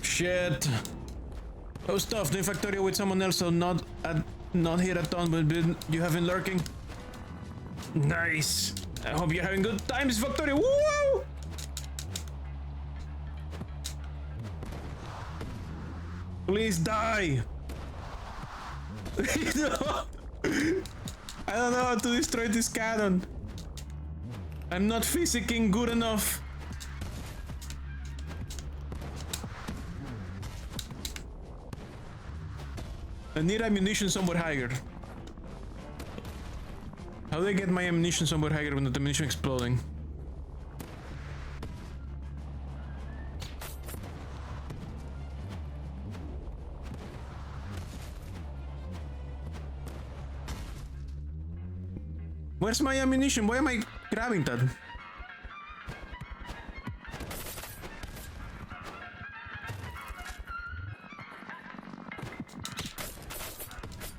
Shit. Oh stuff, the Factorio with someone else, so not here at dawn, but you have been lurking. Nice. I hope you're having good times, Factorio. Woo! Please die! No. I don't know how to destroy this cannon. I'm not physicking good enough. I need ammunition somewhere higher. How do I get my ammunition somewhere higher when the ammunition exploding? Where's my ammunition? Why am I grabbing that?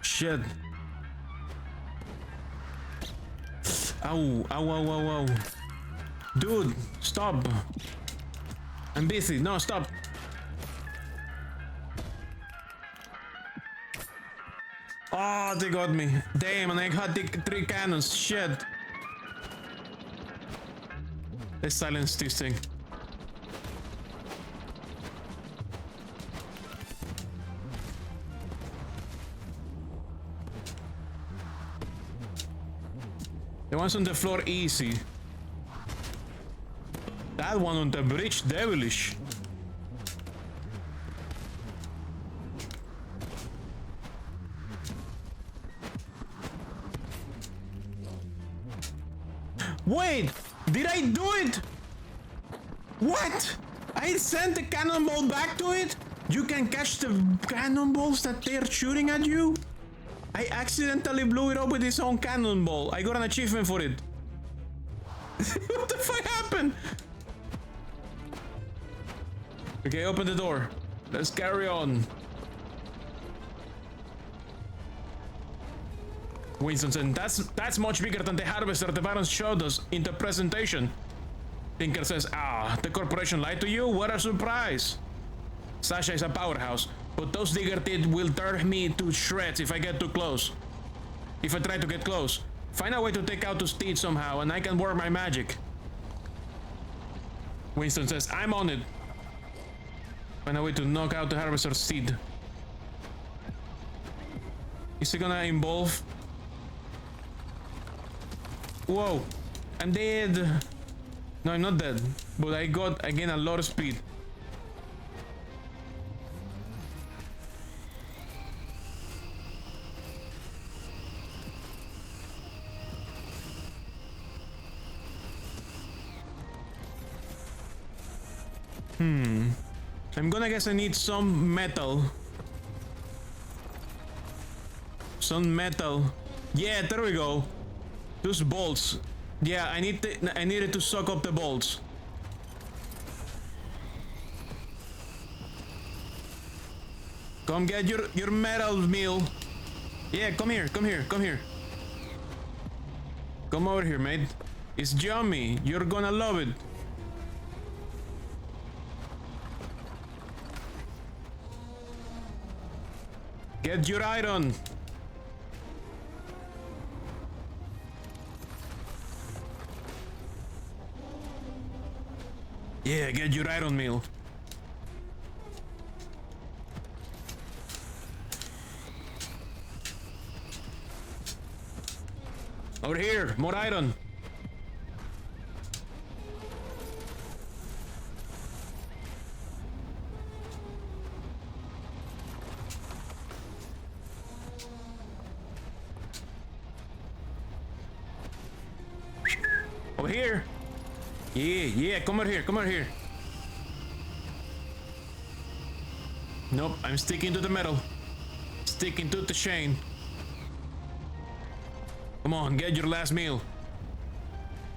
Shit. Ow, ow, ow, ow, ow. Dude, stop. I'm busy. No, stop. Oh, they got me. Damn, and I had the 3 cannons. Shit. Let's silence this thing. The ones on the floor, easy. That one on the bridge, devilish. Wait! Did I do it? What? I sent the cannonball back to it? You can catch the cannonballs that they're shooting at you? I accidentally blew it up with its own cannonball. I got an achievement for it. What the fuck happened? Okay, open the door. Let's carry on. Winston said, that's much bigger than the harvester the Barons showed us in the presentation. Tinker says, the corporation lied to you? What a surprise. Sasha is a powerhouse, but those digger teeth will tear me to shreds if I get too close. If I try to get close. Find a way to take out those teeth somehow, and I can work my magic. Winston says, I'm on it. Find a way to knock out the harvester's teeth. Is it gonna involve... Whoa, I'm dead. No, I'm not dead, but I got, again, a lot of speed. I'm gonna guess I need some metal. Some metal. Yeah, there we go. Those bolts. Yeah, I needed to suck up the bolts. Come get your metal meal. Yeah, come here. Come over here, mate. It's yummy. You're gonna love it. Get your iron. Yeah, get your iron meal. Over here, more iron. Over here. Yeah, come over here. Nope, I'm sticking to the metal. Sticking to the chain. Come on, get your last meal.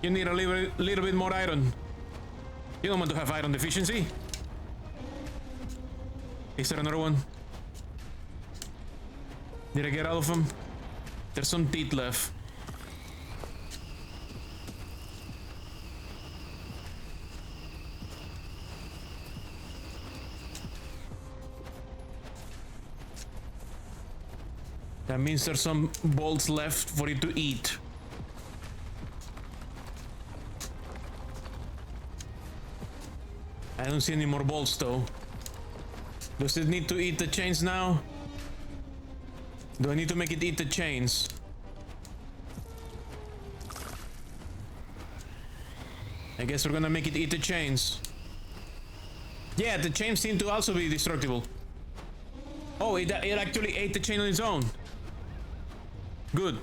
You need a little bit more iron. You don't want to have iron deficiency. Is there another one? Did I get all of them? There's some teeth left. That means there's some bolts left for it to eat. I don't see any more bolts though. Does it need to eat the chains now? Do I need to make it eat the chains? I guess we're gonna make it eat the chains. Yeah, the chains seem to also be destructible. Oh, it actually ate the chain on its own. Good.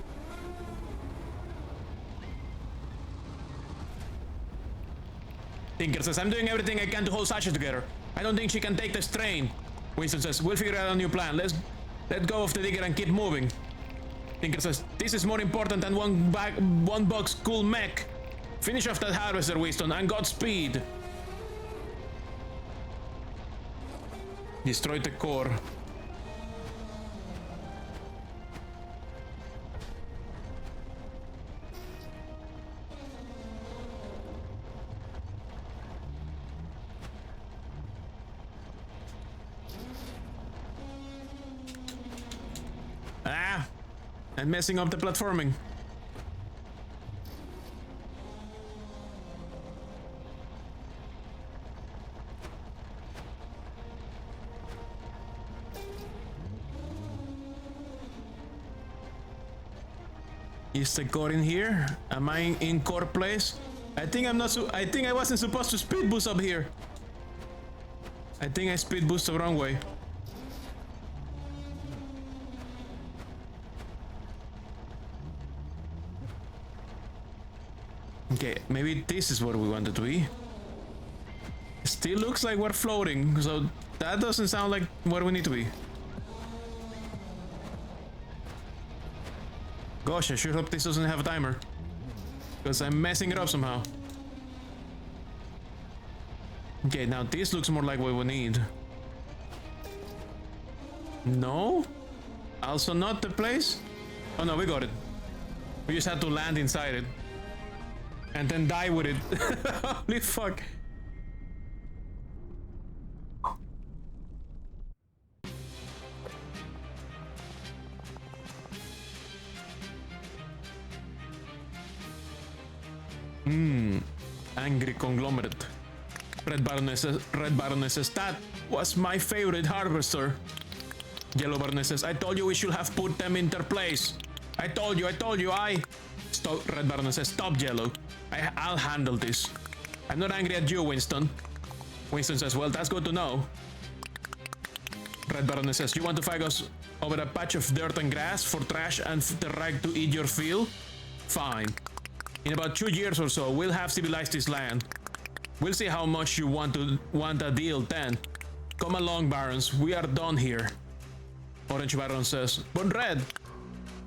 Tinker says, I'm doing everything I can to hold Sasha together. I don't think she can take the strain. Winston says, we'll figure out a new plan. Let's let go of the digger and keep moving. Tinker says, this is more important than one box cool mech. Finish off that harvester, Winston, and Godspeed. Destroy the core. And messing up the platforming. Is the core in here? Am I in core place? I think I'm not. I think I wasn't supposed to speed boost up here. I think I speed boost the wrong way. Okay, maybe this is where we wanted to be. Still looks like we're floating, so that doesn't sound like where we need to be. Gosh, I sure hope this doesn't have a timer, because I'm messing it up somehow. Okay, now this looks more like what we need. No? Also not the place? Oh no, we got it. We just had to land inside it. And then die with it. Holy fuck. Angry conglomerate. Red Baroness says, that was my favorite harvester. Yellow Baroness says, I told you we should have put them in their place. I told you, Stop, Red Baroness says, stop, Yellow. I'll handle this. I'm not angry at you, Winston. Winston says, well, that's good to know. Red Baroness says, you want to fight us over a patch of dirt and grass for trash and the right to eat your fill? Fine. In about 2 years or so, we'll have civilized this land. We'll see how much you want a deal then. Come along, Barons. We are done here. Orange Baron says, but Red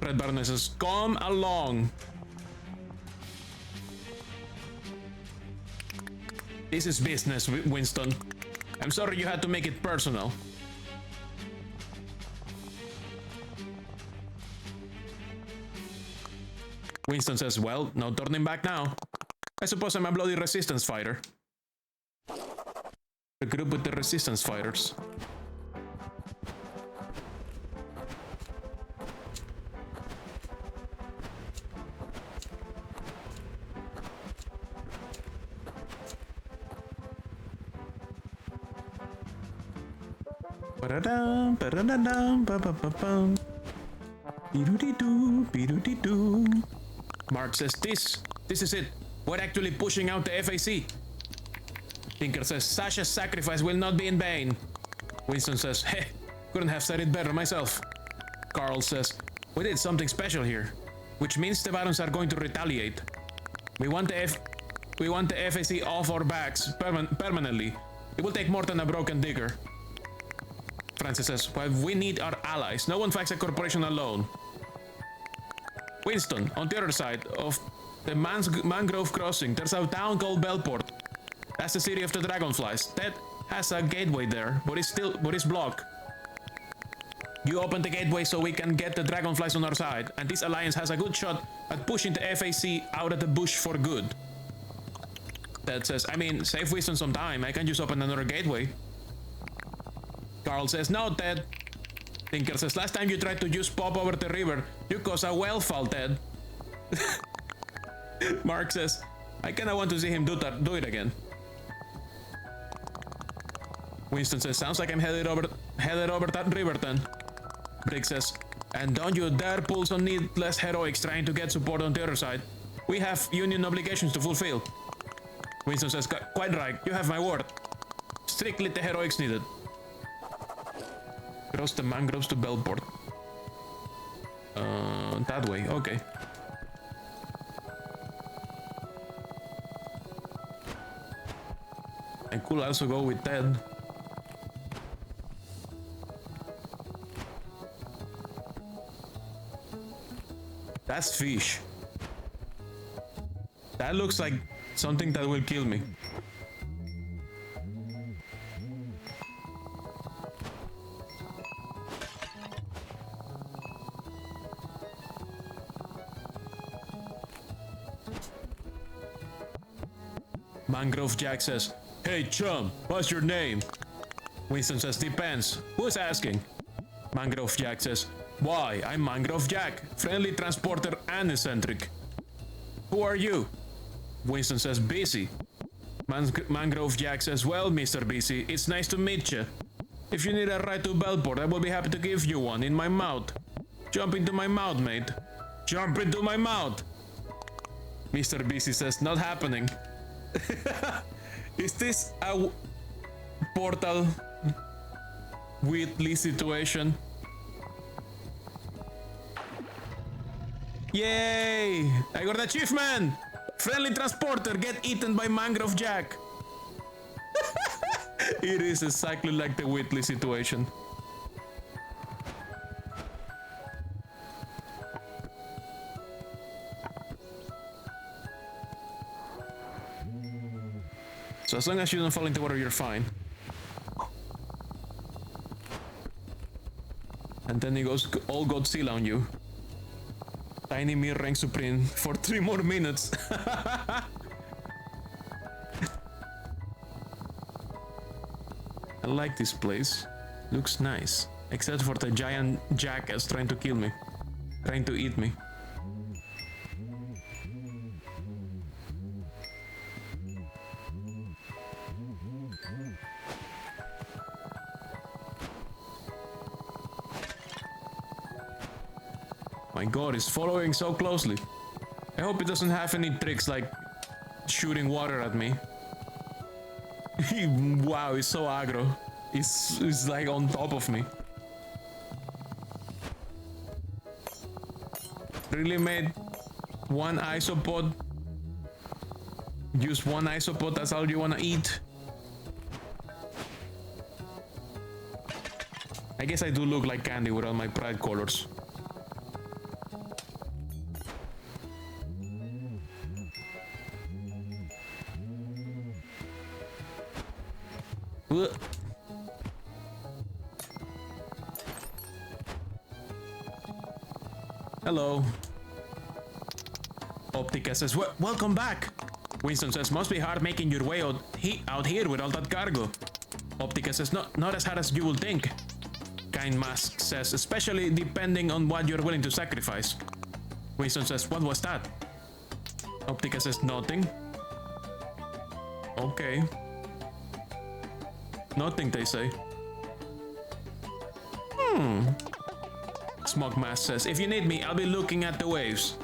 Baroness says, come along. This is business, Winston. I'm sorry you had to make it personal. Winston says, well, no turning back now. I suppose I'm a bloody resistance fighter. The group with the resistance fighters. Mark says, this is it. We're actually pushing out the FAC. Tinker says, Sasha's sacrifice will not be in vain. Winston says, hey, couldn't have said it better myself. Carl says, we did something special here, which means the Barons are going to retaliate. We want the FAC off our backs permanently. It will take more than a broken digger. Francis says, well, we need our allies. No one fights a corporation alone. Winston, on the other side of the Mangrove Crossing, there's a town called Bellport. That's the city of the dragonflies. That has a gateway there, but it's blocked. You open the gateway so we can get the dragonflies on our side, and this alliance has a good shot at pushing the FAC out of the bush for good. Ted says, I mean, save Winston some time. I can just open another gateway. Carl says, no, Ted. Tinker says, last time you tried to use Pop over the river, you caused a well fall, Ted. Mark says, I kinda want to see him do it again. Winston says, sounds like I'm headed over that river then. Brick says, and don't you dare pull some needless heroics trying to get support on the other side. We have union obligations to fulfill. Winston says, quite right, you have my word. Strictly the heroics needed. Cross the mangroves to Bellport. That way, okay. I could also go with Ted. That's fish. That looks like something that will kill me. Mangrove Jack says, hey chum, what's your name? Winston says, depends. Who's asking? Mangrove Jack says, why, I'm Mangrove Jack, friendly transporter and eccentric. Who are you? Winston says, Busy. Mangrove Jack says, well, Mr. Busy, it's nice to meet you. If you need a ride to Bellport, I will be happy to give you one in my mouth. Jump into my mouth, mate. Jump into my mouth. Mr. Busy says, not happening. Is this a Portal Wheatley situation? Yay! I got an achievement! Friendly transporter, get eaten by Mangrove Jack. It is exactly like the Whitley situation. So as long as you don't fall into water, you're fine. And then he goes all Godzilla on you. Tiny me rank supreme for 3 more minutes. I like this place. Looks nice. Except for the giant jackass trying to kill me. Trying to eat me. My god, he's following so closely. I hope he doesn't have any tricks like shooting water at me. Wow, he's so aggro. He's like on top of me. Really made one isopod. Use one isopod, that's all you wanna eat. I guess I do look like candy with all my pride colors. Hello. Optica says, welcome back. Winston says, must be hard making your way out here with all that cargo. Optica says, not as hard as you will think. Kind Mask says, especially depending on what you're willing to sacrifice. Winston says, what was that? Optica says, nothing. Okay. Nothing, they say. Smog Mask says, if you need me, I'll be looking at the waves.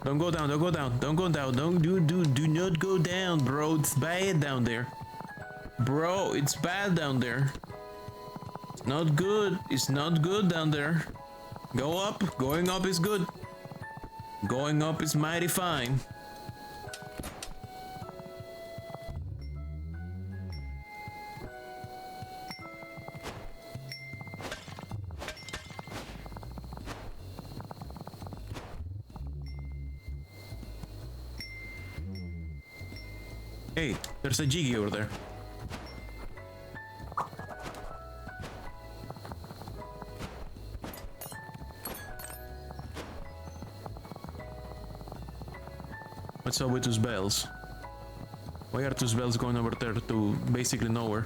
Don't go down, don't go down, don't go down, do not go down, bro. It's bad down there. Bro, it's bad down there. It's not good. It's not good down there. Go up. Going up is good. Going up is mighty fine. Hey, there's a Jiggy over there. What's up with those bells? Why are those bells going over there to basically nowhere?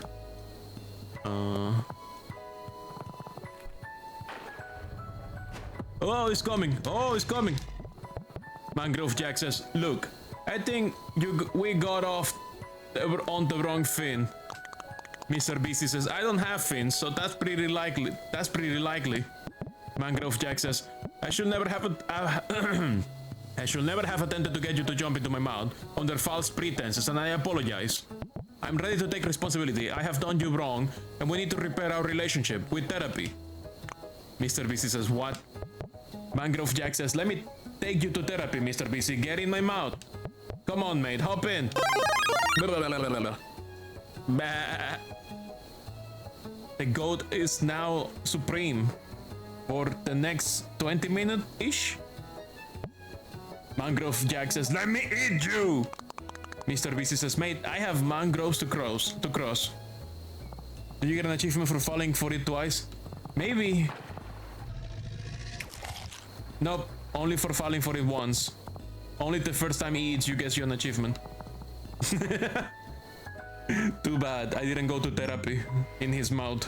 Oh, he's coming! Oh, he's coming! Mangrove Jack says, look, I think we got off on the wrong fin. Mr. BC says, I don't have fins, so that's pretty likely. That's pretty likely. Mangrove Jack says, I should never have I should never have attempted to get you to jump into my mouth under false pretenses, and I apologize. I'm ready to take responsibility. I have done you wrong, and we need to repair our relationship with therapy. Mr. BC says, what? Mangrove Jack says, let me take you to therapy, Mr. BC. Get in my mouth. Come on, mate. Hop in. The goat is now supreme for the next 20 minutes-ish. Mangrove Jack says, let me eat you. Mr. BC says, mate, I have mangroves to cross. Do you get an achievement for falling for it twice? Maybe. Nope, only for falling for it once. Only the first time he eats you gets you an achievement. Too bad, I didn't go to therapy in his mouth.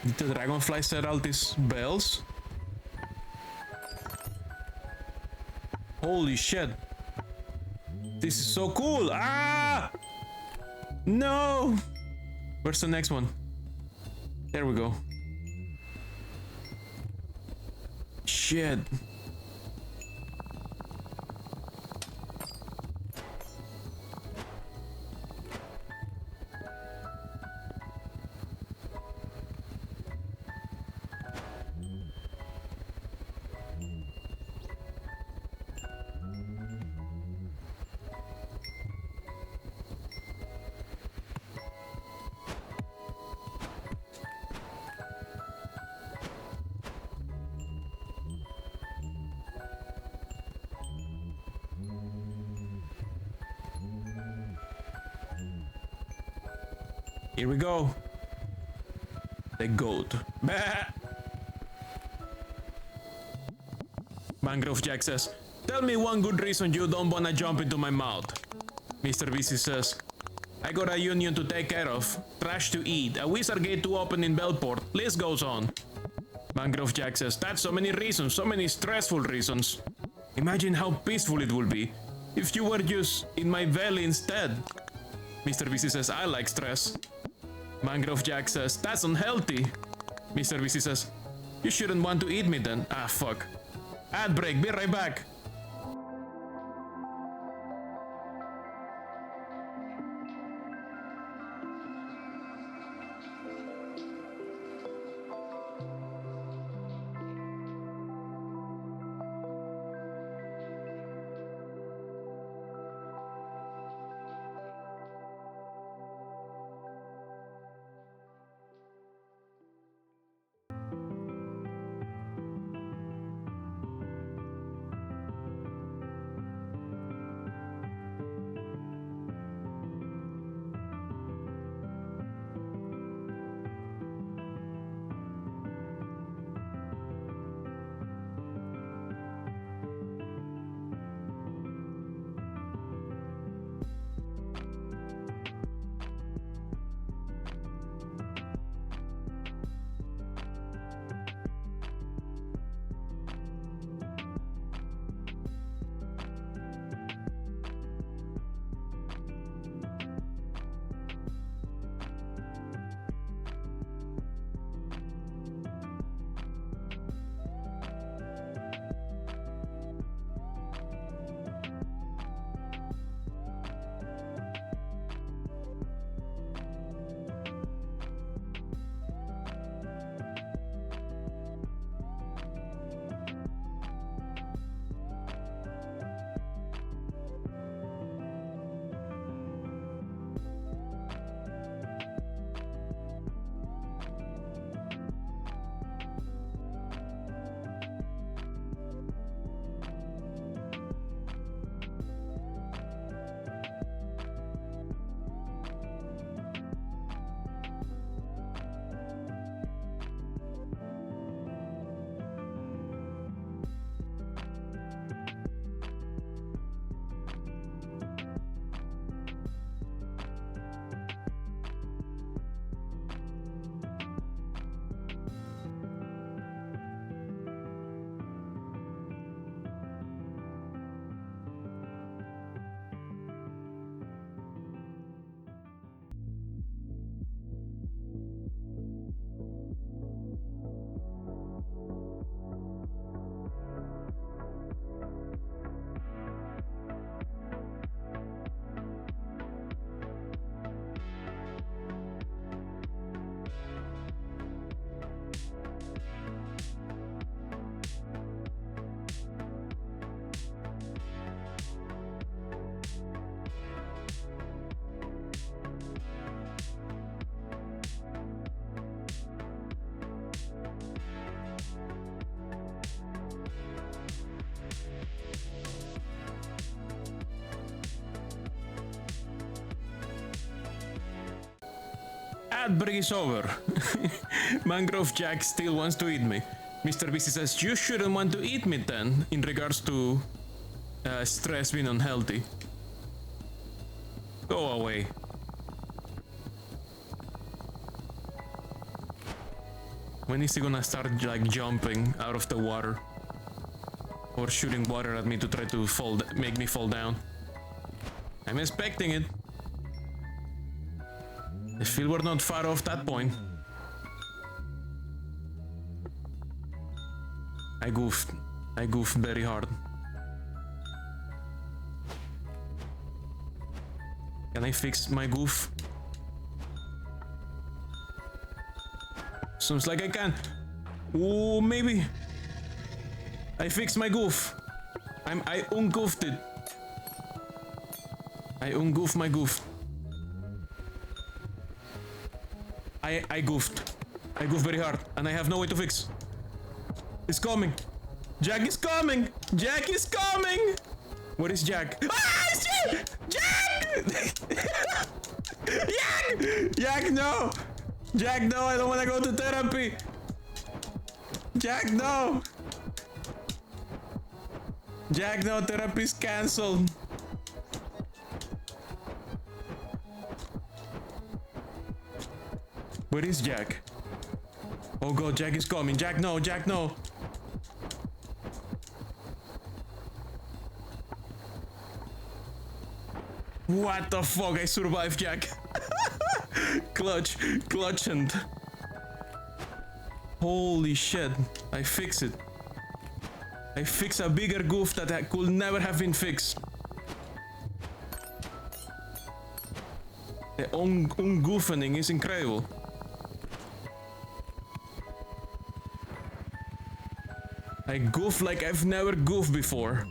Did the dragonfly set all these bells? Holy shit. This is so cool. Ah! No! Where's the next one? There we go. Shit. Here we go. The goat. Bah! Mangrove Jack says, tell me one good reason you don't wanna jump into my mouth. Mr. VC says, I got a union to take care of, trash to eat, a wizard gate to open in Bellport, list goes on. Mangrove Jack says, that's so many reasons, so many stressful reasons. Imagine how peaceful it would be if you were just in my valley instead. Mr. VC says, I like stress. Mangrove Jack says, that's unhealthy. Mr. VC says, you shouldn't want to eat me then. Ah, fuck. Ad break, be right back. Ad break is over. Mangrove Jack still wants to eat me. Mr. VC says, you shouldn't want to eat me then, in regards to stress being unhealthy. Go away. When is he gonna start like jumping out of the water? Or shooting water at me to try to make me fall down? I'm expecting it. I feel we're not far off that point. I goofed. I goofed very hard. Can I fix my goof? Seems like I can. Ooh, maybe. I fixed my goof. I ungoofed it. I ungoofed my goof. I goofed. I goofed very hard, and I have no way to fix. It's coming. Jack is coming. Jack is coming. Where is Jack? Ah, it's Jack! Jack! Jack! Jack, no! Jack, no! I don't want to go to therapy. Jack, no! Jack, no! Therapy's cancelled. Where is Jack? Oh god, Jack is coming. Jack, no! Jack, no! What the fuck? I survived, Jack. Clutch and... Holy shit. I fixed it. I fixed a bigger goof that I could never have been fixed. The ungoofening is incredible. I goof like I've never goofed before.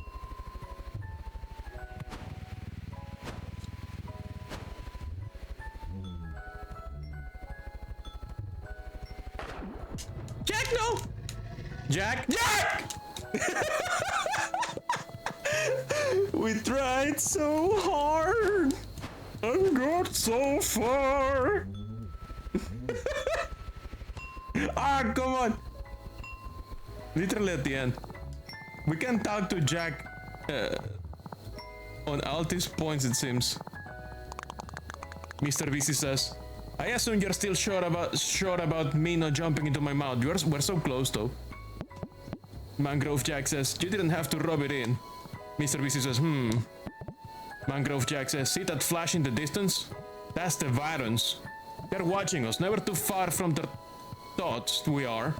Jack, no! Jack! Jack! We tried so hard and got so far. Ah, come on! Literally at the end. We can talk to Jack on Altis points, it seems. Mr. VC says, I assume you're still sure about me not jumping into my mouth. We're so close though. Mangrove Jack says, you didn't have to rub it in. Mr. VC says, Mangrove Jack says, see that flash in the distance? That's the Varons. They're watching us, never too far from their thoughts we are.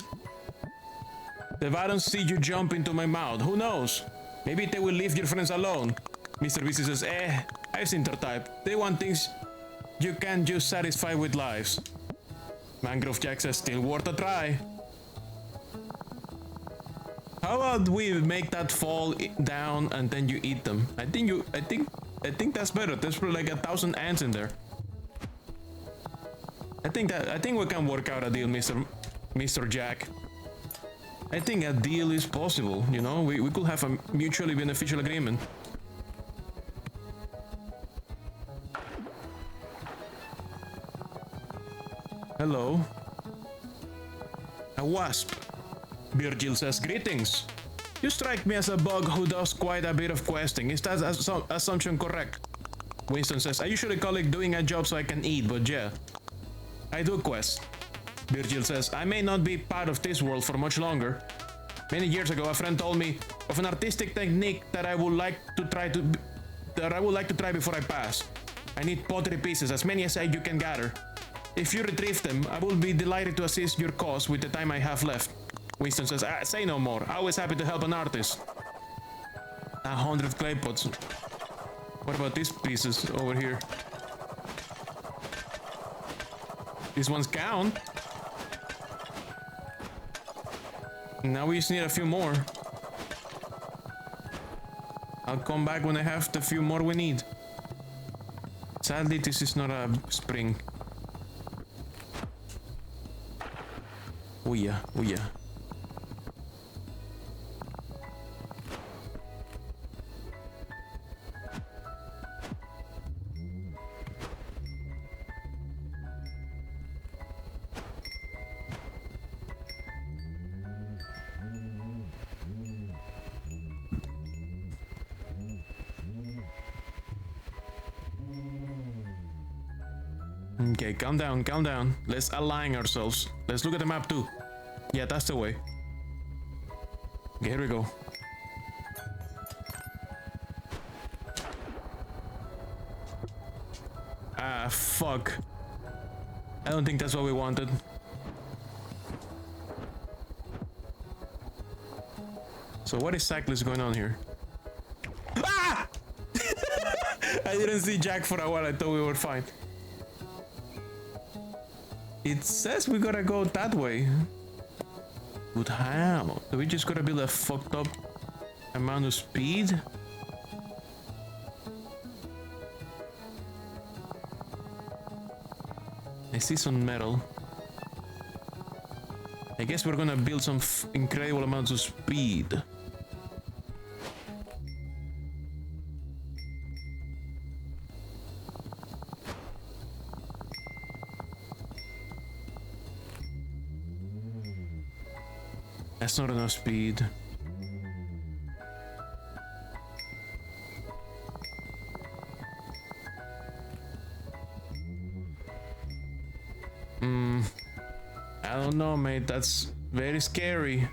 The Varons see you jump into my mouth, who knows? Maybe they will leave your friends alone. Mr. VC says, I've seen their type. They want things you can't just satisfy with lives. Mangrove Jack says, still worth a try. How about we make that fall down and then you eat them? I think that's better. There's probably like 1,000 ants in there. I think we can work out a deal, Mr. Jack. I think a deal is possible, you know? We could have a mutually beneficial agreement. Hello. A wasp. Virgil says, greetings. You strike me as a bug who does quite a bit of questing. Is that assumption correct? Winston says, I usually call it doing a job so I can eat, but yeah. I do quest. Virgil says, I may not be part of this world for much longer. Many years ago, a friend told me of an artistic technique that I would like to try before I pass. I need pottery pieces, as many as you can gather. If you retrieve them, I will be delighted to assist your cause with the time I have left. Winston says, say no more. Always happy to help an artist. 100 clay pots. What about these pieces over here? These ones count. Now we just need a few more. I'll come back when I have the few more we need. Sadly, this is not a spring. Oh yeah, oh yeah. Okay, calm down, calm down. Let's align ourselves. Let's look at the map too. Yeah, that's the way. Okay, here we go. Ah, fuck. I don't think that's what we wanted. So what exactly is going on here? Ah! I didn't see Jack for a while. I thought we were fine. It says we gotta go that way. But how? Do we just gotta build a fucked up amount of speed? I see some metal. I guess we're gonna build some incredible amounts of speed. That's not enough speed. I don't know, mate. That's very scary.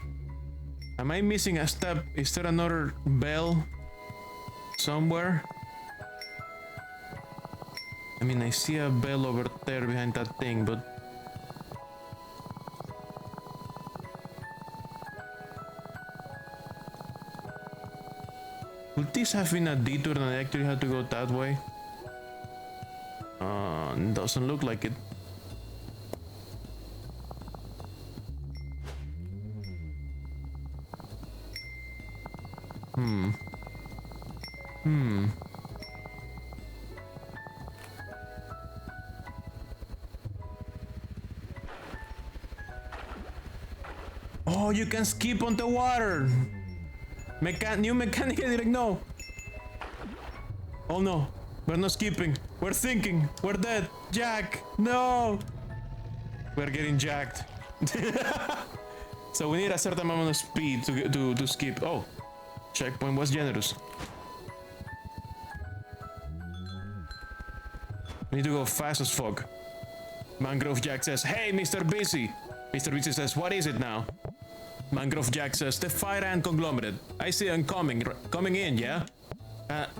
Am I missing a step? Is there another bell somewhere? I mean, I see a bell over there behind that thing, but... Would this have been a detour and I actually had to go that way? Doesn't look like it. Oh, you can skip on the water. New mechanic, I didn't know. Oh no, we're not skipping. We're sinking. We're dead. Jack, no. We're getting jacked. So we need a certain amount of speed to skip. Oh, checkpoint was generous. We need to go fast as fuck. Mangrove Jack says, "Hey, Mr. Busy." Mr. Busy says, "What is it now?" Mangrove Jack says, "The fire ant conglomerate. I see them coming in, yeah?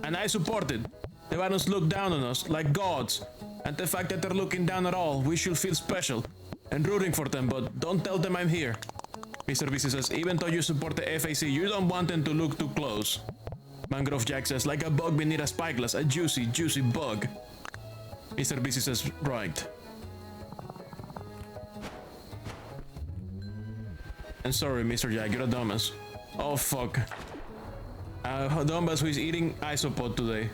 And I support it. The Varans look down on us like gods. And the fact that they're looking down at all, we should feel special. And rooting for them, but don't tell them I'm here." Mr. Busy says, "Even though you support the FAC, you don't want them to look too close." Mangrove Jack says, "Like a bug beneath a spyglass, a juicy, juicy bug." Mr. Busy says, "Right." And sorry, Mr. Jack, you're a dumbass. Oh, fuck. A dumbass who is eating Isopod today.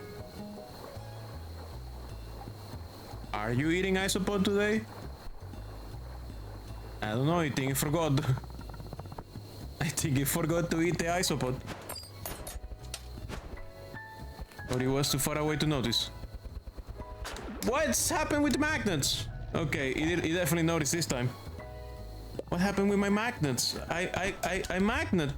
Are you eating Isopod today? I don't know, I think he forgot. I think he forgot to eat the Isopod. Or he was too far away to notice. What's happened with the magnets? Okay, he definitely noticed this time. What happened with my magnets? I magnet.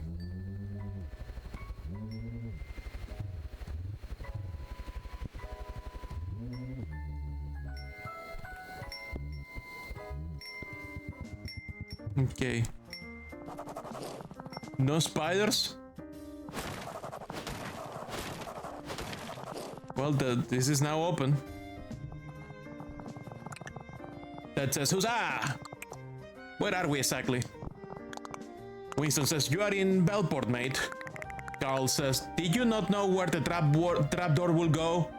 Okay. No spiders? Well, this is now open. That says, "Huzzah!" Where are we exactly? Winston says, "You are in Bellport, mate." Carl says, "Did you not know where the trapdoor will go?"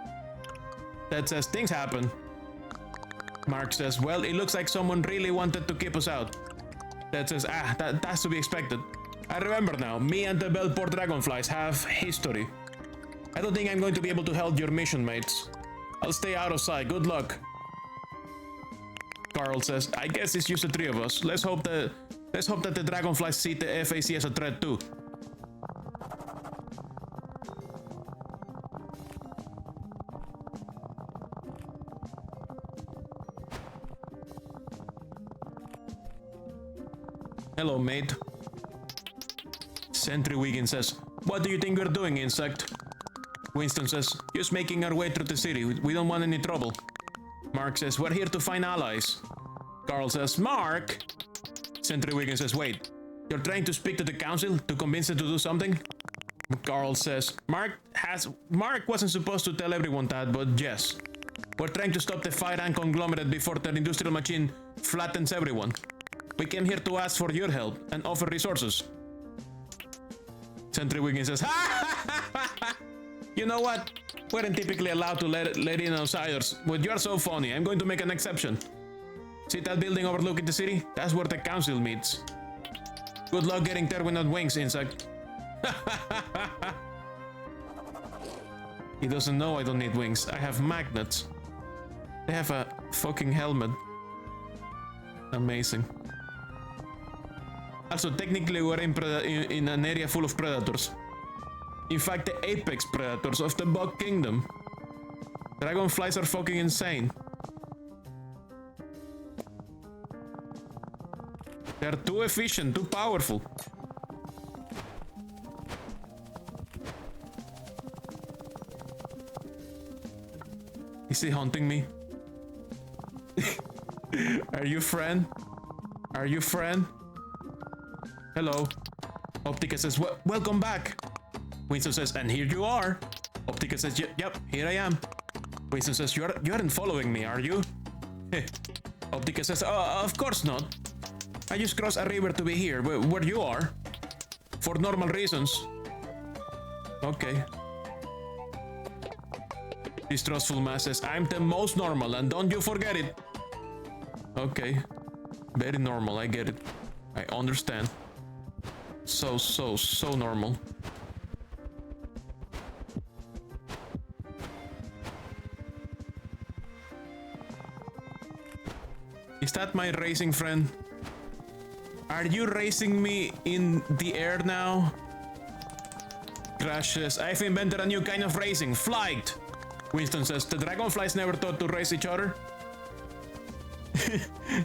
That says, "Things happen." Mark says, "Well, it looks like someone really wanted to keep us out." That says, that's to be expected. I remember now, me and the Bellport Dragonflies have history. I don't think I'm going to be able to help your mission, mates. I'll stay out of sight. Good luck. Carl says, "I guess it's just the three of us. Let's hope that the Dragonflies see the FAC as a threat too." Hello, mate. Sentry Wiggin says, "What do you think we're doing, insect?" Winston says, "Just making our way through the city. We don't want any trouble." Mark says, "We're here to find allies." Carl says, "Mark?" Sentry Wiggins says, wait, you're trying to speak to the council to convince them to do something? Carl says, Mark wasn't supposed to tell everyone that, but yes. We're trying to stop the Fire Ant conglomerate before their industrial machine flattens everyone. We came here to ask for your help and offer resources. Sentry Wiggins says, you know what? We're typically allowed to let in outsiders, but you're so funny. I'm going to make an exception. See that building overlooking the city? That's where the council meets. Good luck getting there without wings, insect. He doesn't know I don't need wings. I have magnets. They have a fucking helmet. Amazing. Also, technically we're in an area full of predators. In fact, the apex predators of the bug kingdom. Dragonflies are fucking insane. They're too efficient, too powerful. Is he hunting me? Are you friend? Are you friend? Hello. Optica says, welcome back. Winston says, and here you are. Optica says, yep, here I am. Winston says, you aren't following me, are you? Optica says, of course not. I just crossed a river to be here, where you are. For normal reasons. Okay. Distrustful Mass says, I'm the most normal, and don't you forget it. Okay. Very normal, I get it. I understand. So normal. Is that my racing friend? Are you racing me in the air now? Crash says, I've invented a new kind of racing, flight. Winston says, the dragonflies never thought to race each other.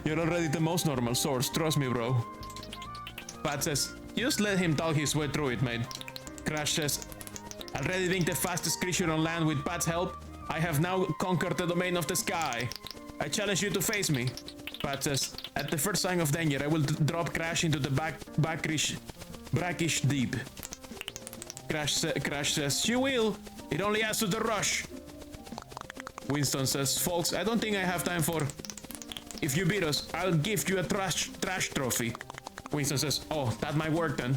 You're already the most normal source, trust me, bro. Pat says, just let him talk his way through it, mate. Crash says, already being the fastest creature on land with Pat's help, I have now conquered the domain of the sky. I challenge you to face me. Pat says, at the first sign of danger, I will drop Crash into the brackish deep. Crash says, you will. It only adds to the rush. Winston says, folks, I don't think I have time for... If you beat us, I'll give you a trash trophy. Winston says, oh, that might work then.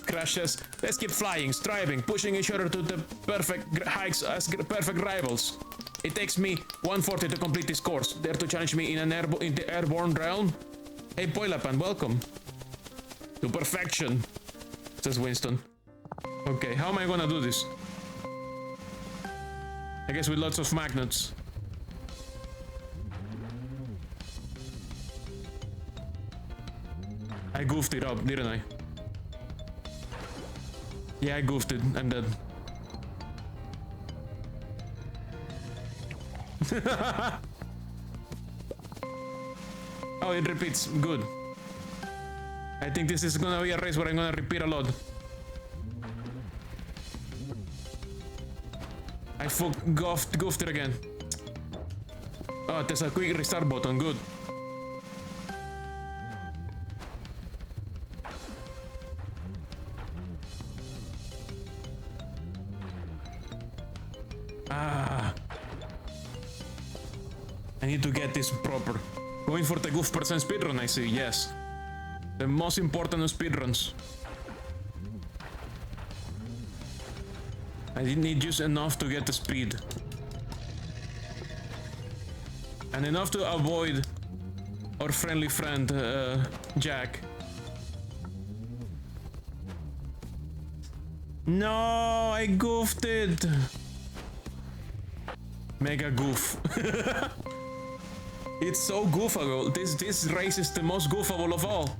Crash says, let's keep flying, striving, pushing each other to the perfect heights as perfect rivals. It takes me 140 to complete this course. Dare to challenge me in the airborne realm? Hey, Boilapan, welcome. To perfection, says Winston. Okay, how am I gonna do this? I guess with lots of magnets. I goofed it up, didn't I? Yeah, I goofed it. I'm dead. Oh, it repeats. Good. I think this is gonna be a race where I'm gonna repeat a lot. I goofed it again. Oh, there's a quick restart button. Good. I need to get this proper. Going for the goof percent speedrun, I see, yes. The most important of speedruns. I need just enough to get the speed. And enough to avoid our friendly friend, Jack. No, I goofed it. Mega goof. It's so goofable. This race is the most goofable of all.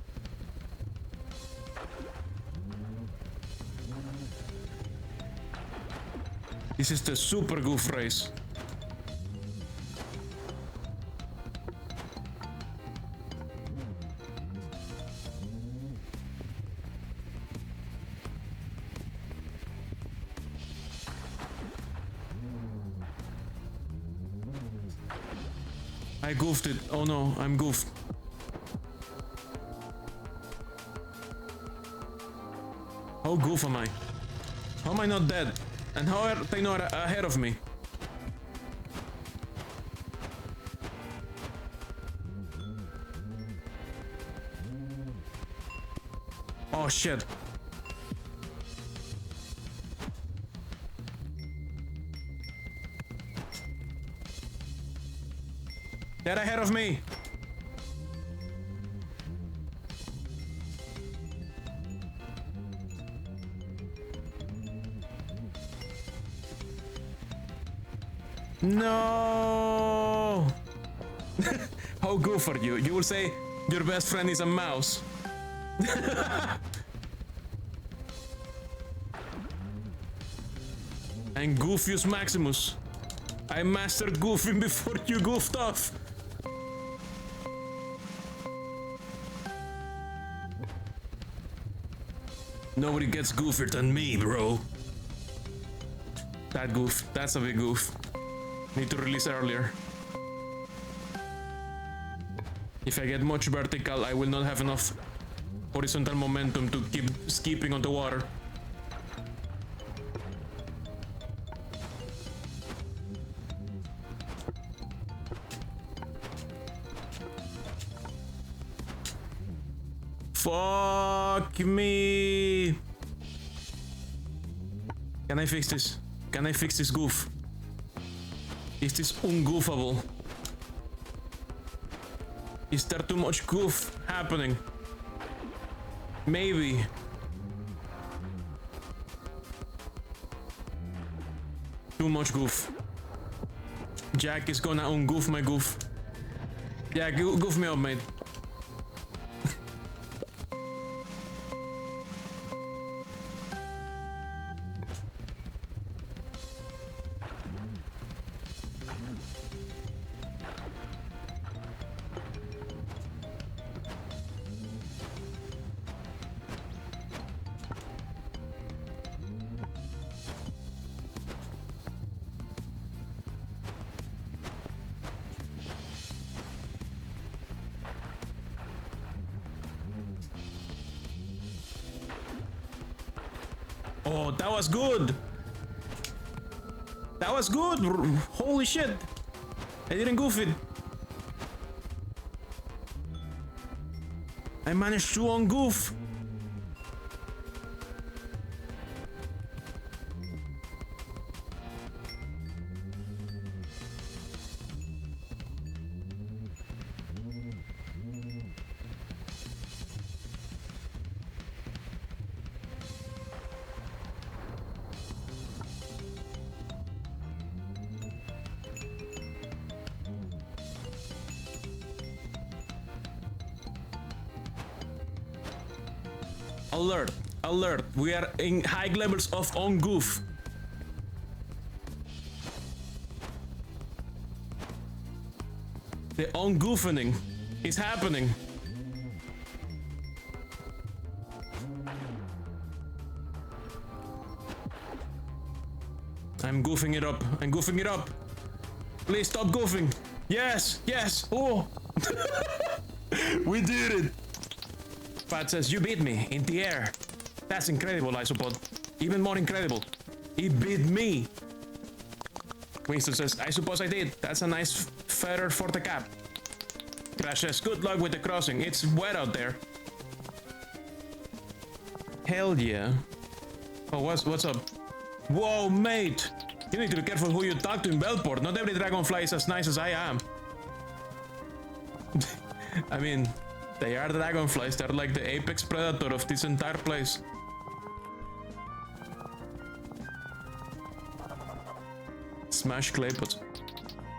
This is the super goof race. I goofed it. Oh no, I'm goofed. How goof am I? How am I not dead? And how are they not ahead of me? Oh shit. They're ahead of me. No. How goof are you? You will say your best friend is a mouse. And Goofius Maximus. I mastered goofing before you goofed off. Nobody gets goofier than me, bro. That goof, that's a big goof. Need to release earlier. If I get much vertical, I will not have enough horizontal momentum to keep skipping on the water. Fuck me! Can I fix this? Can I fix this goof? Is this ungoofable? Is there too much goof happening? Maybe. Too much goof. Jack is gonna ungoof my goof. Yeah, goof me up, mate. Oh, that was good! That was good! Holy shit! I didn't goof it. I managed to ungoof. Alert! Alert! We are in high levels of ungoof. The ungoofening is happening. I'm goofing it up. I'm goofing it up. Please stop goofing. Yes! Yes! Oh! We did it! Pat says, you beat me in the air. That's incredible, Isopod. Even more incredible. He beat me. Winston says, I suppose I did. That's a nice feather for the cap. Crash says, good luck with the crossing. It's wet out there. Hell yeah. Oh, what's up? Whoa, mate. You need to be careful who you talk to in Bellport. Not every dragonfly is as nice as I am. I mean... They are dragonflies, they're like the apex predator of this entire place. Smash claypots.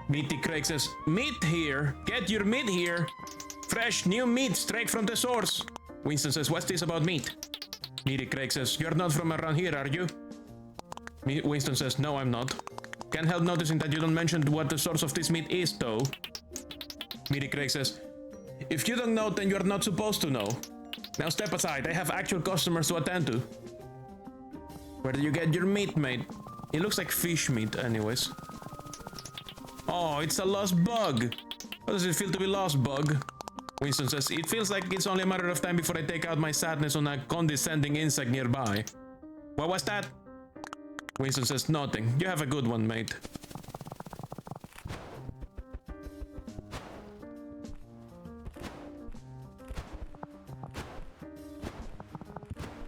Meaty Craig says, meat here! Get your meat here! Fresh, new meat, straight from the source! Winston says, what's this about meat? Meaty Craig says, you're not from around here, are you? Winston says, no, I'm not. Can't help noticing that you don't mention what the source of this meat is, though. Meaty Craig says, if you don't know, then you're not supposed to know. Now step aside, I have actual customers to attend to. Where do you get your meat, mate? It looks like fish meat, anyways. Oh, it's a lost bug. How does it feel to be lost, bug? Winston says, it feels like it's only a matter of time before I take out my sadness on a condescending insect nearby. What was that? Winston says nothing. You have a good one, mate.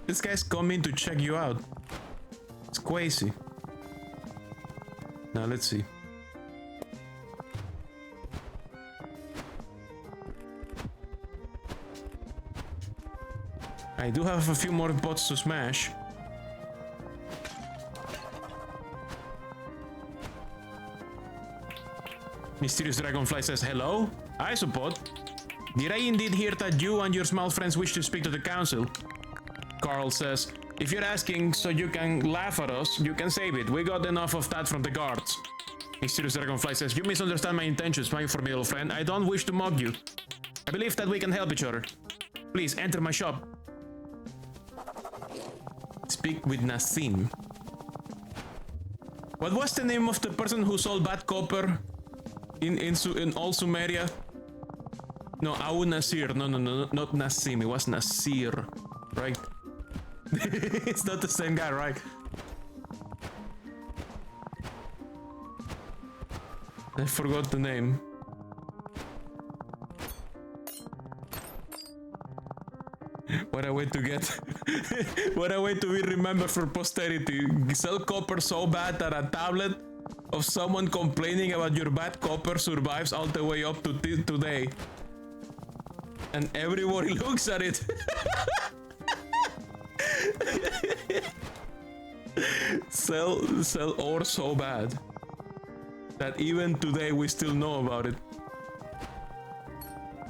This guy's coming to check you out. It's crazy. Now let's see. I do have a few more bots to smash. Mysterious Dragonfly says, hello? Isopod? Did I indeed hear that you and your small friends wish to speak to the council? Carl says, if you're asking so you can laugh at us, you can save it. We got enough of that from the guards. Mysterious Dragonfly says, you misunderstand my intentions, my formidable friend. I don't wish to mock you. I believe that we can help each other. Please, enter my shop. Speak with Nassim. What was the name of the person who sold bad copper in all Sumeria? No, Abu Nasir. No, not Nassim. It was Nasir, right? It's not the same guy, right? I forgot the name. What a way to get... what a way to be remembered for posterity. Sell copper so bad that a tablet of someone complaining about your bad copper survives all the way up to today. And everybody looks at it. Sell ore so bad that even today we still know about it.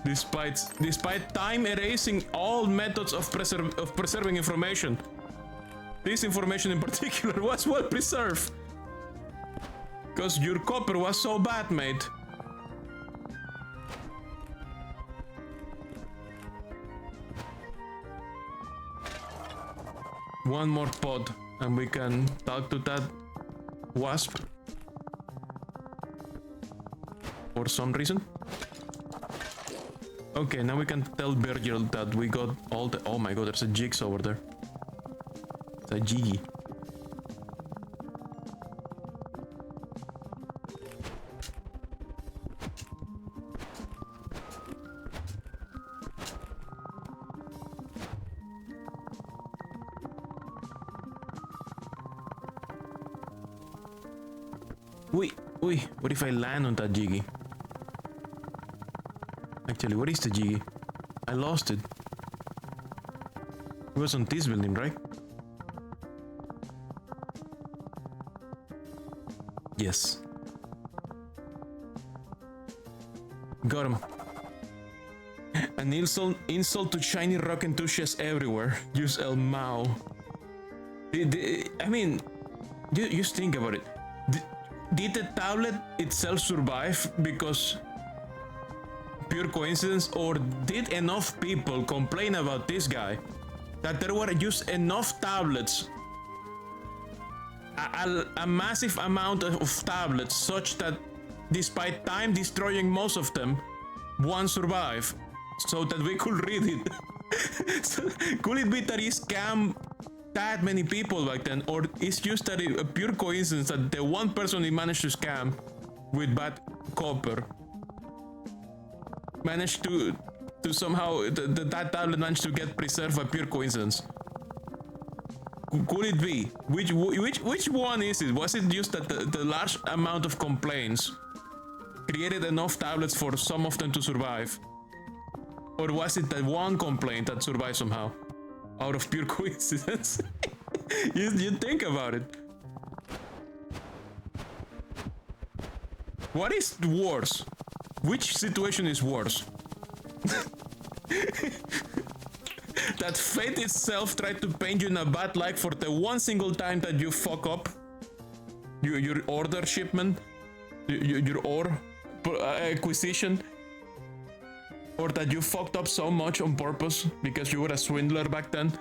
Despite time erasing all methods of preserving information, this information in particular was well preserved. Because your copper was so bad, mate. One more pod, and we can talk to that wasp. For some reason. Okay, now we can tell Virgil that we got all the... Oh my god, there's a Jigs over there. It's a Jiggy. Wait, what if I land on that Jiggy? Actually, what is the Jiggy? I lost it. It was on this building, right? Yes. Got him. An insult to shiny rock enthusiasts everywhere. Use El Mao. I mean, just think about it. Did the tablet itself survive because pure coincidence, or did enough people complain about this guy that there were just enough tablets, a massive amount of tablets, such that despite time destroying most of them, one survived, so that we could read it? So, could it be that he scammed that many people back then, or it's just that a pure coincidence that the one person he managed to scam with bad copper managed to somehow that tablet managed to get preserved by pure coincidence? Could it be? Which one is it? Was it just that the large amount of complaints created enough tablets for some of them to survive, or was it that one complaint that survived somehow out of pure coincidence? you think about it. What is worse? Which situation is worse? That fate itself tried to paint you in a bad light for the one single time that you fuck up your order shipment, your ore acquisition, or that you fucked up so much on purpose because you were a swindler back then,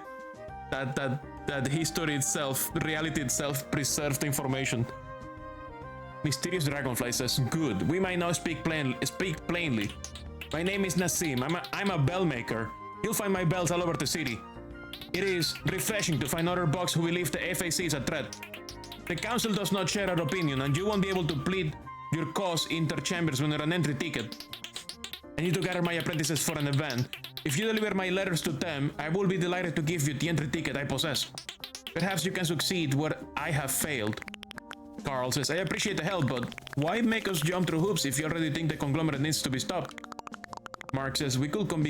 that history itself, reality itself, preserved information. Mysterious Dragonfly says, good, we might now speak plainly. My name is Nassim. I'm a bell maker. You'll find my bells all over the city. It is refreshing to find other bugs who believe the FAC is a threat. The council does not share our opinion, and you won't be able to plead your cause inter-chambers when you're an entry ticket. I need to gather my apprentices for an event. If you deliver my letters to them, I will be delighted to give you the entry ticket I possess. Perhaps you can succeed where I have failed. Carl says, I appreciate the help, but why make us jump through hoops if you already think the conglomerate needs to be stopped? Mark says, we could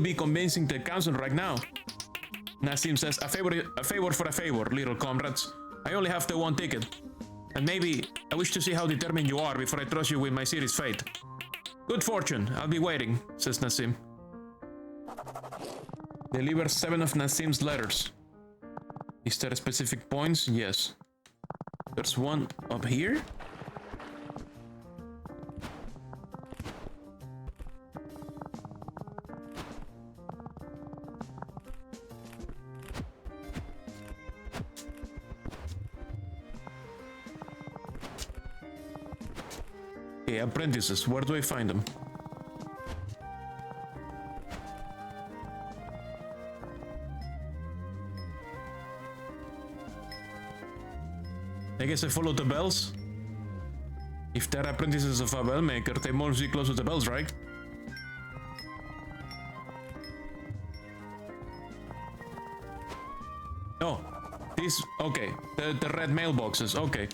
be convincing the council right now. Nassim says, a favor for a favor, little comrades. I only have the one ticket. And maybe I wish to see how determined you are before I trust you with my city's fate. Good fortune, I'll be waiting, says Nassim. Deliver 7 of Nassim's letters. Is there specific points? Yes. There's one up here? Okay, apprentices, where do I find them? I guess I follow the bells. If they're apprentices of a bell maker, they must be close to the bells, right? Oh, these, okay, the red mailboxes, okay.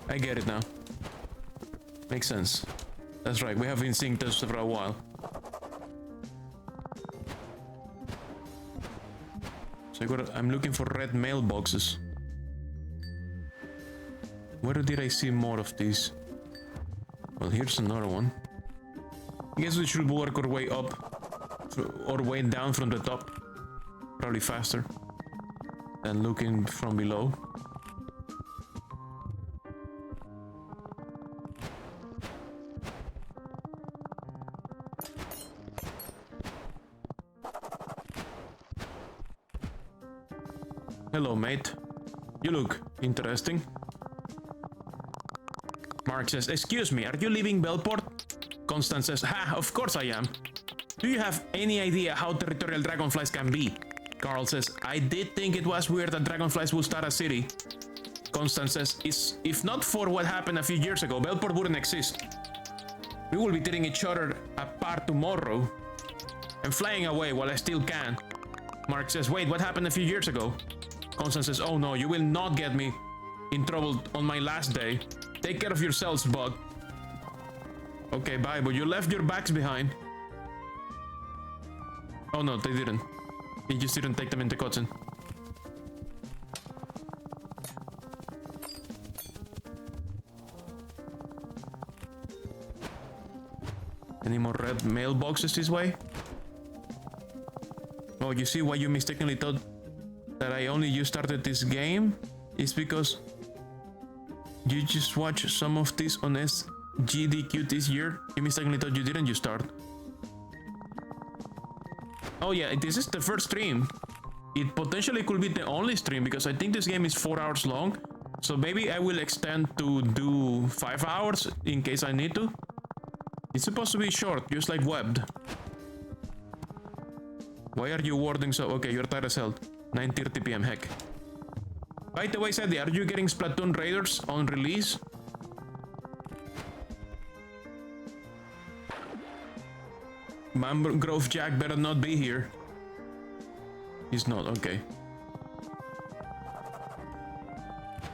I get it now. Makes sense. That's right, we have been seeing those for a while. So I'm looking for red mailboxes. Where did I see more of these? Well, here's another one. I guess we should work our way up or way down from the top. Probably faster than looking from below. Hello, mate. You look interesting. Mark says, excuse me, are you leaving Bellport? Constance says, ha, of course I am. Do you have any idea how territorial dragonflies can be? Carl says, I did think it was weird that dragonflies would start a city. Constance says, if not for what happened a few years ago, Bellport wouldn't exist. We will be tearing each other apart tomorrow. I'm flying away while I still can. Mark says, wait, what happened a few years ago? Constance says, oh no, you will not get me in trouble on my last day. Take care of yourselves, Bug. Okay, bye, but you left your bags behind. Oh no, they didn't. He just didn't take them into cotton. Any more red mailboxes this way? Oh, you see why you mistakenly thought that I only just started this game? It's because you just watched some of this on SGDQ this year. You mistakenly thought you didn't just start. Oh yeah, this is the first stream. It potentially could be the only stream because I think this game is 4 hours long. So maybe I will extend to do 5 hours in case I need to. It's supposed to be short, just like webbed. Why are you warding so? Okay, you're tired as hell. 9:30 PM, heck. By the way, Sadie, are you getting Splatoon Raiders on release? Mangrove Jack better not be here. He's not, okay.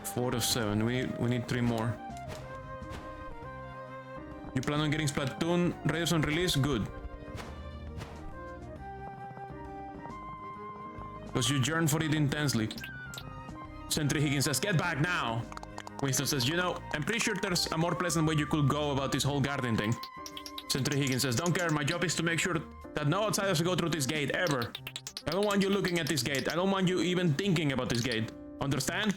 4 of 7, we need 3 more. You plan on getting Splatoon Raiders on release? Good. Because you yearn for it intensely. Sentry Higgins says, get back now! Winston says, you know, I'm pretty sure there's a more pleasant way you could go about this whole garden thing. Sentry Higgins says, don't care, my job is to make sure that no outsiders go through this gate, ever. I don't want you looking at this gate. I don't want you even thinking about this gate. Understand?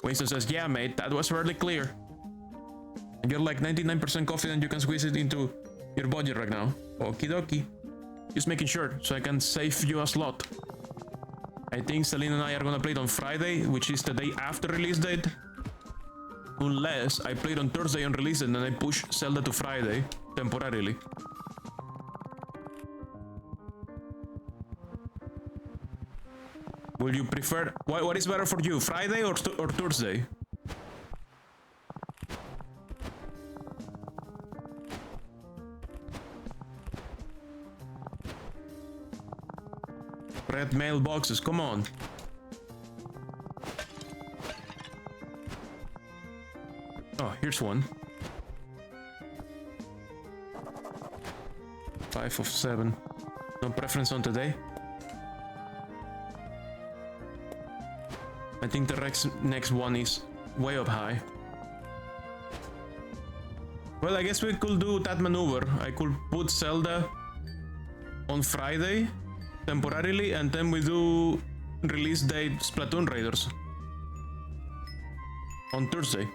Winston says, yeah, mate, that was fairly clear. And you're like 99% confident you can squeeze it into your budget right now. Okie dokie. Just making sure, so I can save you a slot. I think Celine and I are gonna play it on Friday, which is the day after release date. Unless I play it on Thursday on release and then I push Zelda to Friday, temporarily. Will you prefer... What is better for you, Friday or Thursday? Red mailboxes, come on. Oh, here's one. 5 of 7. No preference on today. I think the next one is way up high. Well, I guess we could do that maneuver. I could put Zelda on Friday temporarily, and then we do release date Splatoon Raiders on Thursday.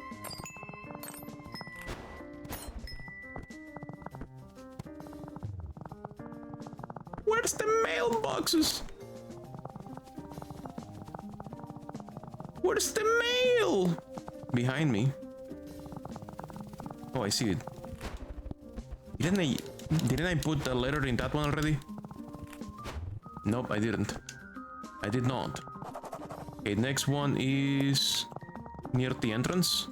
Where's the mailboxes? Where's the mail? Behind me. Oh, I see it. Didn't I put the letter in that one already? Nope, I didn't. I did not. Okay, next one is near the entrance.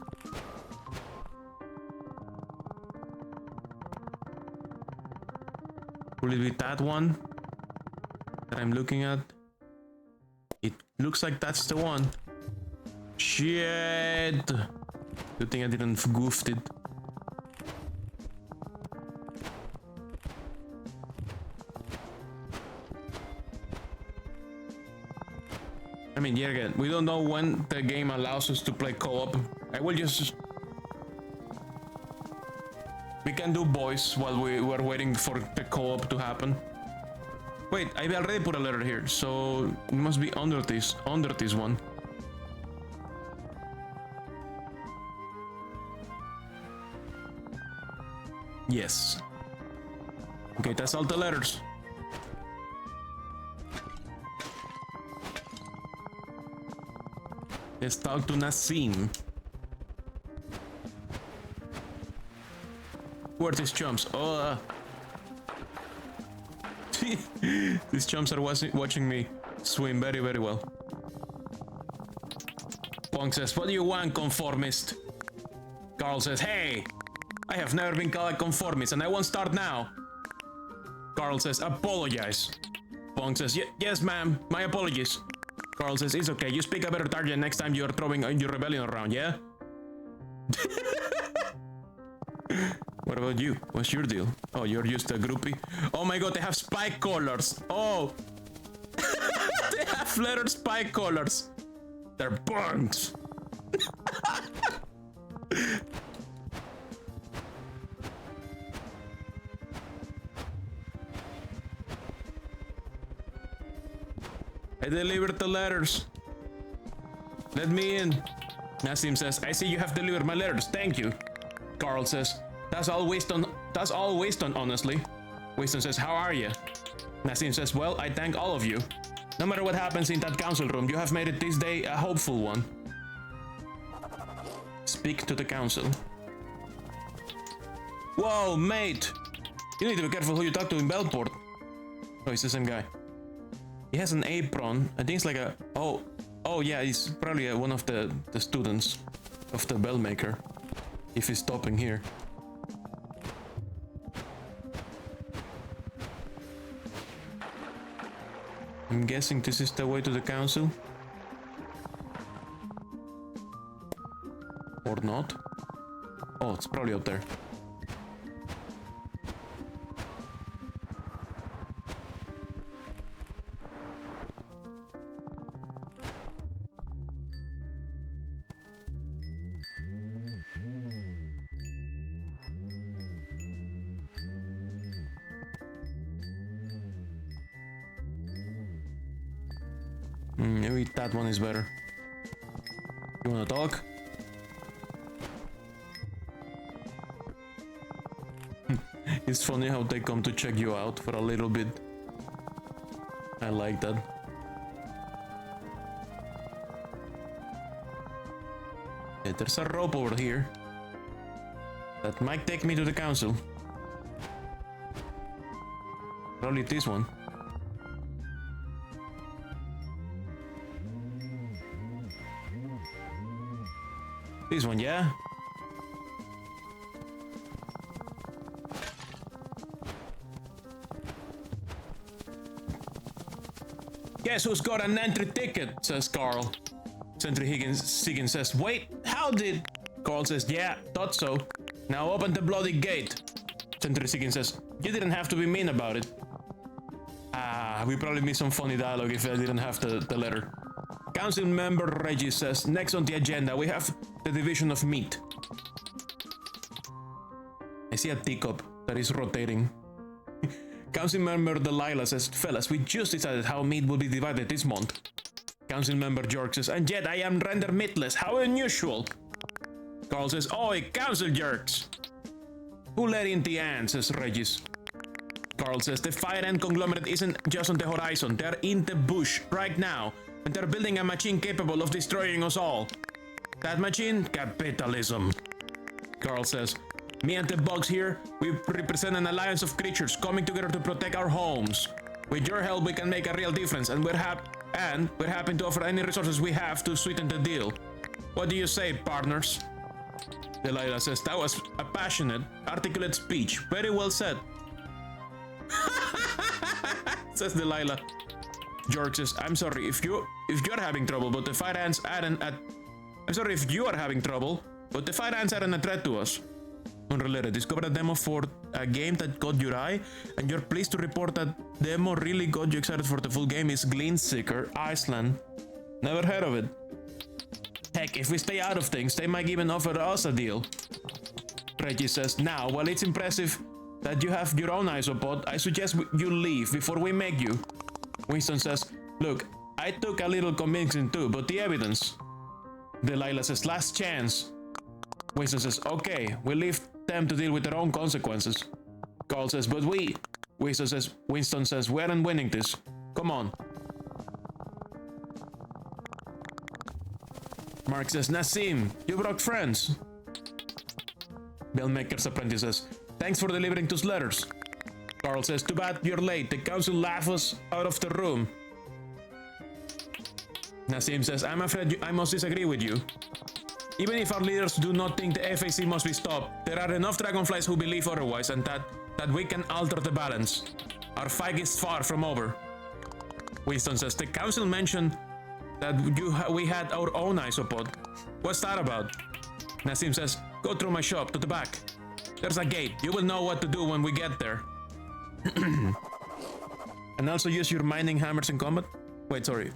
Will it be that one that I'm looking at? It looks like that's the one. Shit! Good thing I didn't goofed it. I mean, yeah, again, we don't know when the game allows us to play co-op. I will just... We can do boys while we were waiting for the co-op to happen. Wait, I already put a letter here, so it must be under this one. Yes. Okay, that's all the letters. Let's talk to Nassim. Who are these chumps? Oh, these chumps are watching me swim very, very well. Pong says, "What do you want, conformist?" Carl says, "Hey, I have never been called a conformist and I won't start now." Carl says, "Apologize." Pong says, "Yes, ma'am, my apologies." Carl says, "It's okay, you speak a better target next time you're throwing your rebellion around, yeah?" What about you? What's your deal? Oh, you're just a groupie? Oh my god, they have spike collars! Oh! They have letter spike collars! They're punks! I delivered the letters. Let me in. Nassim says, "I see you have delivered my letters. Thank you." Carl says, That's all Wayston, honestly." Wayston says, "How are you?" Nassim says, "Well, I thank all of you. No matter what happens in that council room, you have made it this day a hopeful one." Speak to the council. Whoa, mate! You need to be careful who you talk to in Bellport. Oh, it's the same guy. He has an apron. I think it's like a... Oh yeah, he's probably one of the students of the bell maker. If he's stopping here. I'm guessing this is the way to the council. Or not. Oh, it's probably up there. Maybe that one is better. You wanna talk? It's funny how they come to check you out for a little bit. I like that. Yeah, there's a rope over here that might take me to the council. Probably this one. This one, yeah? Guess who's got an entry ticket, says Carl. Sentry Higgins says, wait, how did... Carl says, yeah, thought so. Now open the bloody gate. Sentry Higgins says, you didn't have to be mean about it. Ah, we probably missed some funny dialogue if I didn't have the letter. Council member Reggie says, next on the agenda we have the division of meat. I see a teacup that is rotating. Council member Delilah says, fellas, we just decided how meat will be divided this month. Council member George says, and yet I am rendered meatless, how unusual. Carl says, oi, council jerks. Who let in the ants, says Regis. Carl says, the fire ant conglomerate isn't just on the horizon, they're in the bush right now, and they're building a machine capable of destroying us all. That machine? Capitalism. Carl says, me and the bugs here, we represent an alliance of creatures coming together to protect our homes. With your help, we can make a real difference, and we're happy to offer any resources we have to sweeten the deal. What do you say, partners? Delilah says, that was a passionate, articulate speech. Very well said. Says Delilah. George says, I'm sorry if you're having trouble, but the fire ants aren't I'm sorry if you are having trouble, but the fire ants aren't a threat to us. Unrelated, discovered a demo for a game that caught your eye, and you're pleased to report that demo really got you excited for the full game. Is Gleanseeker, Iceland. Never heard of it. Heck, if we stay out of things, they might even offer us a deal. Reggie says, now, while it's impressive that you have your own Isopod, I suggest you leave before we make you. Winston says, look, I took a little convincing too, but the evidence. Delilah says, last chance. Winston says, okay, we'll leave them to deal with their own consequences. Carl says, but we... Winston says, we aren't winning this. Come on. Mark says, Nassim, you brought friends. Bellmaker's apprentice says, thanks for delivering those letters. Carl says, too bad you're late. The council laughed us out of the room. Nassim says, I'm afraid I must disagree with you. Even if our leaders do not think the FAC must be stopped, there are enough dragonflies who believe otherwise, and that we can alter the balance. Our fight is far from over. Winston says, the council mentioned that we had our own Isopod. What's that about? Nassim says, go through my shop to the back. There's a gate. You will know what to do when we get there. And also use your mining hammers in combat? Wait, sorry.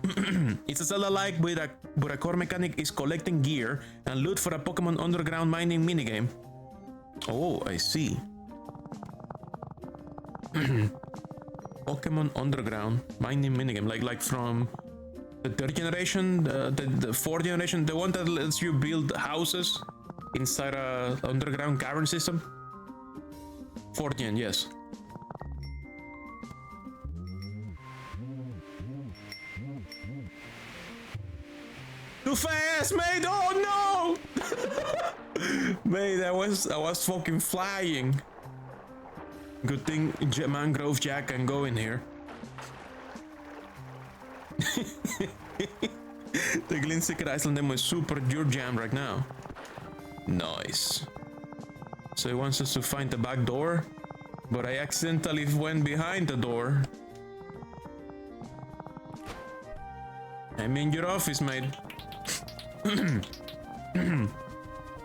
It's a Zelda-like, but a core mechanic is collecting gear and loot for a Pokemon Underground mining minigame. Oh, I see. Pokemon Underground mining minigame, like from the third generation, the fourth generation, the one that lets you build houses inside a underground cavern system. Fourth gen, yes. Too fast, mate! Oh no! Mate, I was fucking flying. Good thing Mangrove Jack can go in here. The Gleanseeker Iceland demo is super your jam right now. Nice. So he wants us to find the back door, but I accidentally went behind the door. I'm in your office, mate.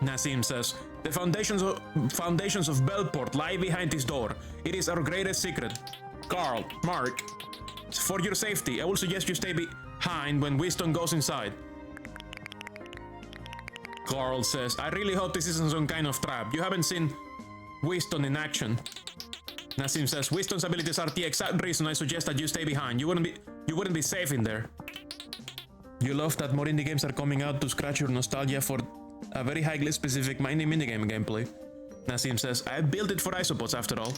Nassim says, the foundations of Bellport lie behind this door. It is our greatest secret. Carl, Mark, for your safety, I will suggest you stay behind when Winston goes inside. Carl says, I really hope this isn't some kind of trap. You haven't seen Winston in action. Nassim says, Winston's abilities are the exact reason I suggest that you stay behind. You wouldn't be safe in there. You love that more indie games are coming out to scratch your nostalgia for a very highly specific mining minigame gameplay. Nassim says, I built it for Isopods after all.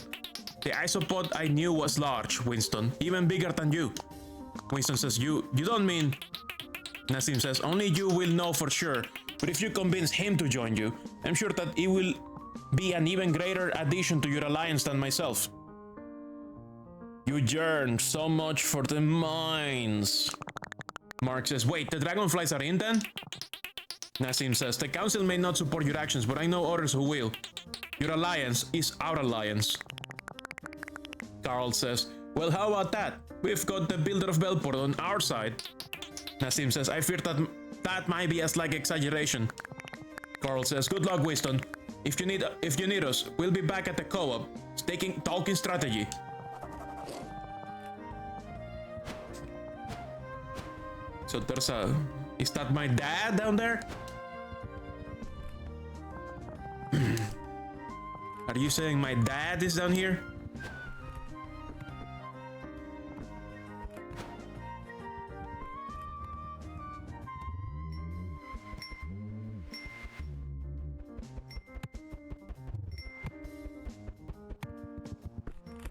The Isopod I knew was large, Winston, even bigger than you. Winston says, you don't mean... Nassim says, only you will know for sure, but if you convince him to join you, I'm sure that he will be an even greater addition to your alliance than myself. You yearn so much for the mines. Mark says, wait, the dragonflies are in then? Nassim says, the council may not support your actions, but I know others who will. Your alliance is our alliance. Carl says, well, how about that? We've got the builder of Belport on our side. Nassim says, I fear that might be a slight exaggeration. Carl says, good luck, Winston. If you need us, we'll be back at the co-op, talking strategy. So there's is that my dad down there? Are you saying my dad is down here?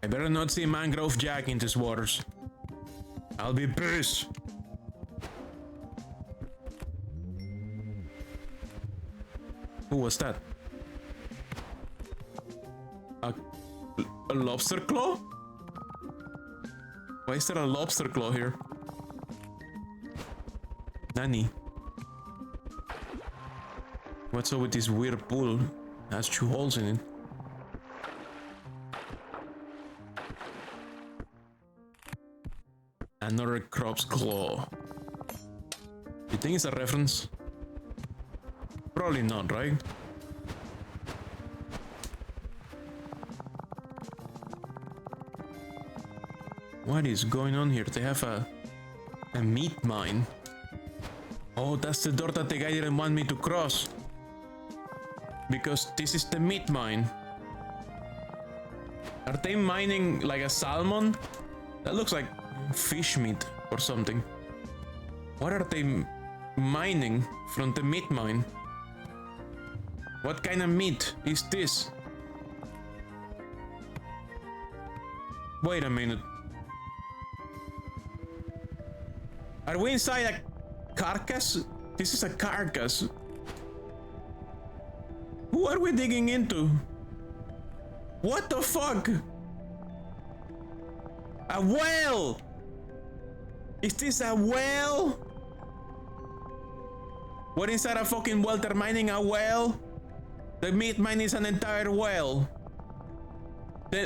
I better not see Mangrove Jack in these waters. I'll be pissed. Who was that? A lobster claw? Why is there a lobster claw here? Nani? What's up with this weird pool? It has 2 holes in it. Another crop's claw. You think it's a reference? Probably not, right? What is going on here? They have a meat mine. Oh, that's the door that the guy didn't want me to cross. Because this is the meat mine. Are they mining like a salmon? That looks like fish meat or something. What are they mining from the meat mine? What kind of meat is this? Wait a minute. Are we inside a carcass? This is a carcass. Who are we digging into? What the fuck? A well! Is this a well? We're inside a fucking well, they're mining a well? The meat mine is an entire well.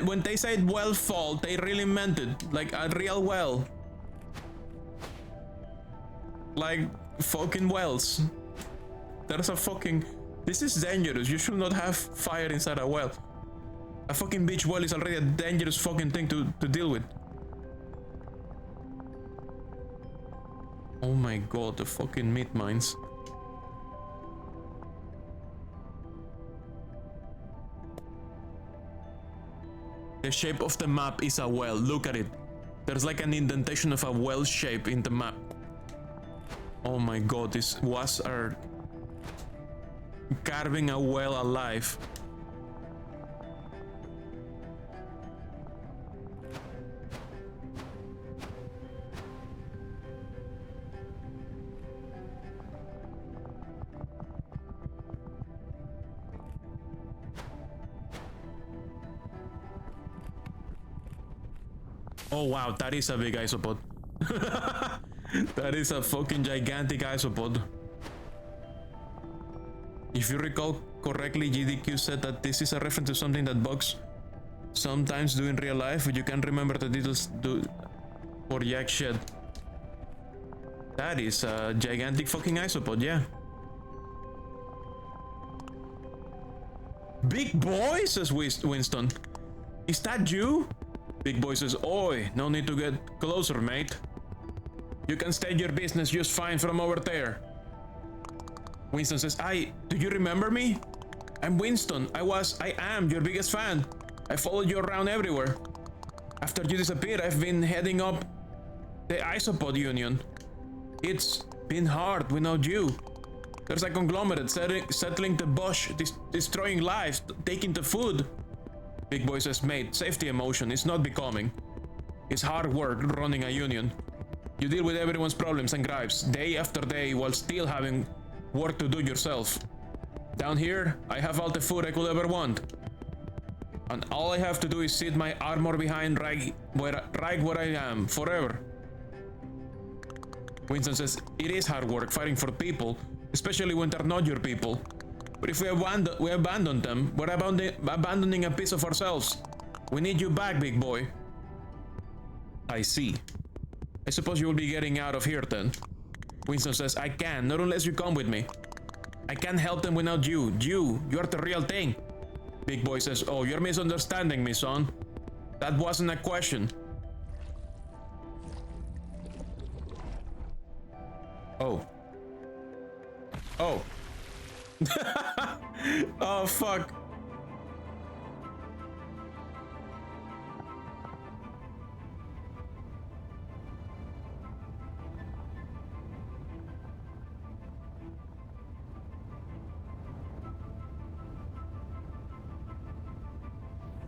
When they said well fault, they really meant it. Like a real well. Like fucking wells. There's a fucking... This is dangerous. You should not have fire inside a well. A fucking beach well is already a dangerous fucking thing to deal with. Oh my god, the fucking meat mines. The shape of the map is a well. Look at it. There's like an indentation of a well shape in the map. Oh my god, these wasps are carving a well alive. Oh wow, that is a big isopod. That is a fucking gigantic isopod. If you recall correctly, GDQ said that this is a reference to something that bugs sometimes do in real life, but you can't remember the details for jack shit. That is a gigantic fucking isopod, yeah. Big boy, says Winston. Is that you? Big boy says, oi, no need to get closer, mate. You can state your business just fine from over there. Winston says, do you remember me? I'm Winston. I am your biggest fan. I followed you around everywhere. After you disappeared, I've been heading up the Isopod Union. It's been hard without you. There's a conglomerate settling the bush, destroying lives, taking the food. Big boy says, mate, safety emotion is not becoming. It's hard work running a union. You deal with everyone's problems and gripes, day after day, while still having work to do yourself. Down here, I have all the food I could ever want. And all I have to do is sit my armor behind right where I am, forever. Winston says, it is hard work fighting for people especially when they're not your people. But if we abandon them, we're abandoning a piece of ourselves. We need you back, big boy. I see. I suppose you will be getting out of here then. Winston says, I can, not unless you come with me. I can't help them without you. You're the real thing. Big boy says, oh, you're misunderstanding me, son. That wasn't a question. Oh. Oh. Oh, fuck.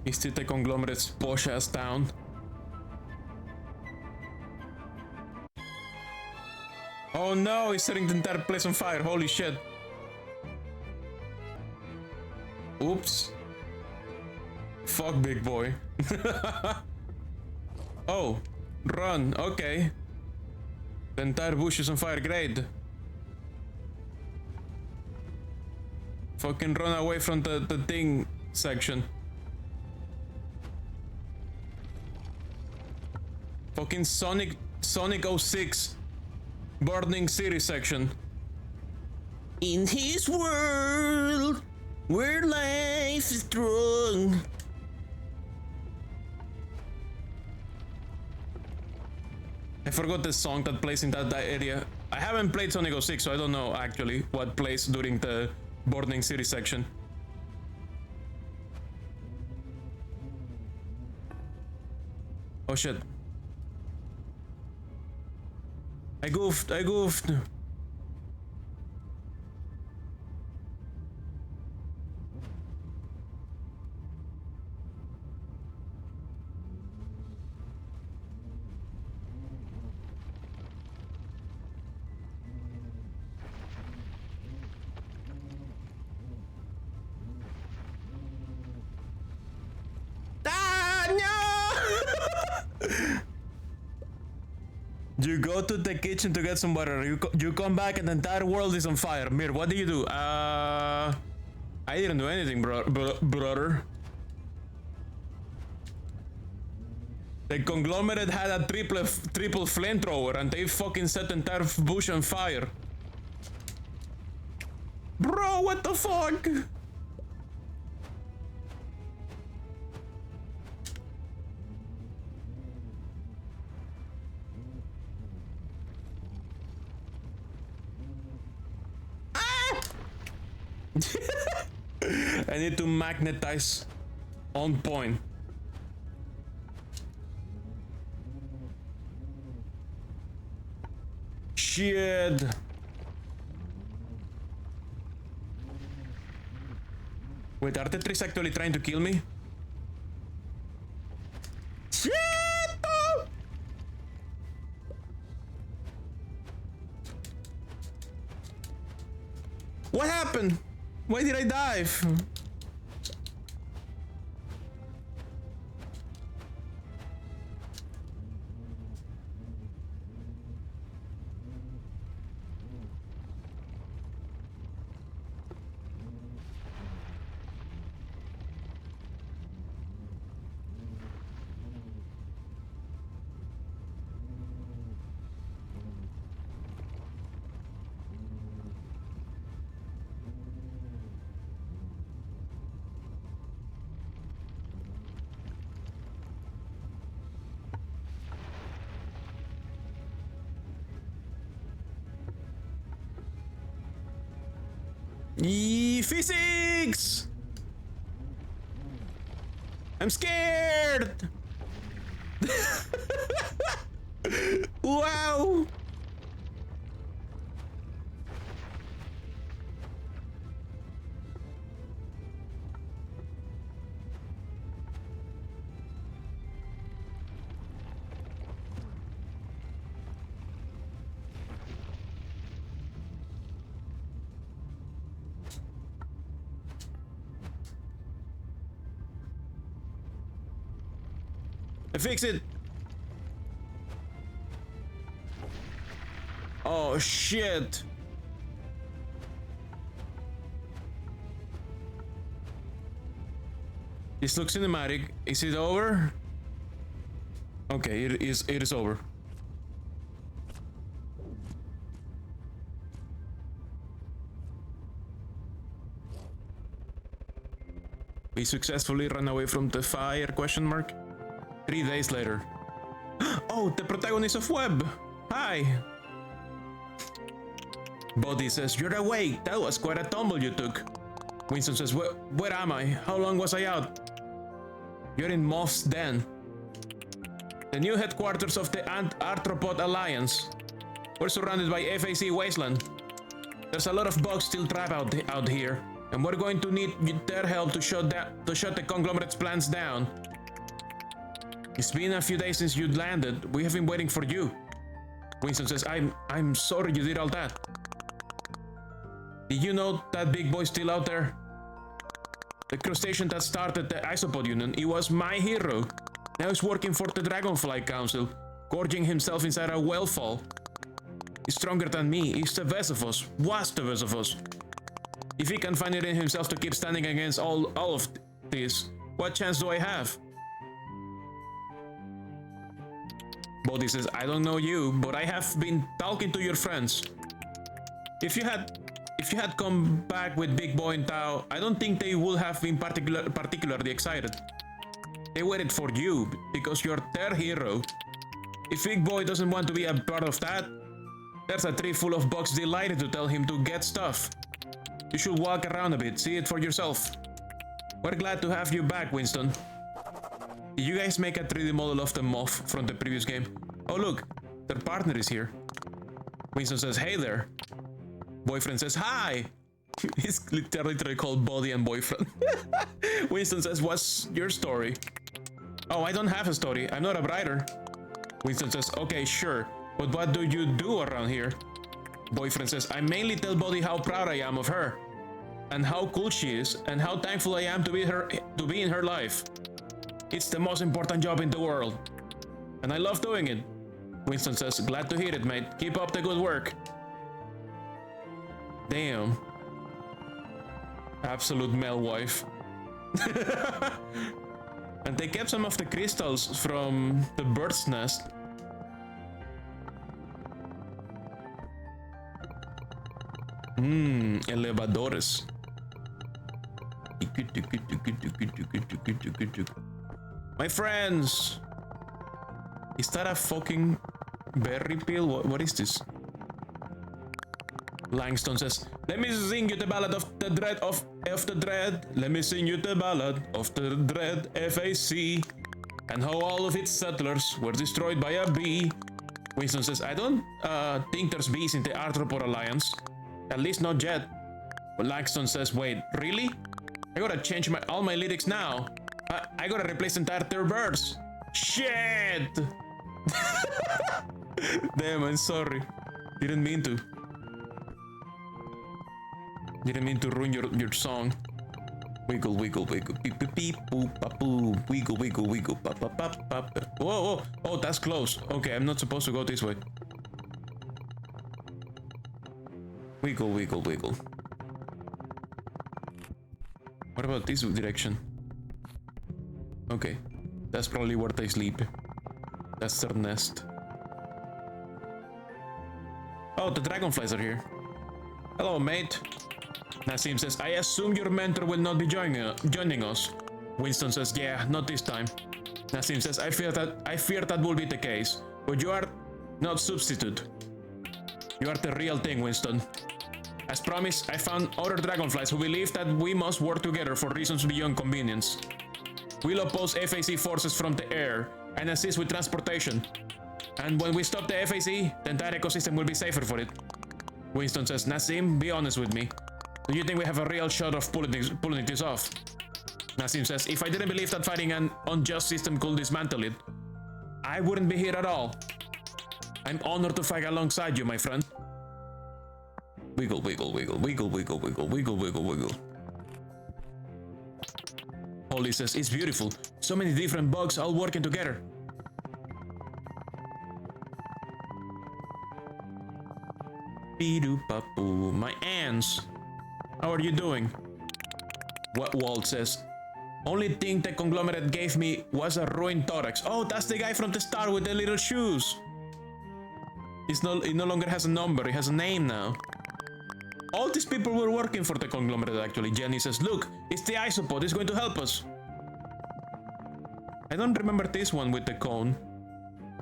Is it the conglomerate's posh ass town? Oh no, he's setting the entire place on fire. Holy shit. Oops. Fuck, big boy. Oh, run. Okay. The entire bush is on fire. Great. Fucking run away from the thing section. Fucking Sonic 06 Burning City section. In his world where life is strong. I forgot the song that plays in that area. I haven't played Sonic 06, so I don't know actually what plays during the Burning City section. Oh shit. I goofed. You go to the kitchen to get some water. You come back and the entire world is on fire. Mir, what do you do? I didn't do anything, brother. The conglomerate had a triple flamethrower and they fucking set the entire bush on fire. Bro, what the fuck? I need to magnetize on point. Shit. Wait, are the trees actually trying to kill me? Shit! What happened? Why did I dive? Physics! I'm scared! Wow! Fix it. Oh shit. This looks cinematic. Is it over? Okay, it is over. We successfully ran away from the fire, question mark. 3 days later. Oh, the protagonist of Web! Hi! Buddy says, you're awake! That was quite a tumble you took. Winston says, where am I? How long was I out? You're in Moth's den. The new headquarters of the Arthropod Alliance. We're surrounded by FAC wasteland. There's a lot of bugs still trapped out here, and we're going to need their help to shut the conglomerate's plans down. It's been a few days since you landed. We have been waiting for you. Winston says, I'm sorry you did all that. Did you know that big boy's still out there? The crustacean that started the Isopod Union, he was my hero. Now he's working for the Dragonfly Council, gorging himself inside a whale-fall. He's stronger than me. He's the best of us. Was the best of us. If he can find it in himself to keep standing against all of this, what chance do I have? Bodhi says, I don't know you, but I have been talking to your friends. If you had come back with Big Boy and Tao, I don't think they would have been particularly excited. They waited for you because you're their hero. If Big Boy doesn't want to be a part of that, there's a tree full of bugs delighted to tell him to get stuff. You should walk around a bit, see it for yourself. We're glad to have you back, Winston. Did you guys make a 3D model of the Moth from the previous game? Oh look, their partner is here. Winston says, hey there. Boyfriend says, hi. He's literally called Buddy and Boyfriend. Winston says, what's your story? Oh, I don't have a story. I'm not a writer. Winston says, okay, sure. But what do you do around here? Boyfriend says, I mainly tell Buddy how proud I am of her. And how cool she is. And how thankful I am to be in her life. It's the most important job in the world. And I love doing it. Winston says, glad to hear it, mate. Keep up the good work. Damn. Absolute male wife. And they kept some of the crystals from the bird's nest. Elevadores. My friends! Is that a fucking berry peel? What is this? Langston says, let me sing you the ballad of the dread of the dread. Let me sing you the ballad of the dread FAC. And how all of its settlers were destroyed by a bee. Winston says, I don't think there's bees in the Arthropod Alliance. At least not yet. But Langston says, wait, really? I gotta change all my lyrics now. I gotta replace entire third birds. Shit! Damn, I'm sorry. Didn't mean to. Didn't mean to ruin your song. Wiggle, wiggle, wiggle, beep, beep, beep, boop, ba, boop. Wiggle, wiggle, wiggle, ba, ba, ba, ba. Whoa, whoa. Oh, that's close. Okay, I'm not supposed to go this way. Wiggle, wiggle, wiggle. What about this direction? Okay, that's probably where they sleep. That's their nest. Oh, the dragonflies are here. Hello, mate. Nassim says, I assume your mentor will not be joining us. Winston says, yeah, not this time. Nassim says, I fear that will be the case. But you are not substitute. You are the real thing, Winston. As promised, I found other dragonflies who believe that we must work together for reasons beyond convenience. We'll oppose FAC forces from the air and assist with transportation. And when we stop the FAC, the entire ecosystem will be safer for it. Winston says, Nassim, be honest with me. Do you think we have a real shot of pulling this off? Nassim says, if I didn't believe that fighting an unjust system could dismantle it, I wouldn't be here at all. I'm honored to fight alongside you, my friend. Wiggle, wiggle, wiggle, wiggle, wiggle, wiggle, wiggle, wiggle, wiggle. Holly says, it's beautiful. So many different bugs all working together. My ants. How are you doing? What Walt says, Only thing the conglomerate gave me was a ruined thorax. Oh, that's the guy from the start with the little shoes. He no longer has a number, he has a name now. All these people were working for the conglomerate actually. Jenny says, look, it's the Isopod, it's going to help us. I don't remember this one with the cone.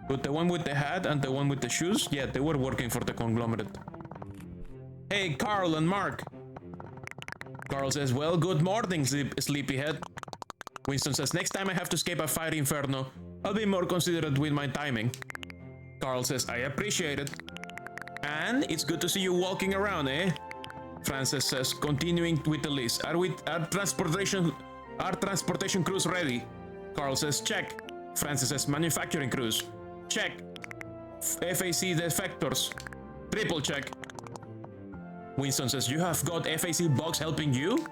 But the one with the hat and the one with the shoes, yeah, they were working for the conglomerate. Hey, Carl and Mark. Carl says, well, good morning, sleepyhead. Winston says, next time I have to escape a fire inferno, I'll be more considerate with my timing. Carl says, I appreciate it. And it's good to see you walking around, eh? Frances says, continuing with the list. Are transportation crews ready? Carl says, check. Frances says, manufacturing crews. Check. FAC defectors. Triple check. Winston says, you have got FAC bugs helping you?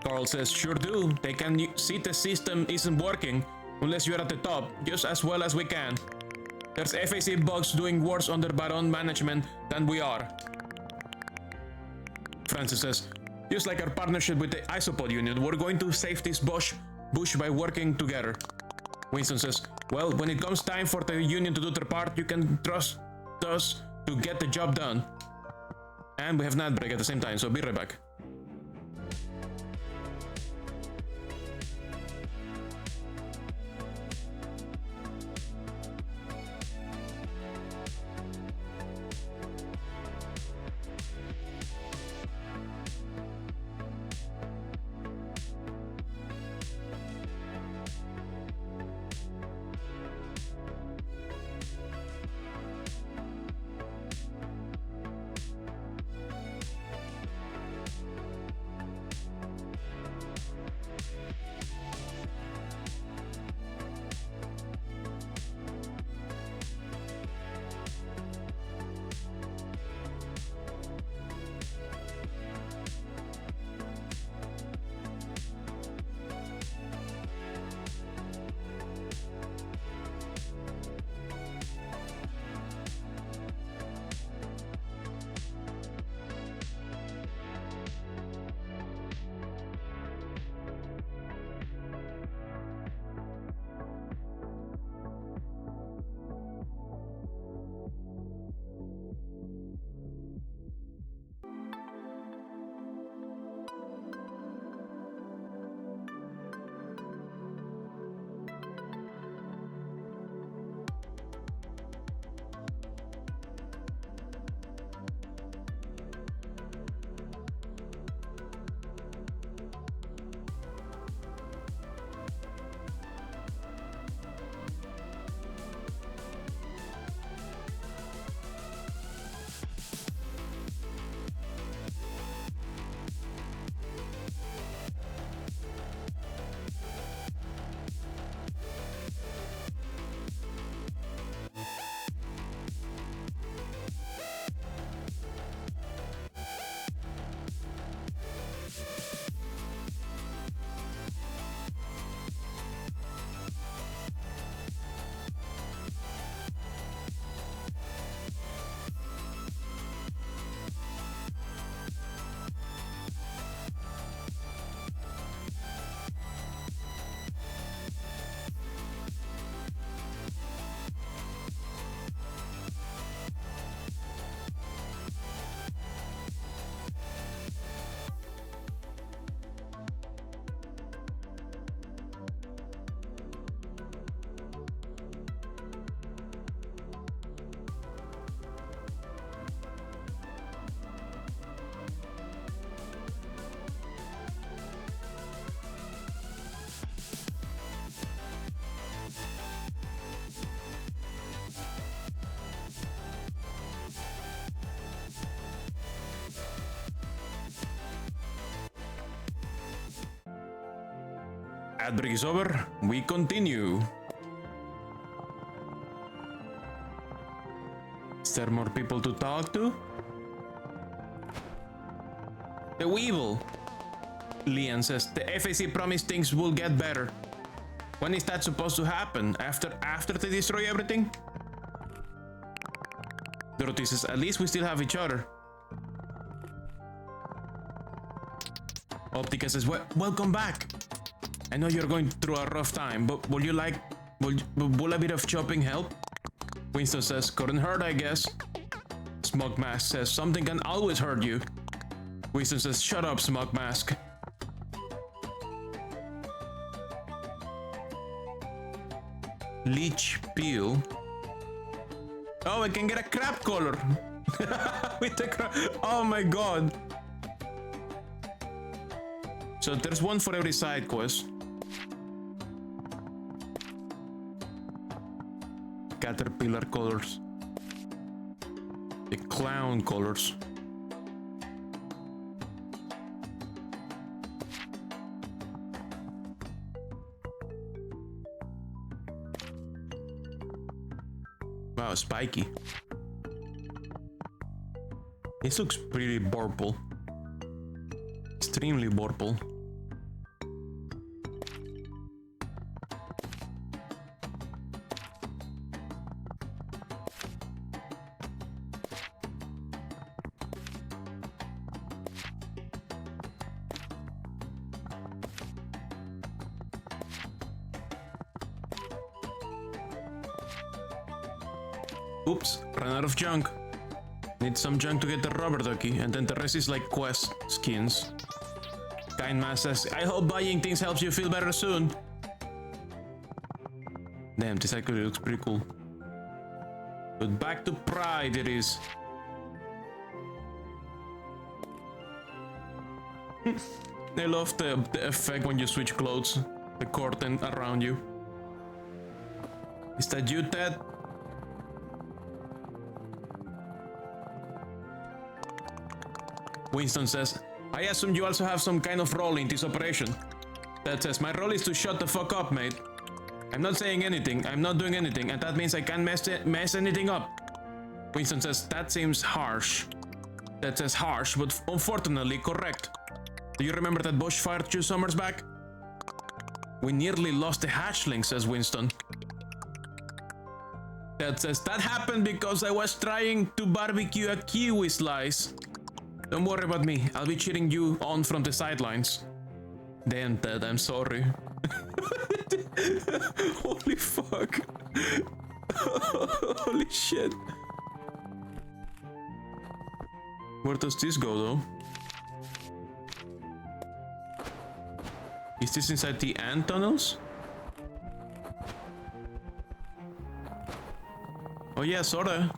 Carl says, sure do. They can see the system isn't working unless you're at the top, just as well as we can. There's FAC bugs doing worse under Baron management than we are. Francis says, just like our partnership with the Isopod unit, we're going to save this bush by working together. Winston says, well, when it comes time for the union to do their part, you can trust us to get the job done. And we have an ad break at the same time, so be right back. Ad break is over. We continue. Is there more people to talk to? The Weevil. Leon says, the FAC promised things will get better. When is that supposed to happen? After they destroy everything? Dorothy says, at least we still have each other. Optica says, welcome back. I know you're going through a rough time, but will a bit of chopping help? Winston says, couldn't hurt, I guess. Smug Mask says, something can always hurt you. Winston says, shut up, Smug Mask. Leech peel. Oh, I can get a crab collar. With the crab. Oh my god. So there's one for every side quest. Caterpillar colors. The clown colors. Wow, spiky. This looks pretty purple. Extremely purple. Oops, ran out of junk. Need some junk to get the rubber ducky, and then the rest is like quest skins. Kind Man says, I hope buying things helps you feel better soon. Damn, this actually looks pretty cool. But back to Pride it is. I love the effect when you switch clothes. The curtain around you. Is that you, Ted? Winston says, I assume you also have some kind of role in this operation. Ted says, my role is to shut the fuck up, mate. I'm not saying anything, I'm not doing anything, and that means I can't mess anything up. Winston says, that seems harsh. Ted says, harsh, but unfortunately correct. Do you remember that bushfire 2 summers back? We nearly lost the hatchling, says Winston. Ted says, that happened because I was trying to barbecue a kiwi slice. Don't worry about me, I'll be cheering you on from the sidelines. Damn, Ted, I'm sorry. Holy fuck. Holy shit. Where does this go, though? Is this inside the ant tunnels? Oh yeah, sorta.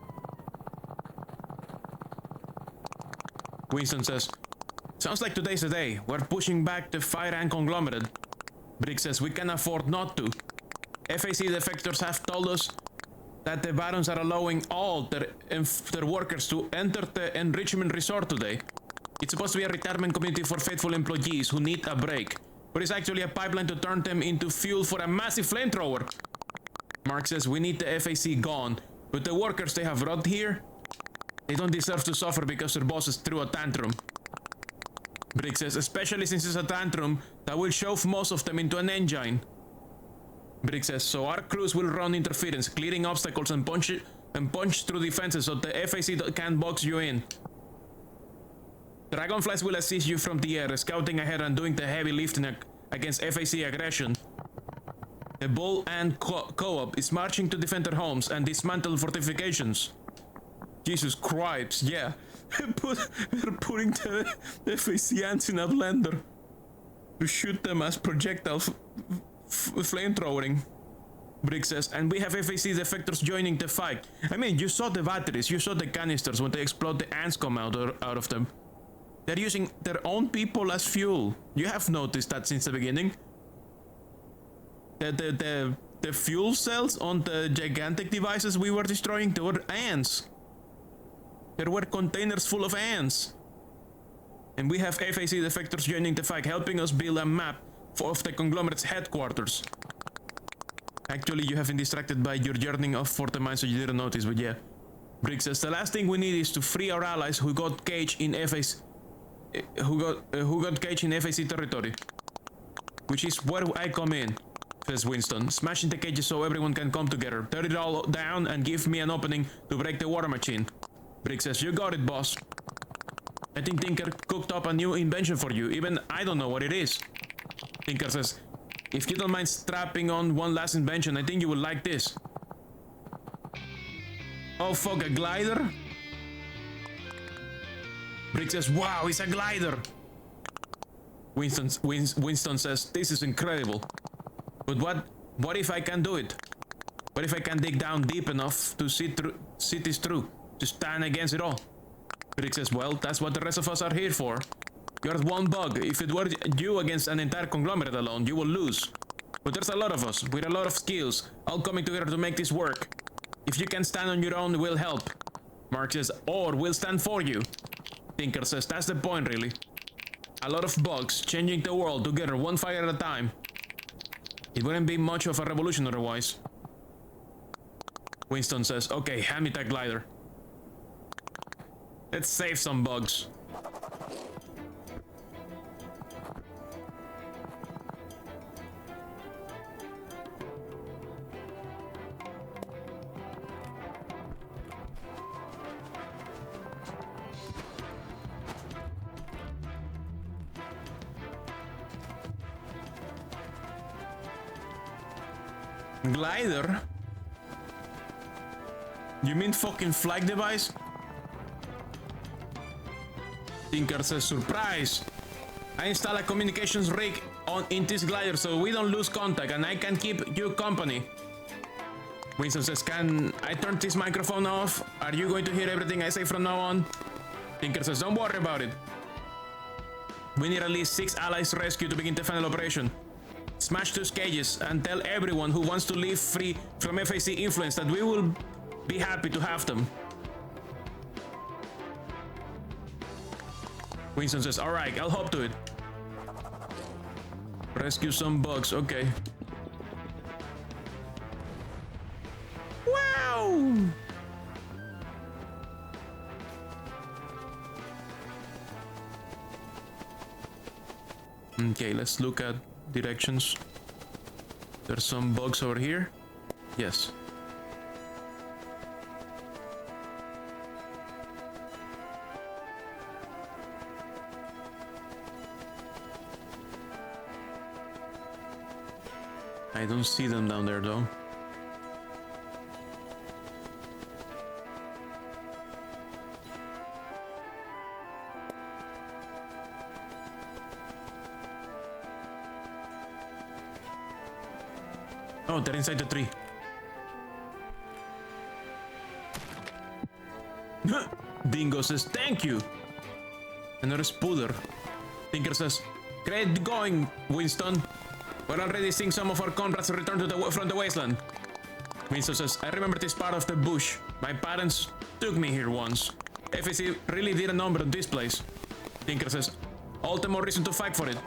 Winston says, sounds like today's the day. We're pushing back the fire ant conglomerate. Brick says, we can afford not to. FAC defectors have told us that the Barons are allowing all their workers to enter the enrichment resort today. It's supposed to be a retirement community for faithful employees who need a break, but it's actually a pipeline to turn them into fuel for a massive flamethrower. Mark says, we need the FAC gone, but the workers they have brought here, they don't deserve to suffer because their bosses threw a tantrum. Brick says, especially since it's a tantrum that will shove most of them into an engine. Brick says, so our crews will run interference, clearing obstacles and punch through defenses so the FAC can't box you in. Dragonflies will assist you from the air, scouting ahead and doing the heavy lifting against FAC aggression. The Bull Ant Co-op is marching to defend their homes and dismantle fortifications. Jesus Christ, yeah. We're putting the FAC ants in a blender to shoot them as projectile flamethrowing. Brick says, and we have FAC defectors joining the fight. I mean, you saw the batteries, you saw the canisters. When they explode, the ants come out of them. They're using their own people as fuel. You have noticed that since the beginning. The fuel cells on the gigantic devices we were destroying, they were ants. There were containers full of ants. And we have FAC defectors joining the fight, helping us build a map of the conglomerate's headquarters. Actually, you have been distracted by your yearning for the mine, so you didn't notice, but yeah. Brick says, the last thing we need is to free our allies who got caged in FAC... who got caged in FAC territory. Which is where I come in, says Winston. Smashing the cages so everyone can come together. Tear it all down and give me an opening to break the water machine. Brick says, you got it, boss. I think Tinker cooked up a new invention for you. Even I don't know what it is. Tinker says, if you don't mind strapping on one last invention, I think you will like this. Oh fuck, a glider? Brick says, wow, it's a glider. Winston says, this is incredible. But what if I can do it? What if I can dig down deep enough to see this through? To stand against it all? Brick says, well, that's what the rest of us are here for. You're one bug. If it were you against an entire conglomerate alone, you will lose. But there's a lot of us, with a lot of skills, all coming together to make this work. If you can stand on your own, we'll help. Mark says, or we'll stand for you. Tinker says, that's the point, really. A lot of bugs, changing the world together, one fire at a time. It wouldn't be much of a revolution otherwise. Winston says, okay, hand me that glider. Let's save some bugs. Glider? You mean fucking flag device? Tinker says, surprise! I install a communications rig in this glider so we don't lose contact and I can keep you company. Winston says, can I turn this microphone off? Are you going to hear everything I say from now on? Tinker says, don't worry about it. We need at least 6 allies rescued to begin the final operation. Smash 2 cages and tell everyone who wants to live free from FAC influence that we will be happy to have them. Winston says, alright, I'll hop to it. Rescue some bugs, okay. Wow! Okay, let's look at directions. There's some bugs over here. Yes. I don't see them down there though. Oh, they're inside the tree. Dingo says, thank you. Another spooder. Tinker says, great going, Winston. We're already seeing some of our comrades return to from the wasteland. Winston says, I remember this part of the bush. My parents took me here once. FAC really did a number on this place. Tinker says, all the more reason to fight for it.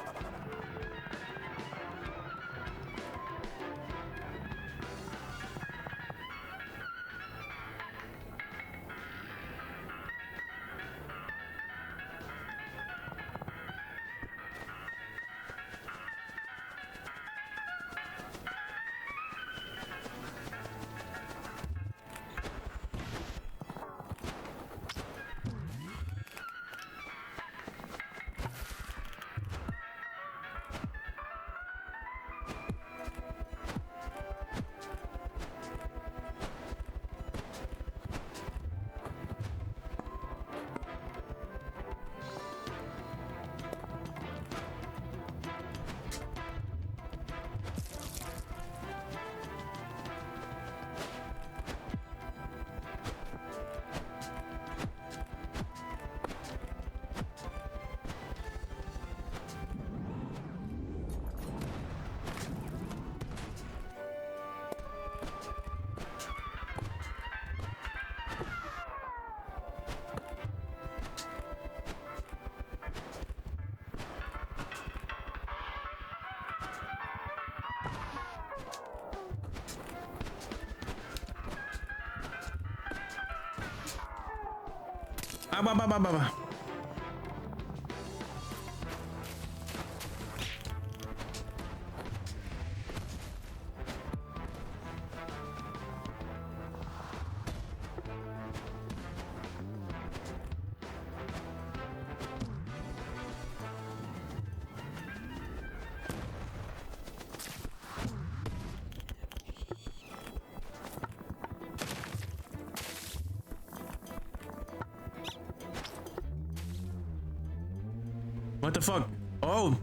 What the fuck? Oh!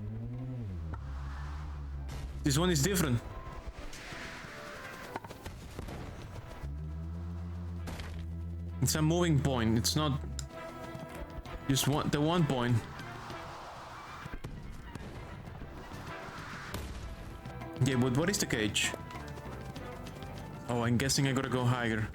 This one is different. It's a moving point. It's not just the one point. Yeah, but what is the cage? Oh, I'm guessing I gotta go higher.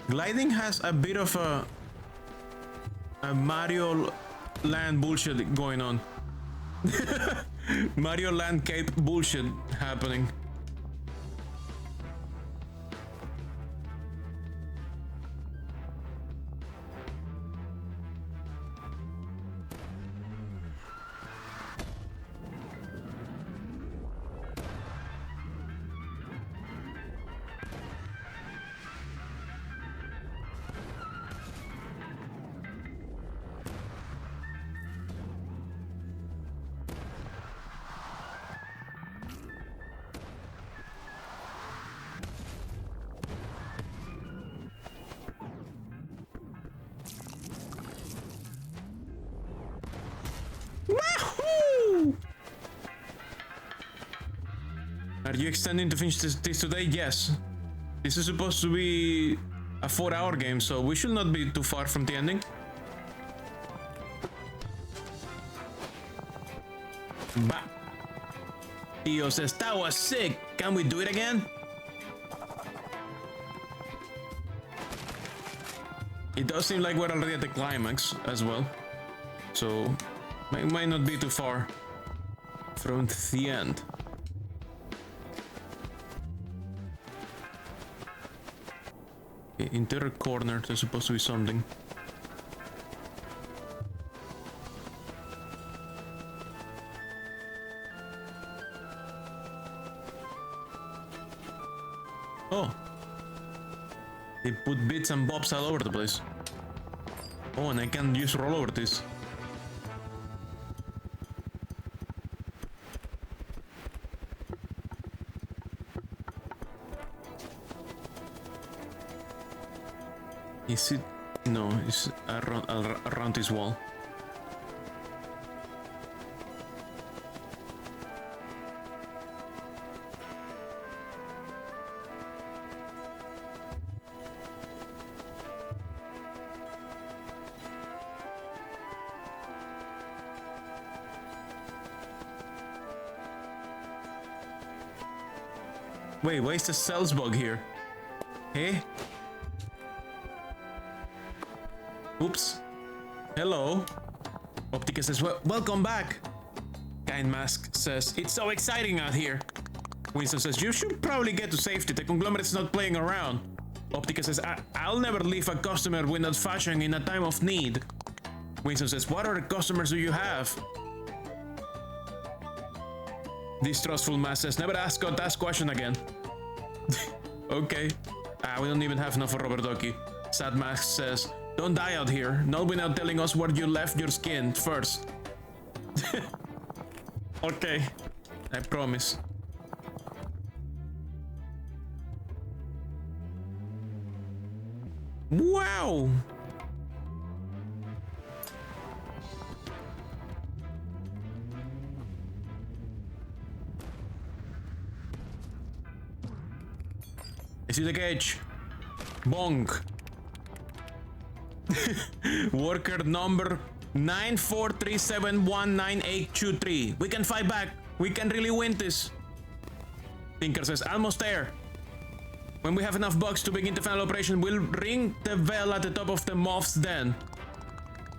Gliding has a bit of a Mario Land bullshit going on. Mario Land Cape bullshit happening. Are you extending to finish this today? Yes. This is supposed to be a 4-hour game, so we should not be too far from the ending. Bah. Tio says, that was sick. Can we do it again? It does seem like we're already at the climax as well. So, might not be too far from the end. Okay, in the corner, there's supposed to be something. Oh. They put bits and bobs all over the place. Oh, and I can use roll over this. Is it? No, it's around this wall. Wait, why is the cells bug here? Hey? Oops. Hello. Optica says, welcome back. Kind Mask says, it's so exciting out here. Winston says, you should probably get to safety. The conglomerate's not playing around. Optica says, I'll never leave a customer without fashion in a time of need. Winston says, what other customers do you have? Distrustful Mask says, never ask God that question again. Okay. We don't even have enough for Robert Ducky. Sad Mask says, don't die out here, not without telling us where you left your skin first. Okay, I promise. Wow! I see the cage. Bonk. Worker number 9437198823. We can fight back. We can really win this. Tinker says, almost there. When we have enough bugs to begin the final operation, we'll ring the bell at the top of the Moth's den.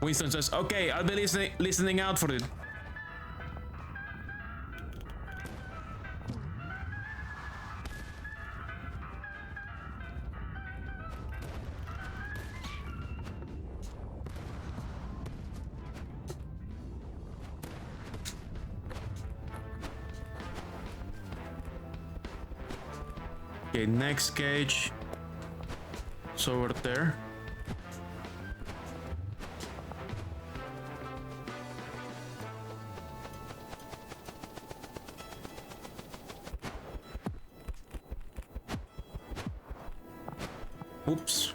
Winston says, okay, I'll be listening out for it. Okay, next cage. It's over there. Oops.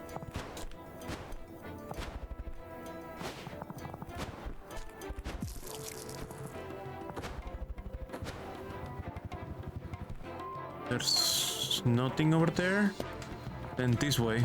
There's nothing over there. Then this way.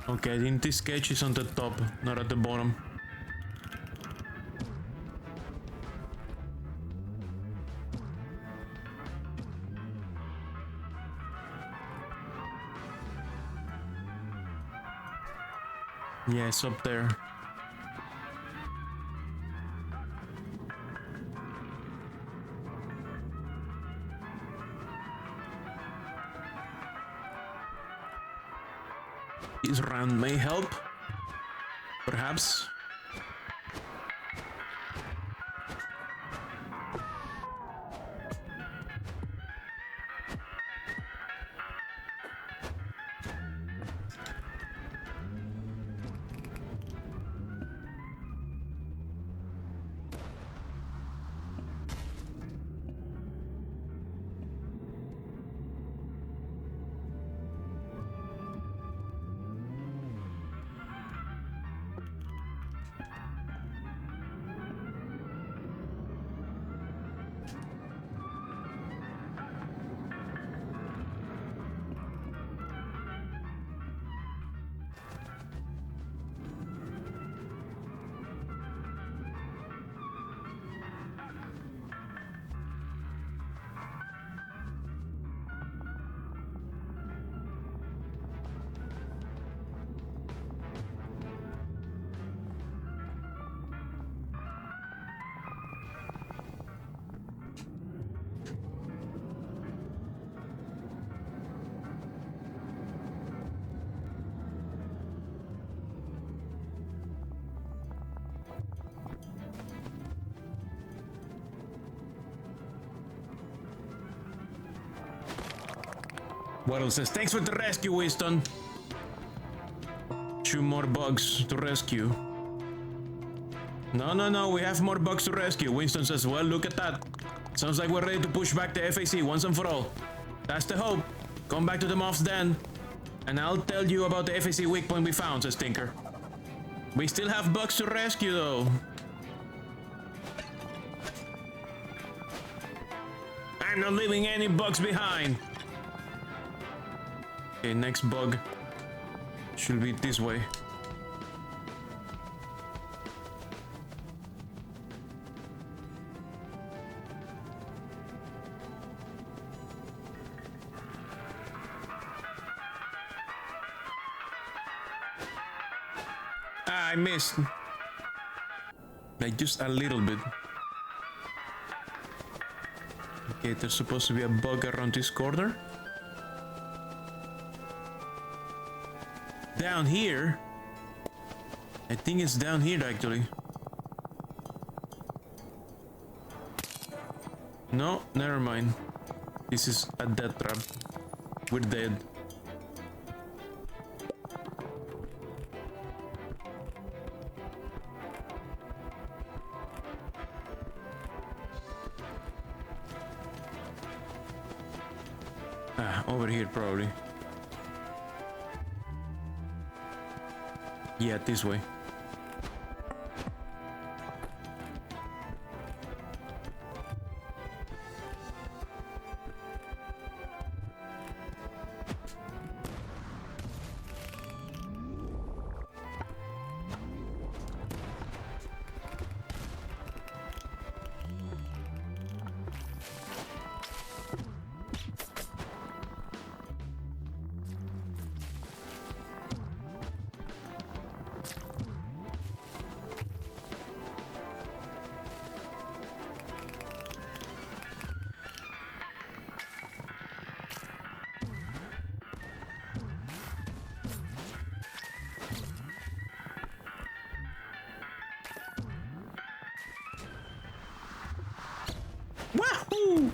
Okay, I think this cage is on the top, not at the bottom. Yeah, it's up there. This round may help, perhaps. Waddle says, thanks for the rescue, Winston. 2 more bugs to rescue. No, we have more bugs to rescue. Winston says, well, look at that. Sounds like we're ready to push back the FAC once and for all. That's the hope. Come back to the Moth's den, and I'll tell you about the FAC weak point we found, says Tinker. We still have bugs to rescue, though. I'm not leaving any bugs behind. Okay, next bug should be this way. I missed. Like just a little bit. Okay, there's supposed to be a bug around this corner. Down here? I think it's down here actually. No, never mind. This is a death trap. We're dead. Over here probably. Yeah, this way. Woo!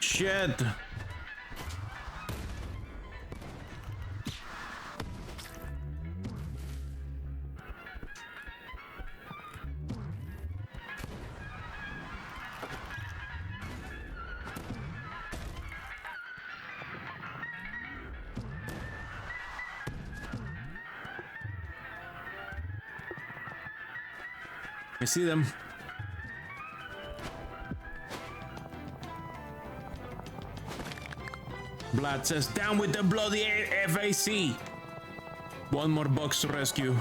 Shit. I see them. Vlad says, down with the bloody FAC. One more box to rescue.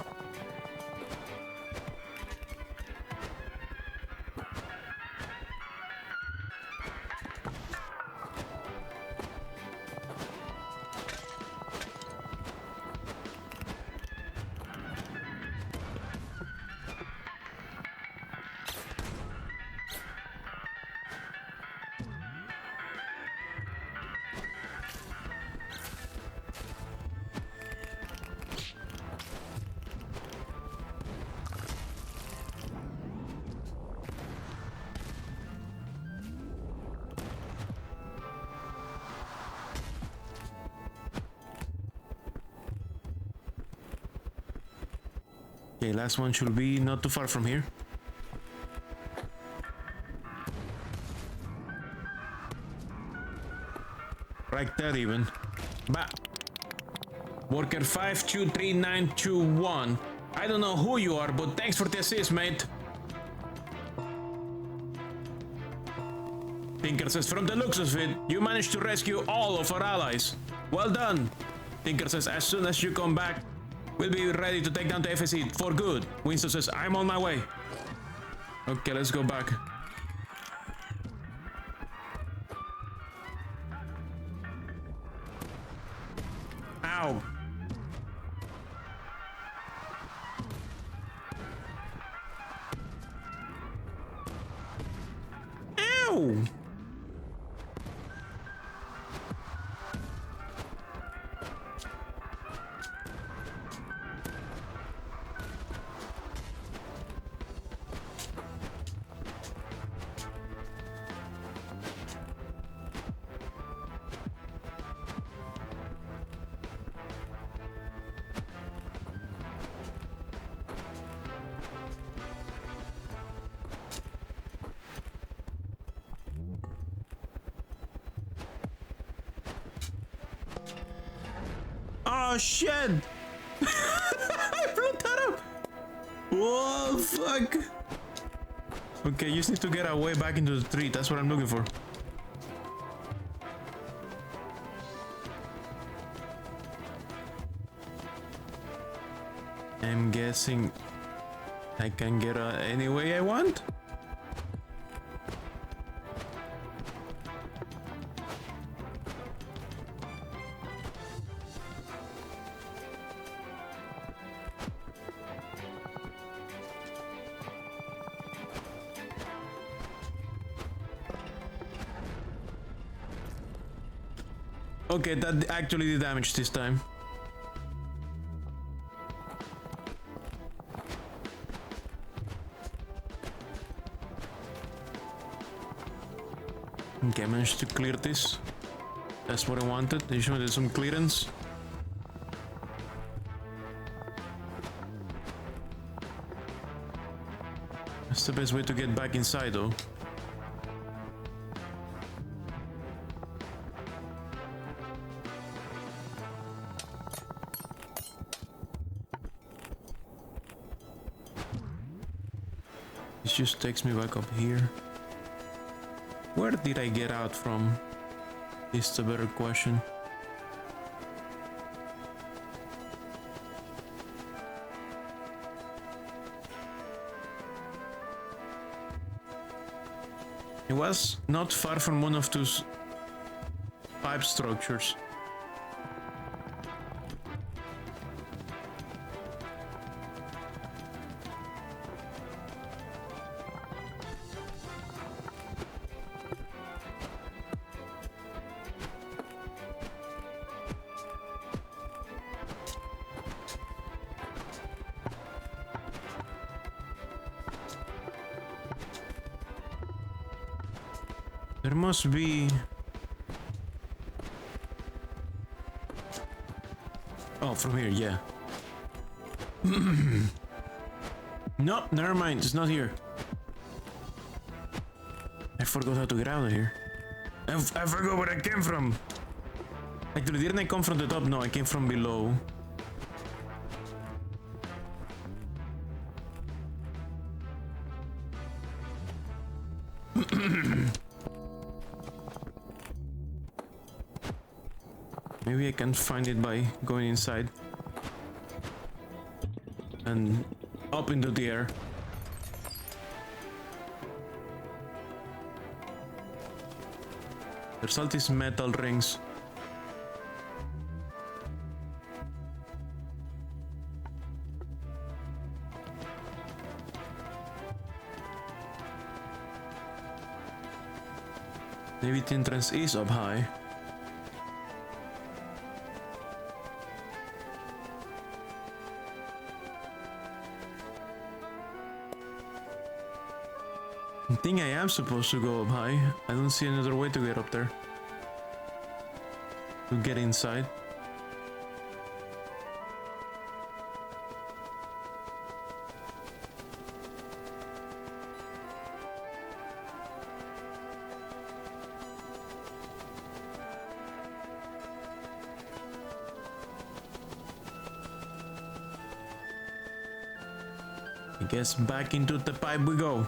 Okay, last one should be not too far from here. Right there even. Bah. Worker 523921. I don't know who you are, but thanks for the assist, mate. Tinker says, from the looks of it, you managed to rescue all of our allies. Well done. Tinker says, as soon as you come back, we'll be ready to take down the FSC for good. Winston says, I'm on my way. Okay, let's go back. Ow. Ow. Oh shit! I blew that up! Whoa, fuck! Okay, you just need to get away back into the tree. That's what I'm looking for. I'm guessing I can get any way I want? Okay, that actually did damage this time. Okay, I managed to clear this. That's what I wanted. I just wanted some clearance. That's the best way to get back inside, though. This just takes me back up here. Where did I get out from? Is the better question. It was not far from one of those pipe structures. There must be... Oh, from here, yeah. No, never mind, it's not here. I forgot how to get out of here. I forgot where I came from. Actually, didn't I come from the top? No, I came from below. Maybe I can find it by going inside and up into the air. There's all these metal rings. Maybe the entrance is up high. I think I am supposed to go up high. I don't see another way to get up there. To get inside. I guess back into the pipe we go.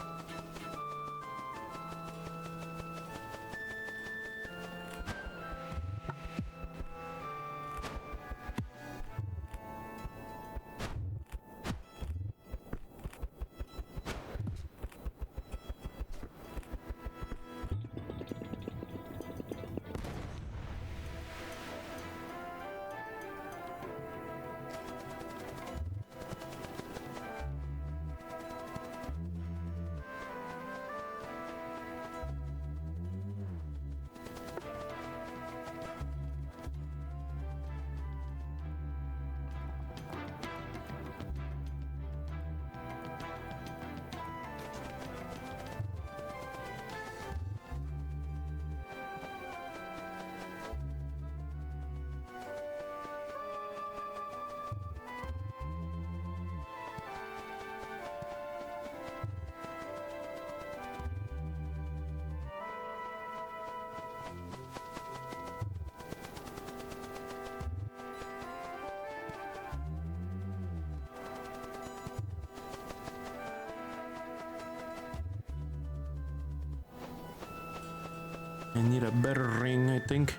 I need a better ring, I think.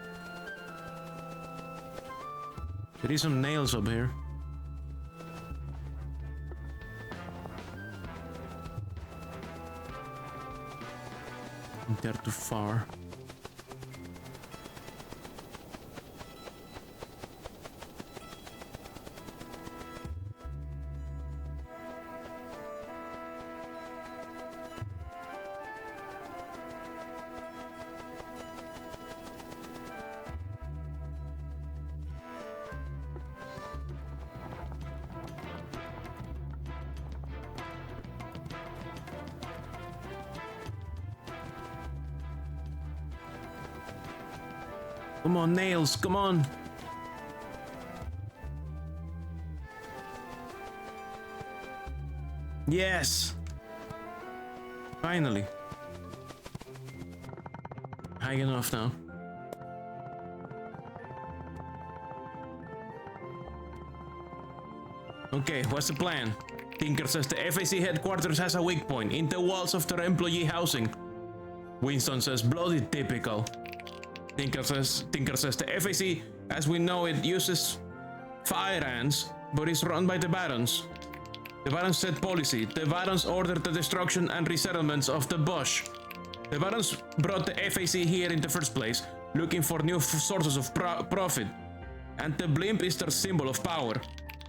There is some nails up here. They're too far. Come on, nails, come on! Yes! Finally. High enough now. Okay, what's the plan? Tinker says the FAC headquarters has a weak point in the walls of their employee housing. Winston says bloody typical. Tinker says the FAC, as we know it, uses fire ants, but is run by the Barons. The Barons set policy. The Barons ordered the destruction and resettlements of the bush. The Barons brought the FAC here in the first place, looking for new sources of profit. And the blimp is their symbol of power.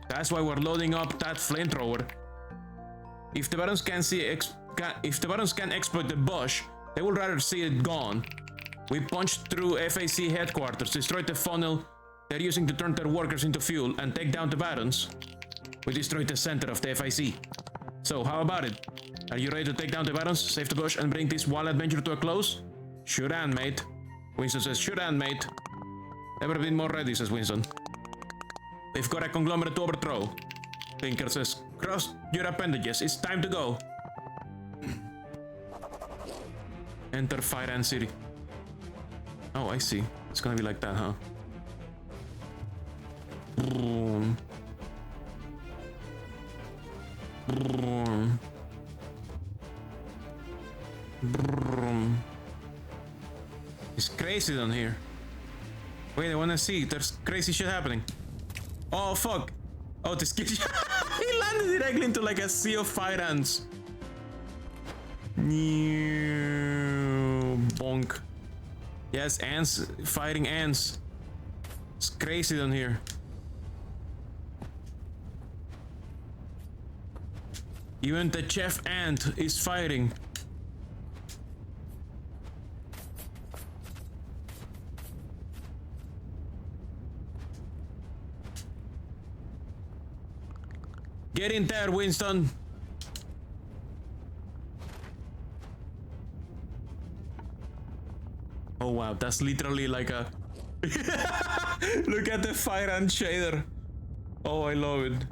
That's why we're loading up that flamethrower. If the Barons can exploit the bush, they would rather see it gone. We punched through FAC headquarters, destroyed the funnel they're using to turn their workers into fuel, and take down the Barons. We destroyed the center of the FAC. So, how about it? Are you ready to take down the Barons, save the bush, and bring this wild adventure to a close? Shoot and mate. Winston says, shoot and mate. Never been more ready, says Winston. They've got a conglomerate to overthrow. Tinker says, cross your appendages, it's time to go. Enter Fire Ant City. Oh, I see. It's gonna be like that, huh? Vroom. Vroom. Vroom. It's crazy down here. Wait, I wanna see. There's crazy shit happening. Oh, fuck. Oh, this kid. He landed directly into like a sea of fire ants. Bonk. Yes, ants. Fighting ants. It's crazy down here. Even the chef ant is fighting. Get in there, Winston. Oh wow, that's literally like a... Look at the fire ant shader. Oh, I love it.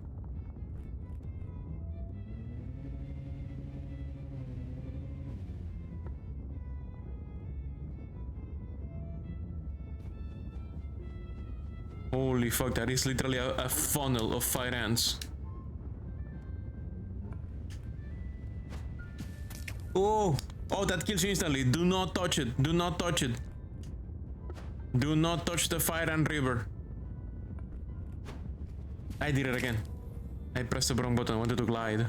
Holy fuck, that is literally a funnel of fire ants. Oh, oh, that kills you instantly. Do not touch it. Do not touch it. Do not touch the fire ant river. I did it again. I pressed the wrong button. I wanted to glide.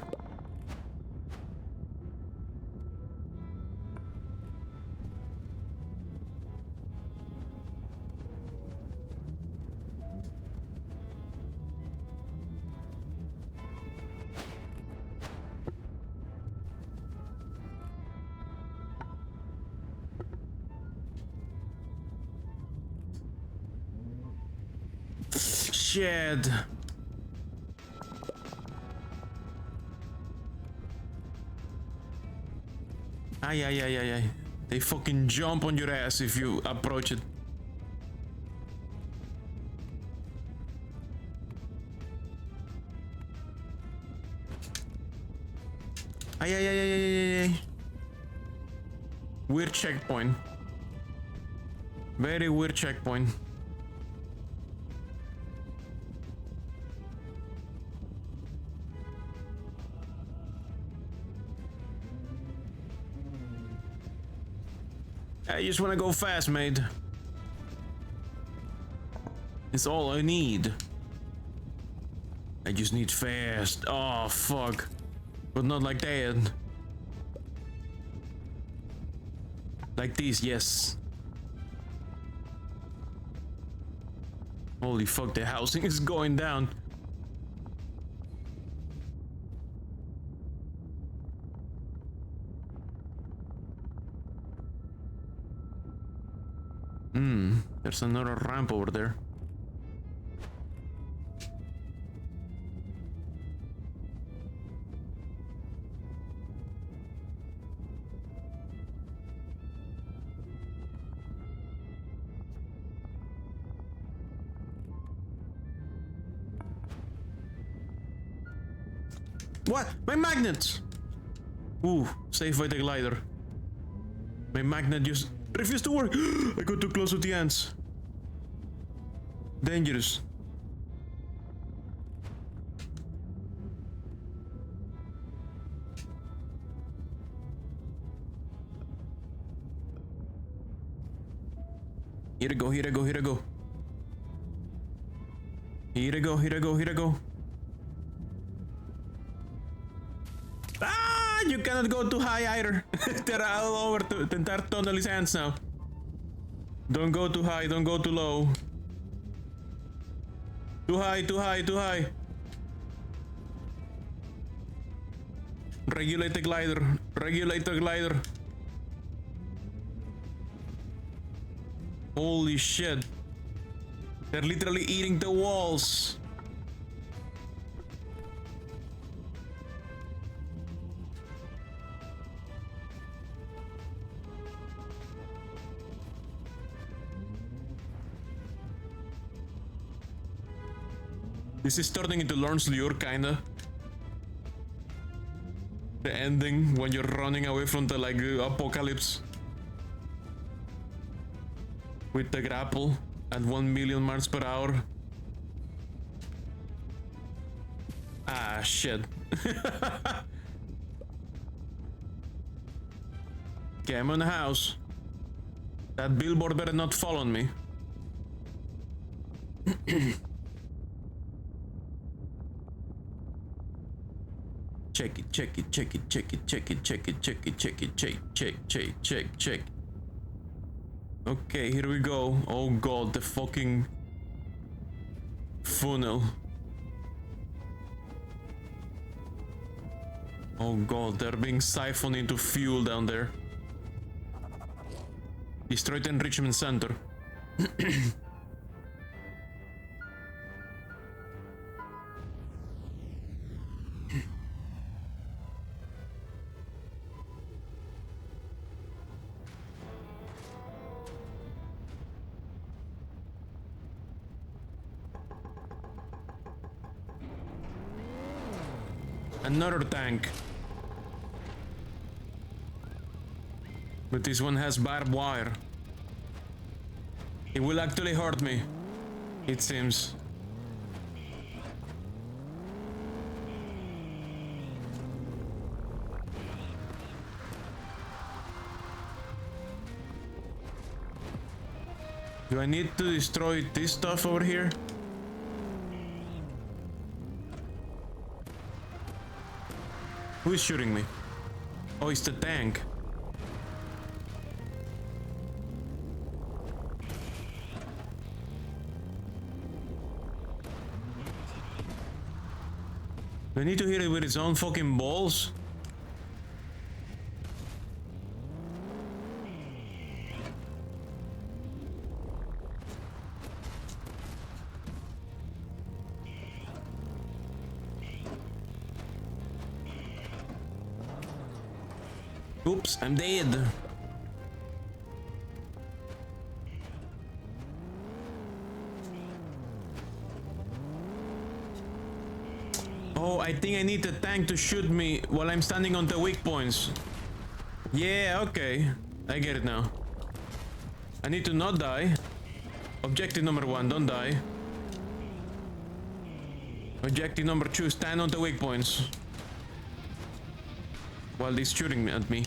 Shit. Ay, ay, ay, ay, ay. They fucking jump on your ass if you approach it. Ay, ay, ay, ay, ay, ay. Weird checkpoint. Very weird checkpoint. I just wanna go fast, mate. It's all I need. I just need fast. Oh, fuck. But not like that. Like this, yes. Holy fuck, the housing is going down. There's another ramp over there. What? My magnets! Ooh, saved by the glider. My magnet just refused to work. I got too close to the ants. Dangerous. Here I go, here I go, here I go. Here I go, here I go, here I go. Ah, you cannot go too high either. They're all over. The entire tunnel is ants now. Don't go too high, don't go too low. Too high, too high, too high. Regulate the glider. Regulate the glider. Holy shit. They're literally eating the walls. This is turning into Lawrence Lure, kinda. The ending when you're running away from the like apocalypse with the grapple at 1 million miles per hour. Ah, shit. Okay, I'm in the house. That billboard better not fall on me. Check it, check it, check it, check it, check it, check it, check it, check it, check. Okay, here we go. Oh god, the fucking funnel. Oh god, they're being siphoned into fuel down there. Destroyed enrichment center. Another tank. But this one has barbed wire. It will actually hurt me, it seems. Do I need to destroy this stuff over here? Who is shooting me? Oh, it's the tank. Do I need to hit it with its own fucking balls? Oops, I'm dead. Oh, I think I need the tank to shoot me while I'm standing on the weak points. Yeah, okay. I get it now. I need to not die. Objective number 1, don't die. Objective number 2, stand on the weak points. While he's shooting at me.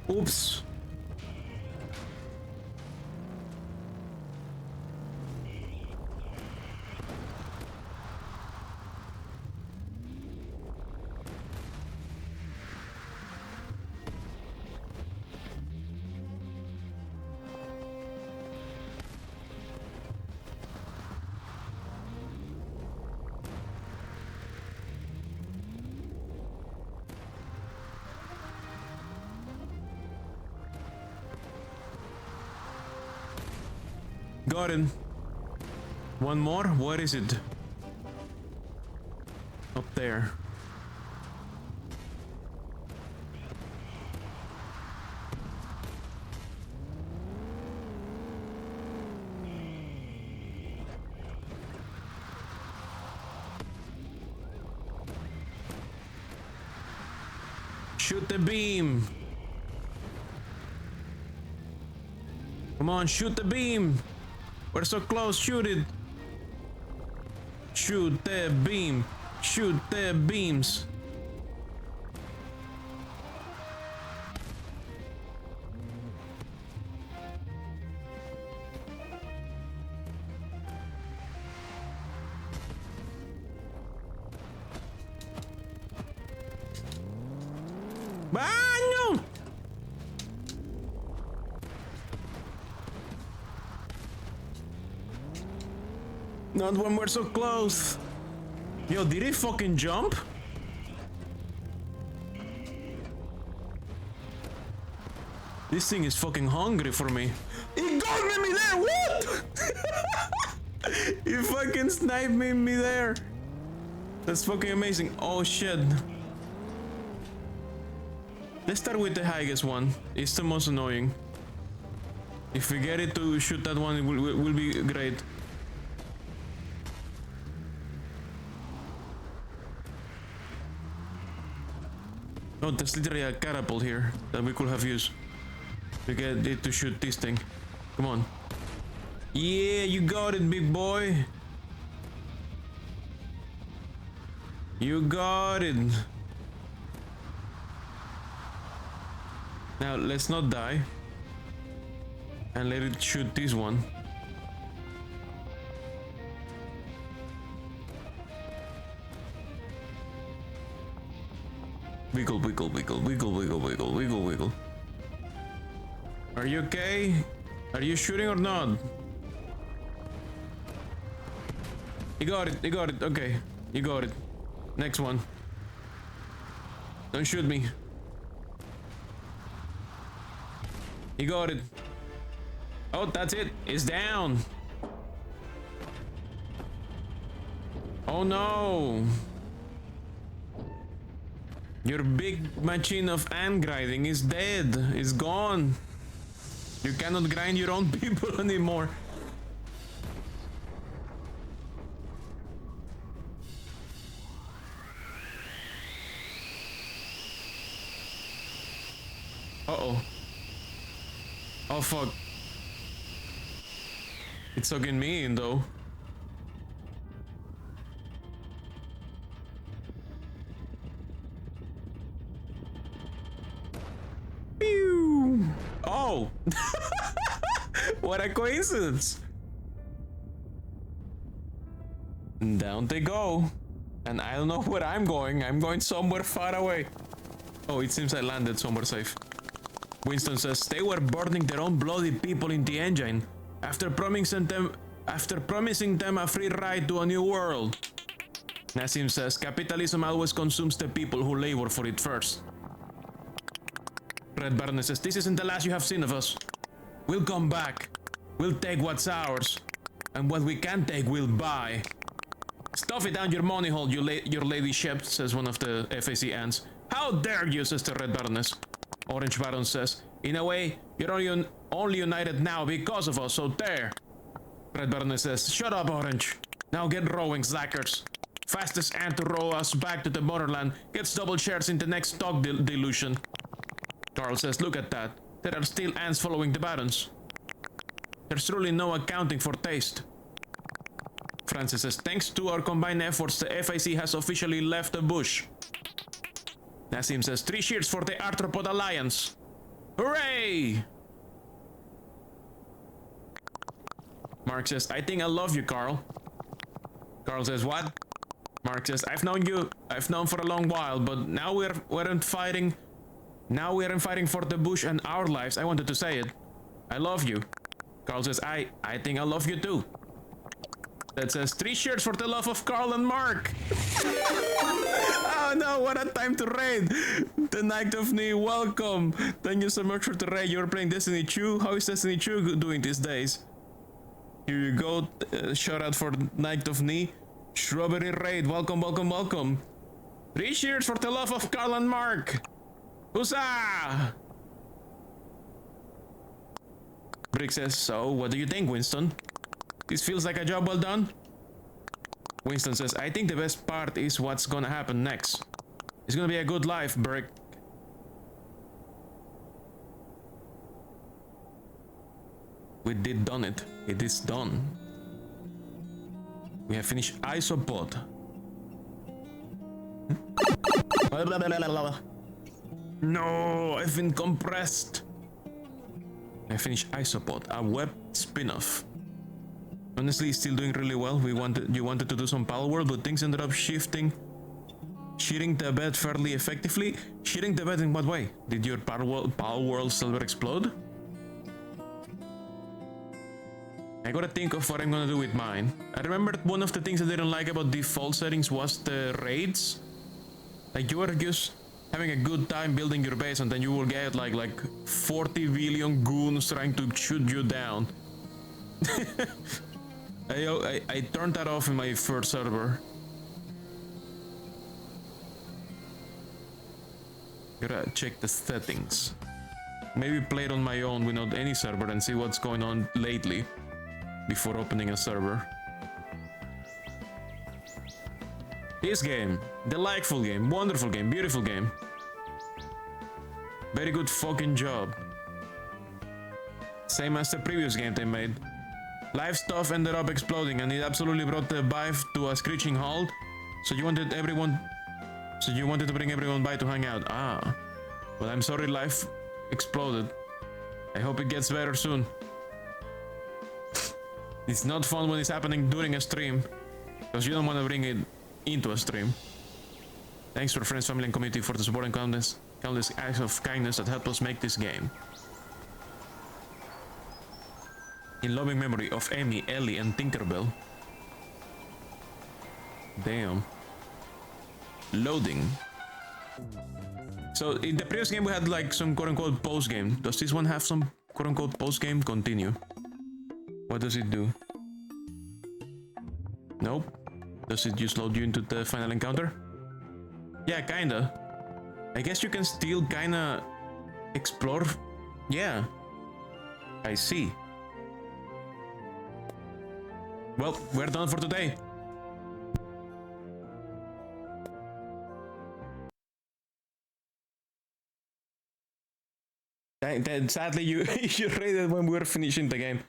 Oops. Got it. One more? What is it? Up there. Shoot the beam. Come on, shoot the beam. We're so close, shoot it! Shoot the beam! Shoot the beams! Ah, no! Not when we're so close. Yo, did he fucking jump? This thing is fucking hungry for me. He got me there. What? He fucking sniped me there. That's fucking amazing. Oh shit. Let's start with the highest one. It's the most annoying. If we get it to shoot that one, it will be great. Oh, there's literally a catapult here that we could have used. We get it to shoot this thing. Come on. Yeah, you got it, big boy. You got it. Now, let's not die. And let it shoot this one. Wiggle, wiggle, wiggle, wiggle, wiggle, wiggle, wiggle, wiggle. Are you okay? Are you shooting or not? You got it, you got it, okay. You got it. Next one. Don't shoot me. You got it. Oh, that's it. It's down. Oh no. Your big machine of ant grinding is dead. It's gone. You cannot grind your own people anymore. Uh-oh. Oh fuck. It's sucking me in though. Pew! Oh! What a coincidence! Down they go. And I don't know where I'm going. I'm going somewhere far away. Oh, it seems I landed somewhere safe. Winston says they were burning their own bloody people in the engine after promising them a free ride to a new world. Nassim says capitalism always consumes the people who labor for it first. Red Baron says this isn't the last you have seen of us. We'll come back. We'll take what's ours, and what we can take we'll buy. Stuff it down your money hole, your ladyship, says one of the FAC ants. How dare you, says the Red Baroness. Orange Baron says, in a way, you're only united now because of us, so there. Red Baroness says, shut up, Orange. Now get rowing, slackers. Fastest ant to row us back to the motherland gets double shares in the next stock dilution. Carl says, look at that. There are still ants following the Barons. There's truly no accounting for taste. Francis says, thanks to our combined efforts, the FIC has officially left the bush. Nassim says, 3 cheers for the Arthropod Alliance. Hooray! Mark says, I think I love you, Carl. Carl says, what? Mark says, I've known for a long while, but now we aren't fighting for the bush and our lives. I wanted to say it. I love you. Carl says, I think I love you too. That says 3 cheers for the love of Carl and Mark. Oh no, what a time to raid. The Knight of Knee, welcome. Thank you so much for the raid. You're playing Destiny 2. How is Destiny 2 doing these days? Here you go. Shout out for Knight of Knee. Strawberry raid, welcome, welcome, welcome. 3 cheers for the love of Carl and Mark. Huzzah! Brick says, so what do you think, Winston? This feels like a job well done? Winston says, I think the best part is what's gonna happen next. It's gonna be a good life, Brick. We did done it. It is done. We have finished Isopod. No, I've been compressed. I finished Isopod, a web spin-off. Honestly, it's still doing really well. You wanted to do some Pal World, but things ended up shifting. Shearing the bed fairly effectively. Shearing the bed in what way? Did your Pal World server explode? I gotta think of what I'm gonna do with mine. I remember one of the things I didn't like about default settings was the raids. Like you were just having a good time building your base, and then you will get like 40 billion goons trying to shoot you down. I turned that off in my first server. Gotta check the settings. Maybe play it on my own without any server and see what's going on lately before opening a server. This game, delightful game, wonderful game, beautiful game. Very good fucking job. Same as the previous game they made. Live stuff ended up exploding and it absolutely brought the vibe to a screeching halt. So you wanted to bring everyone by to hang out. Ah. Well, I'm sorry life exploded. I hope it gets better soon. It's not fun when it's happening during a stream, because you don't want to bring it into a stream. Thanks to our friends, family, and community for the support and countless acts of kindness that help us make this game. In loving memory of Amy, Ellie, and Tinkerbell. Damn. Loading. So in the previous game we had like some quote-unquote post-game. Does this one have some quote-unquote post-game? Continue. What does it do? Nope. Does it just load you into the final encounter? Yeah, kinda. I guess you can still kinda explore. Yeah. I see. Well, we're done for today. Sadly, you raided when we were finishing the game.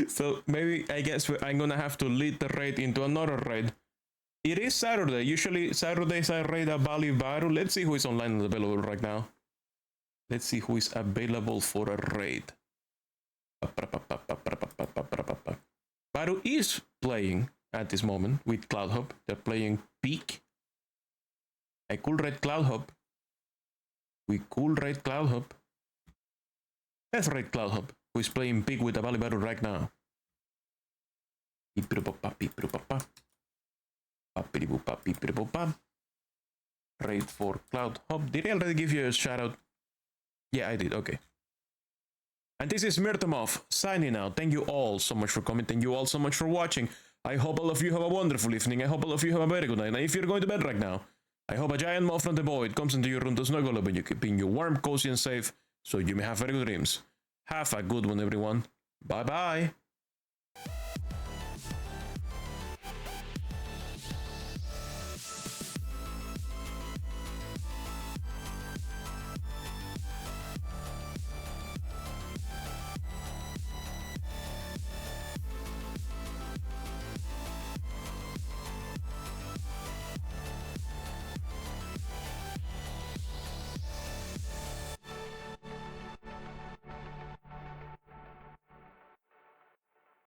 So maybe I guess I'm gonna have to lead the raid into another raid. It is Saturday. Usually Saturdays I raid a Bali Baru. Let's see who is online and available right now. Let's see who is available for a raid. Baru is playing at this moment with Cloud Hub. They're playing Peak. I could raid Cloud Hub. We could raid Cloud Hub. Let's raid Cloud Hub, who is playing Peak with a Bali Baru right now. Raid for Cloud Hub. Did I already give you a shout out? Yeah, I did. Okay. And this is Moth signing out. Thank you all so much for coming. Thank you all so much for watching. I hope all of you have a wonderful evening. I hope all of you have a very good night. And if you're going to bed right now, I hope a giant moth from the void comes into your room to snuggle up and you keeping you warm, cozy, and safe, so you may have very good dreams. Have a good one, everyone. Bye-bye.